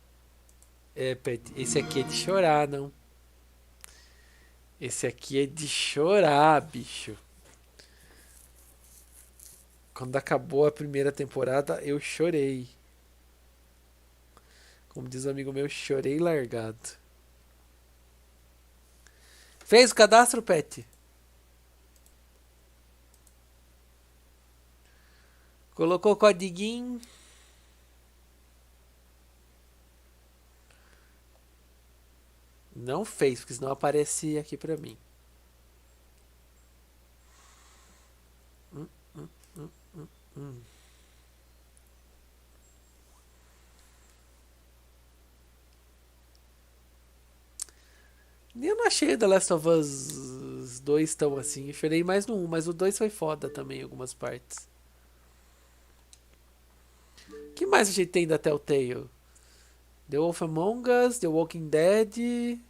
esse aqui é de chorar, não. Esse aqui é de chorar, bicho. Quando acabou a primeira temporada, eu chorei. Como diz um amigo meu, chorei largado. Fez o cadastro, Pet? Colocou o codiguinho? Não fez, porque senão aparece aqui pra mim. Eu não achei The Last of Us 2 tão assim. Eu chorei mais no 1, mas o 2 foi foda também em algumas partes. O que mais a gente tem da Telltale? The Wolf Among Us, The Walking Dead,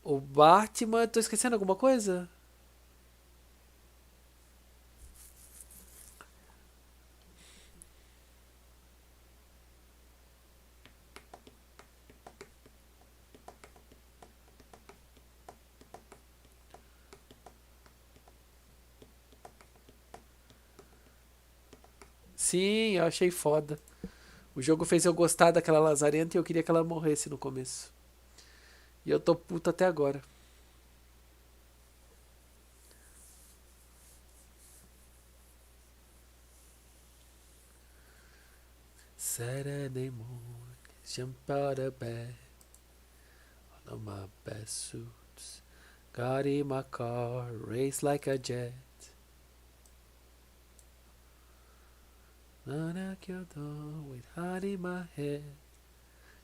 o Batman. Tô esquecendo alguma coisa? Sim, eu achei foda. O jogo fez eu gostar daquela lazarenta e eu queria que ela morresse no começo. E eu tô puto até agora. Saturday morning, jump out of bed, all of my best suits, got in my car, race like a jet. Knock your door with heart in my head,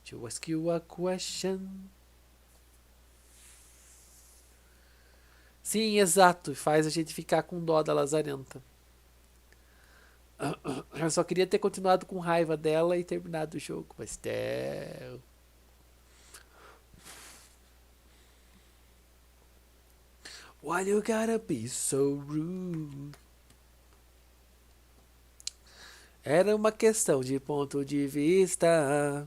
to ask you a question. Sim, exato, faz a gente ficar com dó da lazarenta. Eu só queria ter continuado com raiva dela e terminado o jogo, mas why you gotta be so rude? Era uma questão de ponto de vista.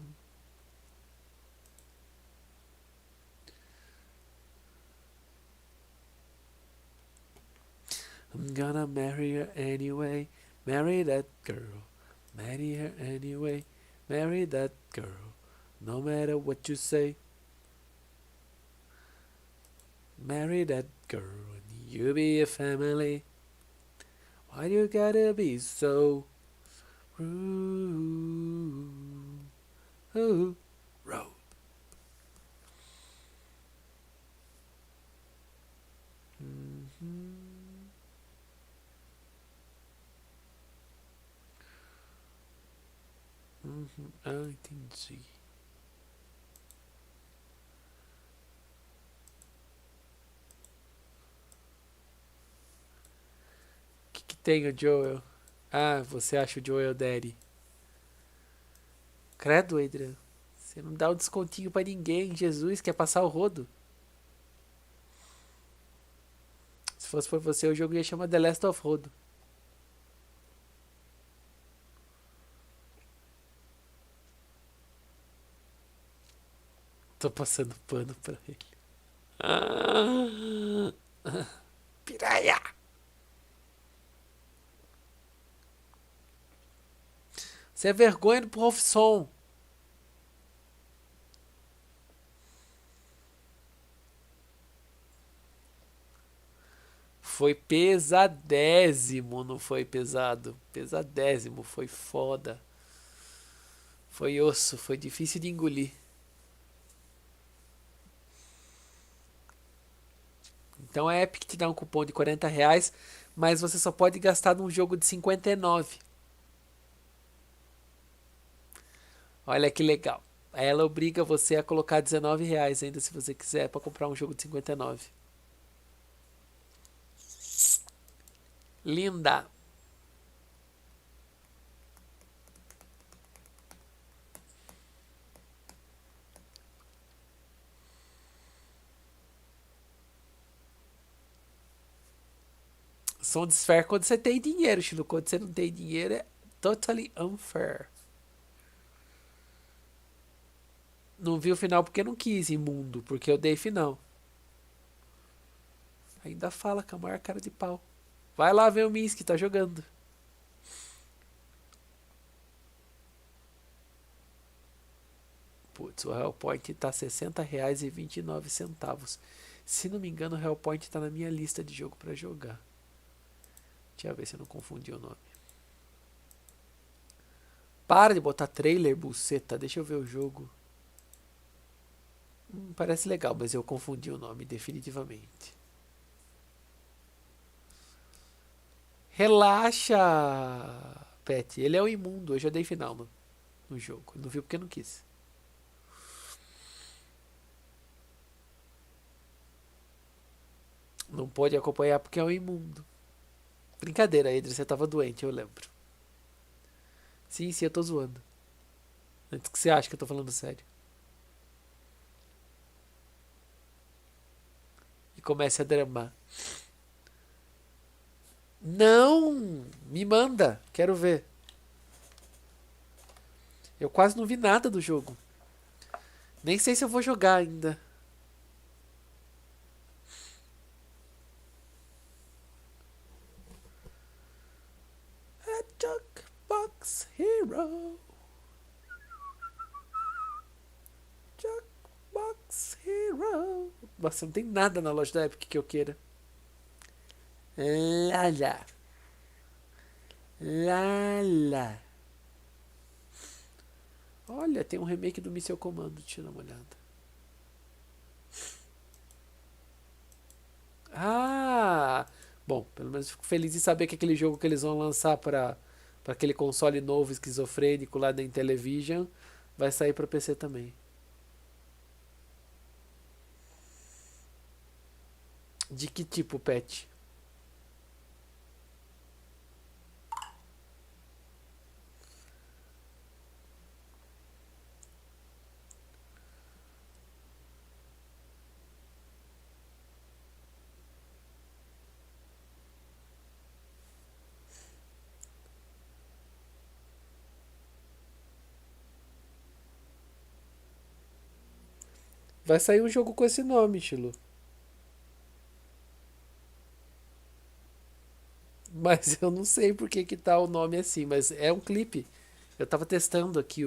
I'm gonna marry her anyway. Marry that girl. Marry her anyway. Marry that girl. No matter what you say. Marry that girl and you be a family. Why you gotta be so rude? Road. Entendi. O que tem o Joel? Ah, você acha o Joel Daddy? Credo, Adrian. Você não dá um descontinho pra ninguém. Jesus, quer passar o rodo. Se fosse por você, o jogo ia chamar The Last of Rodo. Tô passando pano pra ele. Piranha! Você é vergonha do profissão. Foi pesadésimo, não foi pesado. Pesadésimo, foi foda. Foi osso, foi difícil de engolir. Então a Epic te dá um cupom de R$40, mas você só pode gastar num jogo de 59. Olha que legal. Ela obriga você a colocar R$19 ainda se você quiser para comprar um jogo de 59. Linda. Som de esfera quando você tem dinheiro, Chino. Quando você não tem dinheiro é totally unfair. Não vi o final porque não quis, imundo. Porque eu dei final. Ainda fala com a maior cara de pau. Vai lá ver o Minsk, tá jogando. Putz, o Hellpoint tá R$60,29. Se não me engano, o Hellpoint tá na minha lista de jogo pra jogar. Deixa eu ver se eu não confundi o nome. Para de botar trailer, buceta. Deixa eu ver o jogo. Parece legal, mas eu confundi o nome definitivamente. Relaxa, Pet. Ele é o imundo. Eu já dei final no jogo. Não viu porque não quis. Não pode acompanhar porque é o imundo. Brincadeira, Adri. Você tava doente, eu lembro. Sim, eu tô zoando. Antes que você ache que eu tô falando sério. E comece a dramar. Não! Me manda! Quero ver. Eu quase não vi nada do jogo. Nem sei se eu vou jogar ainda. A Jukebox Hero. Jackbox Hero. Nossa, não tem nada na loja da Epic que eu queira. Lala. Lala. Olha, tem um remake do Missile Commando. Deixa eu dar uma olhada. Ah! Bom, pelo menos fico feliz em saber que aquele jogo que eles vão lançar para aquele console novo esquizofrênico lá da Intellivision vai sair para PC também. De que tipo, Pet? Vai sair um jogo com esse nome, Chilo. Mas eu não sei por que tá o nome assim, mas é um clipe. Eu tava testando aqui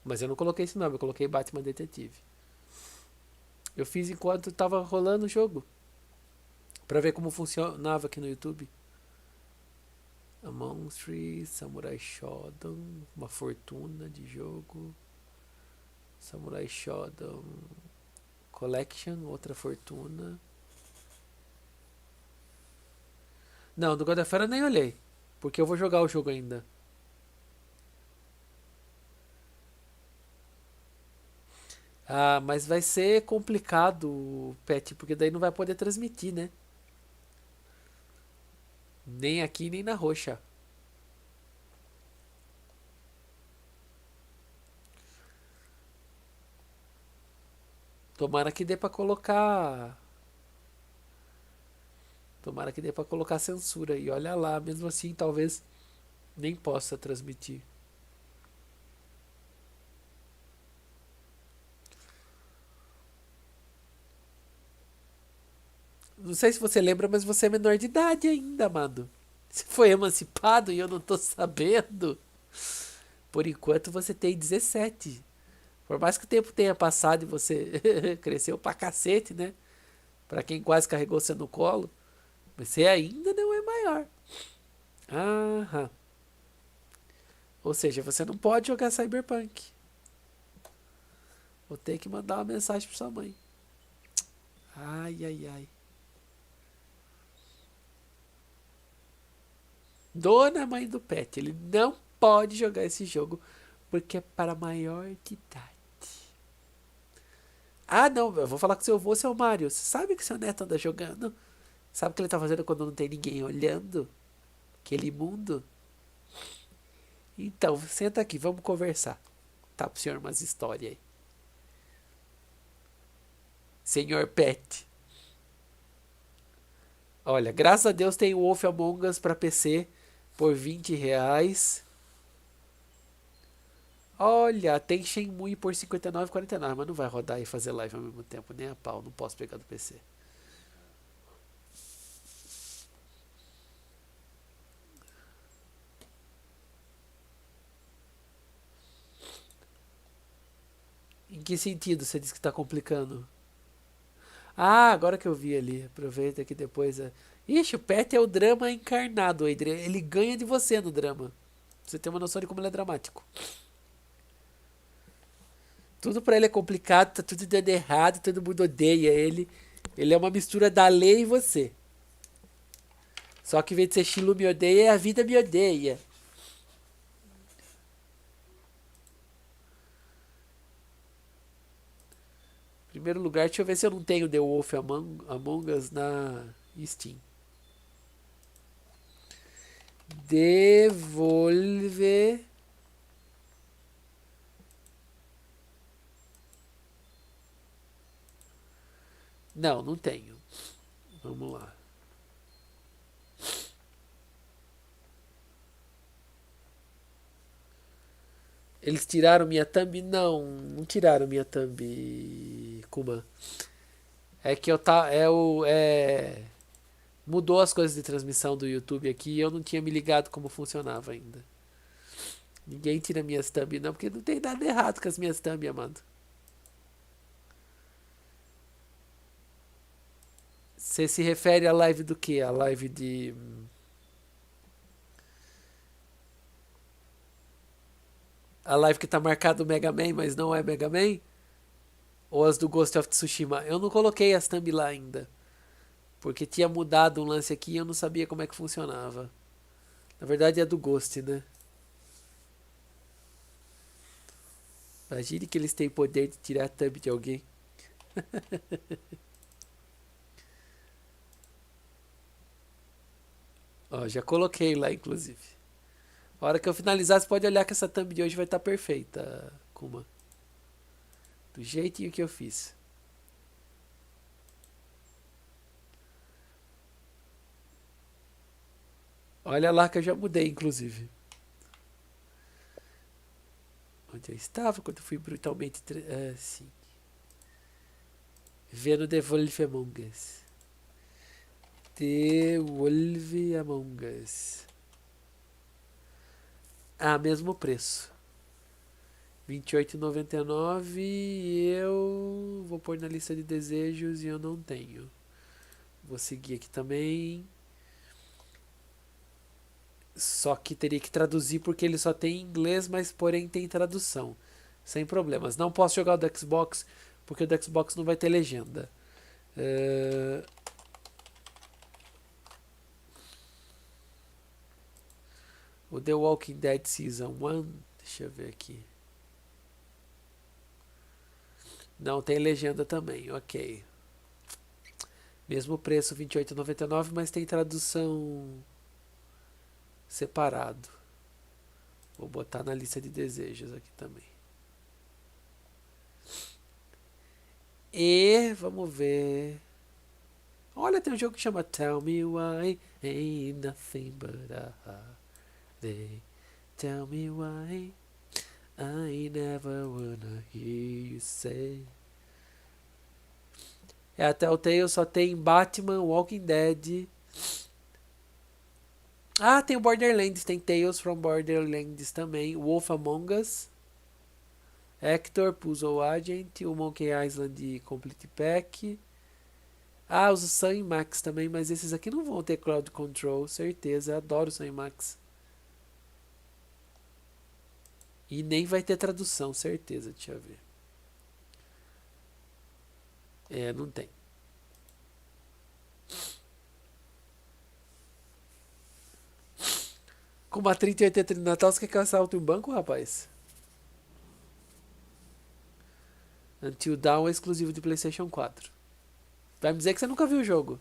mas eu não coloquei esse nome, eu coloquei Batman Detetive. Eu fiz enquanto tava rolando o jogo. Pra ver como funcionava aqui no YouTube. A Monstry, Samurai Shodown, uma fortuna de jogo. Samurai Shodown Collection, outra fortuna. Não, do God of War eu nem olhei, porque eu vou jogar o jogo ainda. Ah, mas vai ser complicado, Pet, porque daí não vai poder transmitir, né? Nem aqui, nem na roxa. Tomara que dê pra colocar. Tomara que dê pra colocar censura. E olha lá, mesmo assim, talvez nem possa transmitir. Não sei se você lembra, mas você é menor de idade ainda, amado. Você foi emancipado e eu não tô sabendo. Por enquanto você tem 17. Por mais que o tempo tenha passado e você cresceu pra cacete, né? Pra quem quase carregou você no colo. Você ainda não é maior. Aham. Ou seja, você não pode jogar Cyberpunk. Vou ter que mandar uma mensagem pra sua mãe. Ai, ai, ai. Dona mãe do Pet, ele não pode jogar esse jogo porque é para maior de idade. Ah, não, eu vou falar com seu avô, seu Mário. Você sabe que seu neto anda jogando? Sabe o que ele tá fazendo quando não tem ninguém olhando? Aquele mundo? Então, senta aqui, vamos conversar. Tá pro senhor umas histórias aí. Senhor Pet. Olha, graças a Deus tem o Wolf Among Us pra PC por R$20. Olha, tem Shenmue por R$59,49, mas não vai rodar e fazer live ao mesmo tempo, nem a pau, não posso pegar do PC. Em que sentido você diz que tá complicando? Ah, agora que eu vi ali, aproveita que depois... Ixi, o Pet é o drama encarnado, Adrian. Ele ganha de você no drama. Pra você ter uma noção de como ele é dramático. Tudo pra ele é complicado, tá tudo dando errado, todo mundo odeia ele. Ele é uma mistura da lei e você. Só que em vez de ser Shilu me odeia, a vida me odeia. Em primeiro lugar, deixa eu ver se eu não tenho The Wolf Among Us na Steam. Devolver. Não, não tenho. Vamos lá. Eles tiraram minha thumb? Não, não tiraram minha thumb, Kuma. É que eu tá, mudou as coisas de transmissão do YouTube aqui e eu não tinha me ligado como funcionava ainda. Ninguém tira minhas thumb não, porque não tem nada errado com as minhas thumb, amado. Você se refere à live do quê? A live de... A live que tá marcado Mega Man, mas não é Mega Man? Ou as do Ghost of Tsushima? Eu não coloquei as thumb lá ainda. Porque tinha mudado um lance aqui e eu não sabia como é que funcionava. Na verdade é do Ghost, né? Imagine que eles têm poder de tirar a thumb de alguém. Ó, já coloquei lá, inclusive. A hora que eu finalizar, você pode olhar que essa thumb de hoje vai estar perfeita, Kuma. Do jeitinho que eu fiz. Olha lá que eu já mudei, inclusive. Onde eu estava quando eu fui brutalmente... sim. Vendo The Wolf Among Us. The Wolf Among Us. Ah, mesmo preço. R$28,99 e eu vou pôr na lista de desejos e eu não tenho. Vou seguir aqui também. Só que teria que traduzir porque ele só tem em inglês, mas porém tem tradução. Sem problemas. Não posso jogar o do Xbox porque o do Xbox não vai ter legenda. O The Walking Dead Season 1. Deixa eu ver aqui. Não tem legenda também, ok. Mesmo preço, R$28,99, mas tem tradução separado. Vou botar na lista de desejos aqui também. E vamos ver. Olha, tem um jogo que chama Tell Me Why Ain't Nothing But a Heartache. Tell me why I never wanna hear you say. A Telltale só tem Batman, Walking Dead. Ah, tem o Borderlands, tem Tales from Borderlands também. Wolf Among Us. Hector, Puzzle Agent, o Monkey Island Complete Pack. Ah, os Sun Max também, mas esses aqui não vão ter Crowd Control, certeza. Eu adoro o Sun Max. E nem vai ter tradução, certeza, deixa eu ver. Não tem. Com uma 3080 de Natal, você quer que eu assalte um banco, rapaz? Until Dawn é exclusivo de PlayStation 4. Vai me dizer que você nunca viu o jogo.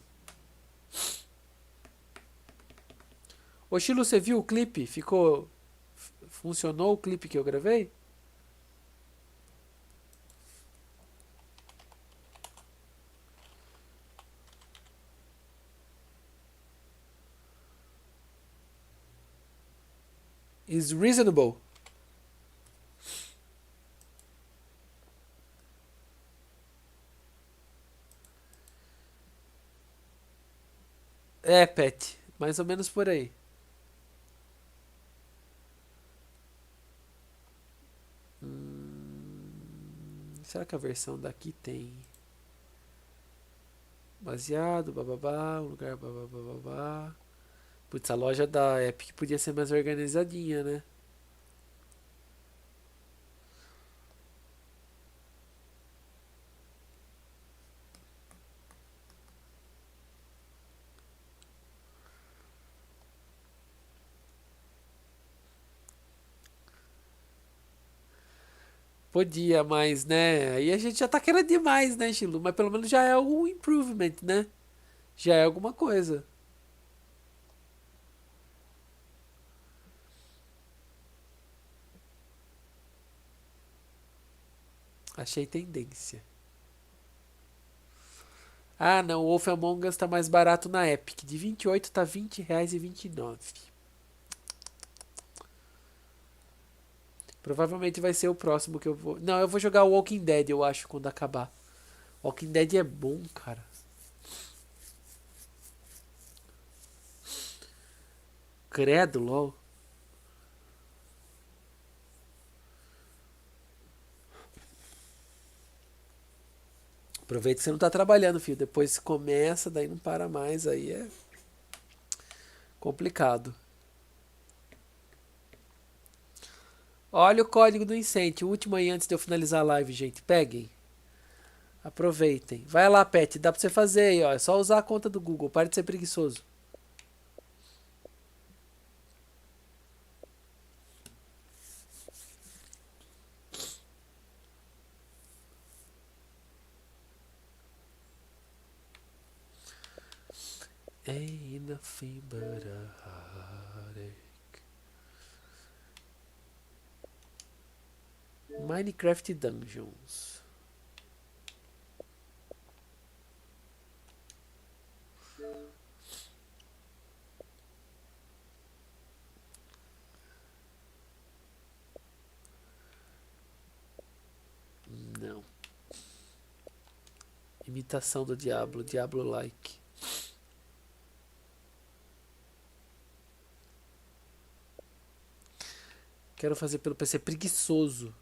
Ô, Chilo, você viu o clipe? Funcionou o clipe que eu gravei? Is reasonable. Pet. Mais ou menos por aí. Será que a versão daqui tem? Baseado, bababá, um lugar bababá. Putz, a loja da Epic podia ser mais organizadinha, né? Podia, mas, né? Aí a gente já tá querendo demais, né, Chilu? Mas pelo menos já é um improvement, né? Já é alguma coisa. Achei tendência. Ah, não. O Wolf Among Us tá mais barato na Epic. De 28 tá R$20,29. Provavelmente vai ser o próximo que eu vou... Não, eu vou jogar o Walking Dead, eu acho, quando acabar. Walking Dead é bom, cara. Credo, lol. Aproveita que você não tá trabalhando, filho. Depois começa, daí não para mais, aí é complicado. Olha o código do incêndio, o último aí antes de eu finalizar a live, gente. Peguem. Aproveitem. Vai lá, Pet, dá pra você fazer aí, ó. É só usar a conta do Google, pare de ser preguiçoso. Ain't nothing but a heartache. Minecraft Dungeons. Não. Imitação do Diablo, Diablo-like. Quero fazer pelo PC preguiçoso.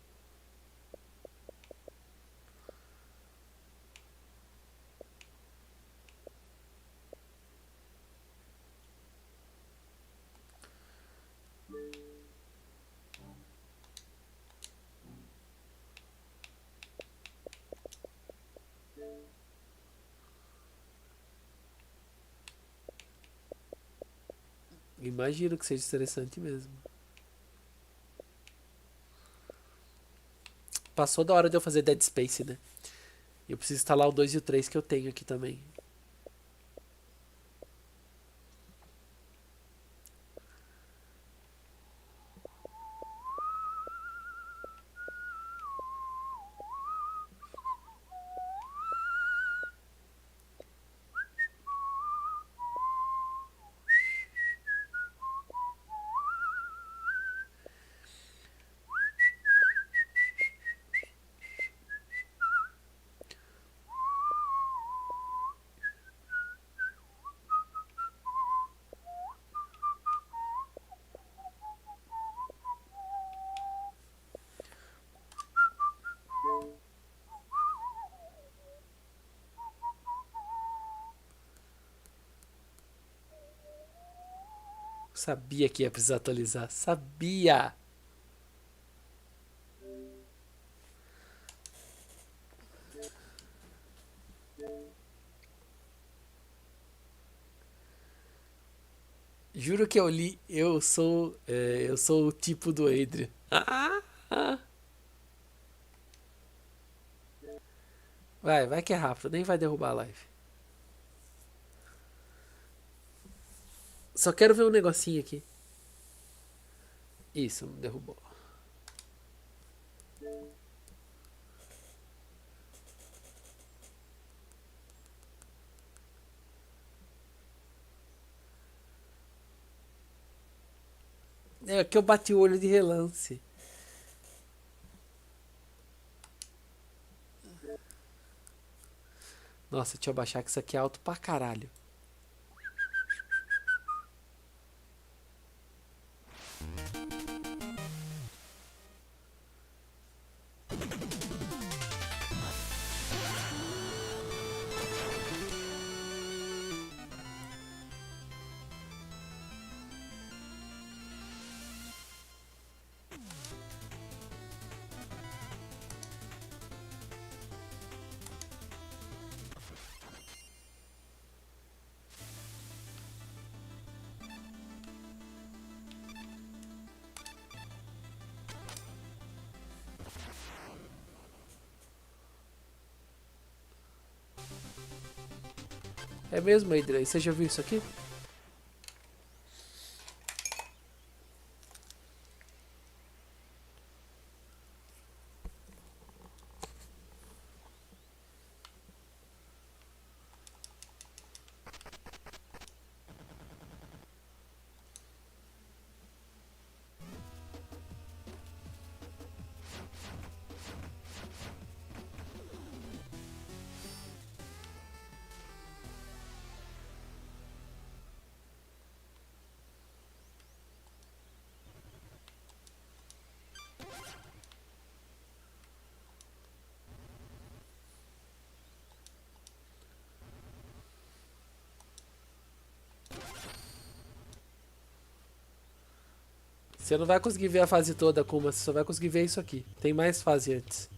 Imagino que seja interessante mesmo. Passou da hora de eu fazer Dead Space, né? Eu preciso instalar o 2 e o 3 que eu tenho aqui também. Sabia que ia precisar atualizar. Sabia! Juro que eu li. Eu sou o tipo do Adrian. Vai que é rápido. Nem vai derrubar a live. Só quero ver um negocinho aqui. Isso, derrubou. É que eu bati o olho de relance. Nossa, deixa eu baixar que isso aqui é alto pra caralho. É mesmo, Adrian? Você já viu isso aqui? Você não vai conseguir ver a fase toda, Kuma. Você só vai conseguir ver isso aqui. Tem mais fase antes.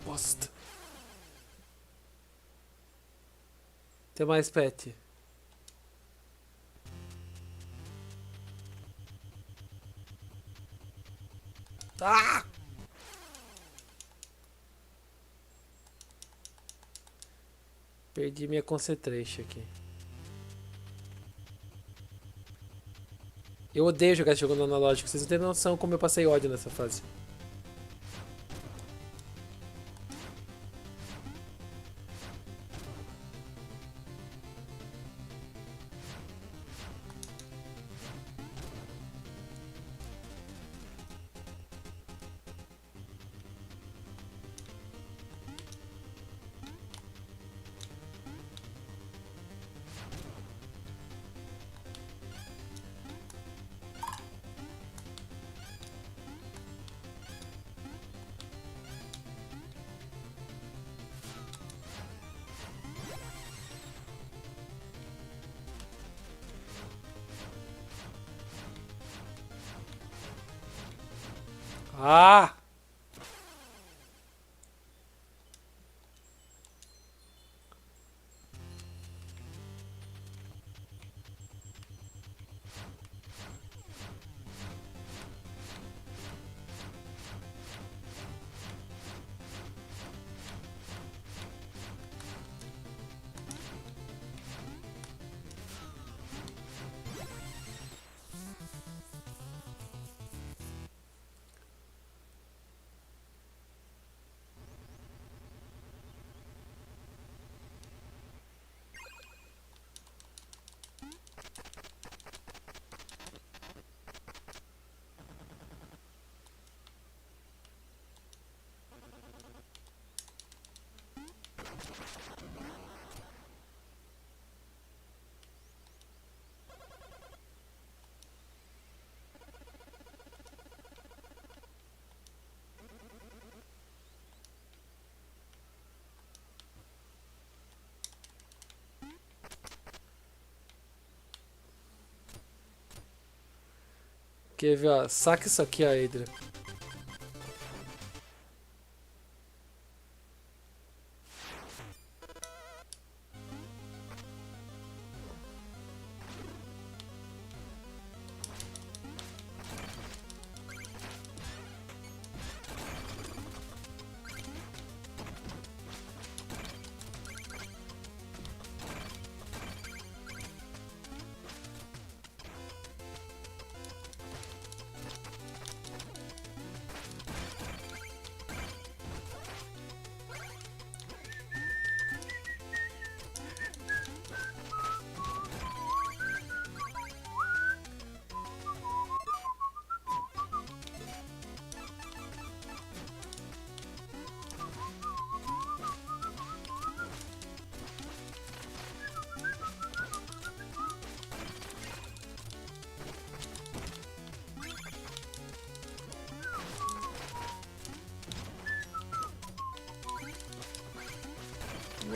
Bosta. Tem mais pet. Ah! Perdi minha concentration aqui. Eu odeio jogar esse jogo no analógico. Vocês não têm noção como eu passei ódio nessa fase. Ah! Quer ver, ó? Saca isso aqui, ó, Adrian.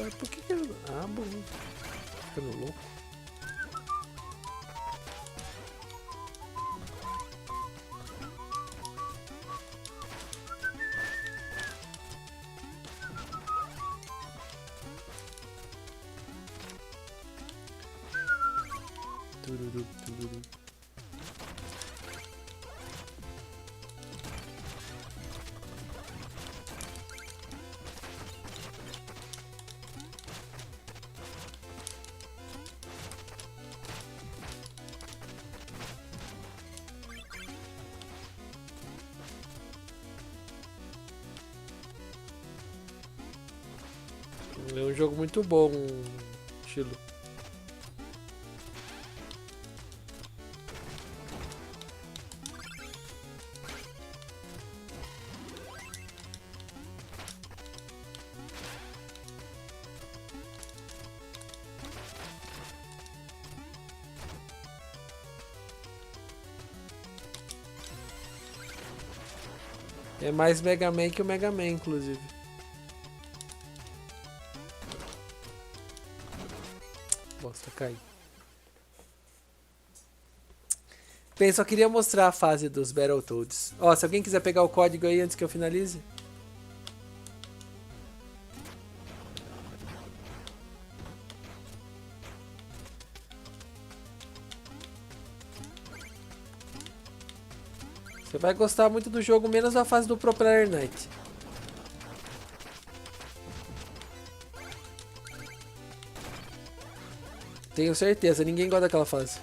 Mas por que eu... Ah, bom. Ficando louco. Tururu, tururu. É um jogo muito bom, estilo. É mais Mega Man que o Mega Man, inclusive. Bosta, cai. Bem, só queria mostrar a fase dos Battletoads. Ó, se alguém quiser pegar o código aí antes que eu finalize. Você vai gostar muito do jogo, menos a fase do Pro Player Night. Tenho certeza, ninguém gosta daquela fase.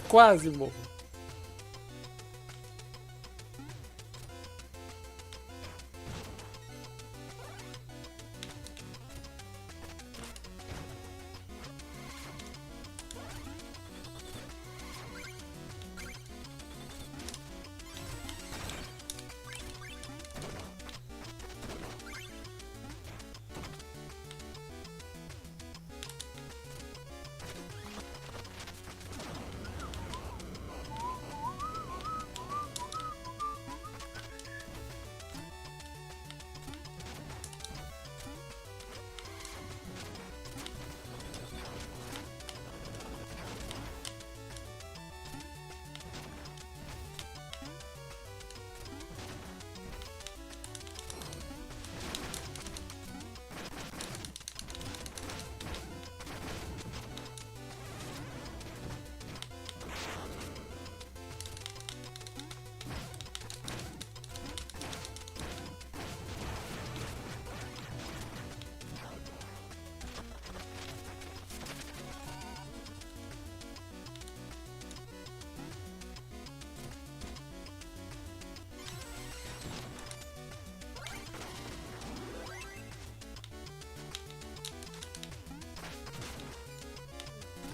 Quase morro.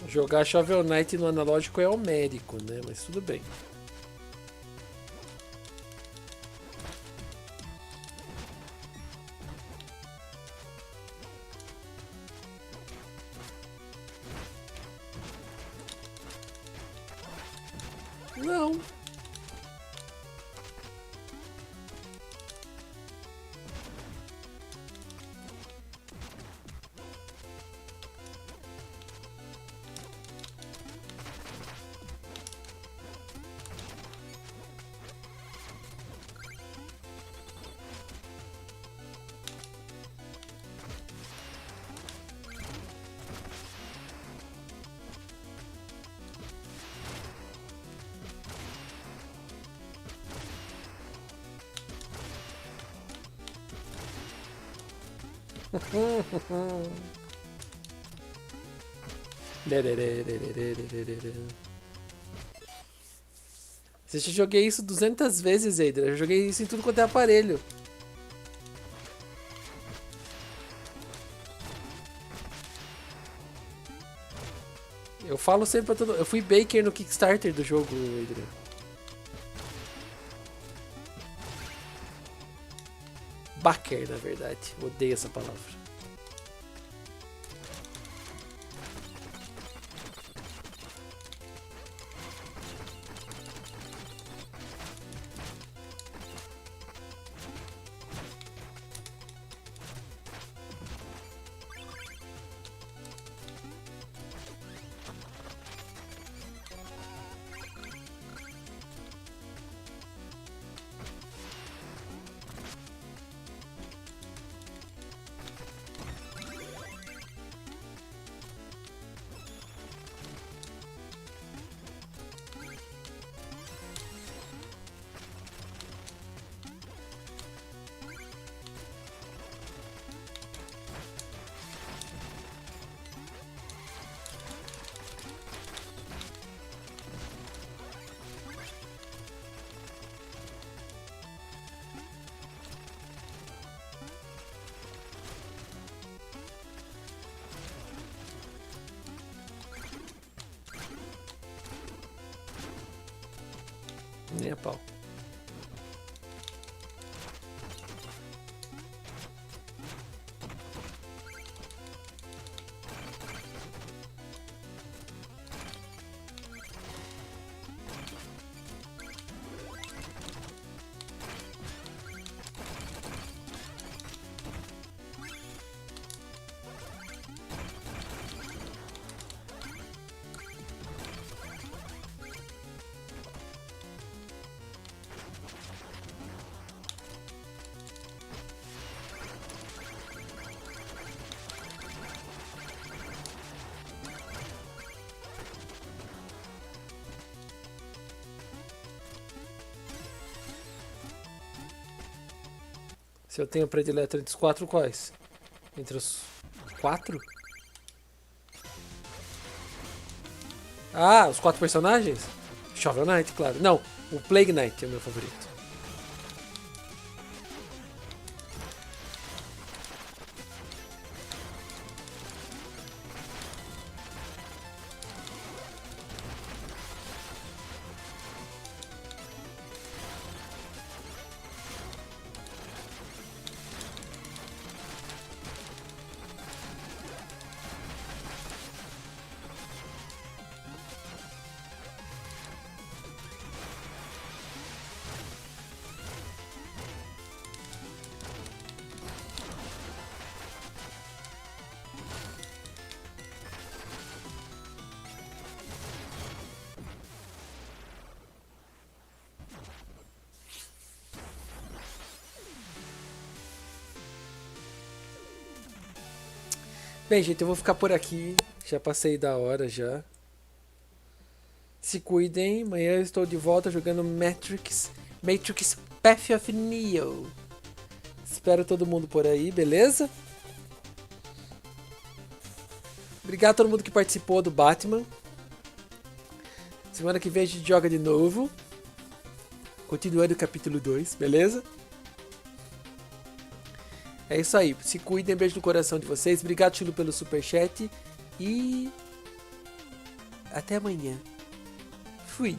Jogar Shovel Knight no analógico é homérico, né? Mas tudo bem. Não. Eu já joguei isso 200 vezes, Eider. Eu joguei isso em tudo quanto é aparelho. Eu falo sempre pra todo mundo. Eu fui baker no Kickstarter do jogo, Eider. Baker, na verdade. Odeio essa palavra. Nem a pau. Se eu tenho predileto entre os 4, quais? Entre os 4? Ah, os 4 personagens? Shovel Knight, claro. Não, o Plague Knight é o meu favorito. Bem, gente, eu vou ficar por aqui. Já passei da hora já. Se cuidem. Amanhã eu estou de volta jogando Matrix Path of Neo. Espero todo mundo por aí, beleza? Obrigado a todo mundo que participou do Batman. Semana que vem a gente joga de novo. Continuando o capítulo 2, beleza? É isso aí, se cuidem, beijo no coração de vocês. Obrigado, Chilo, pelo superchat. E até amanhã. Fui.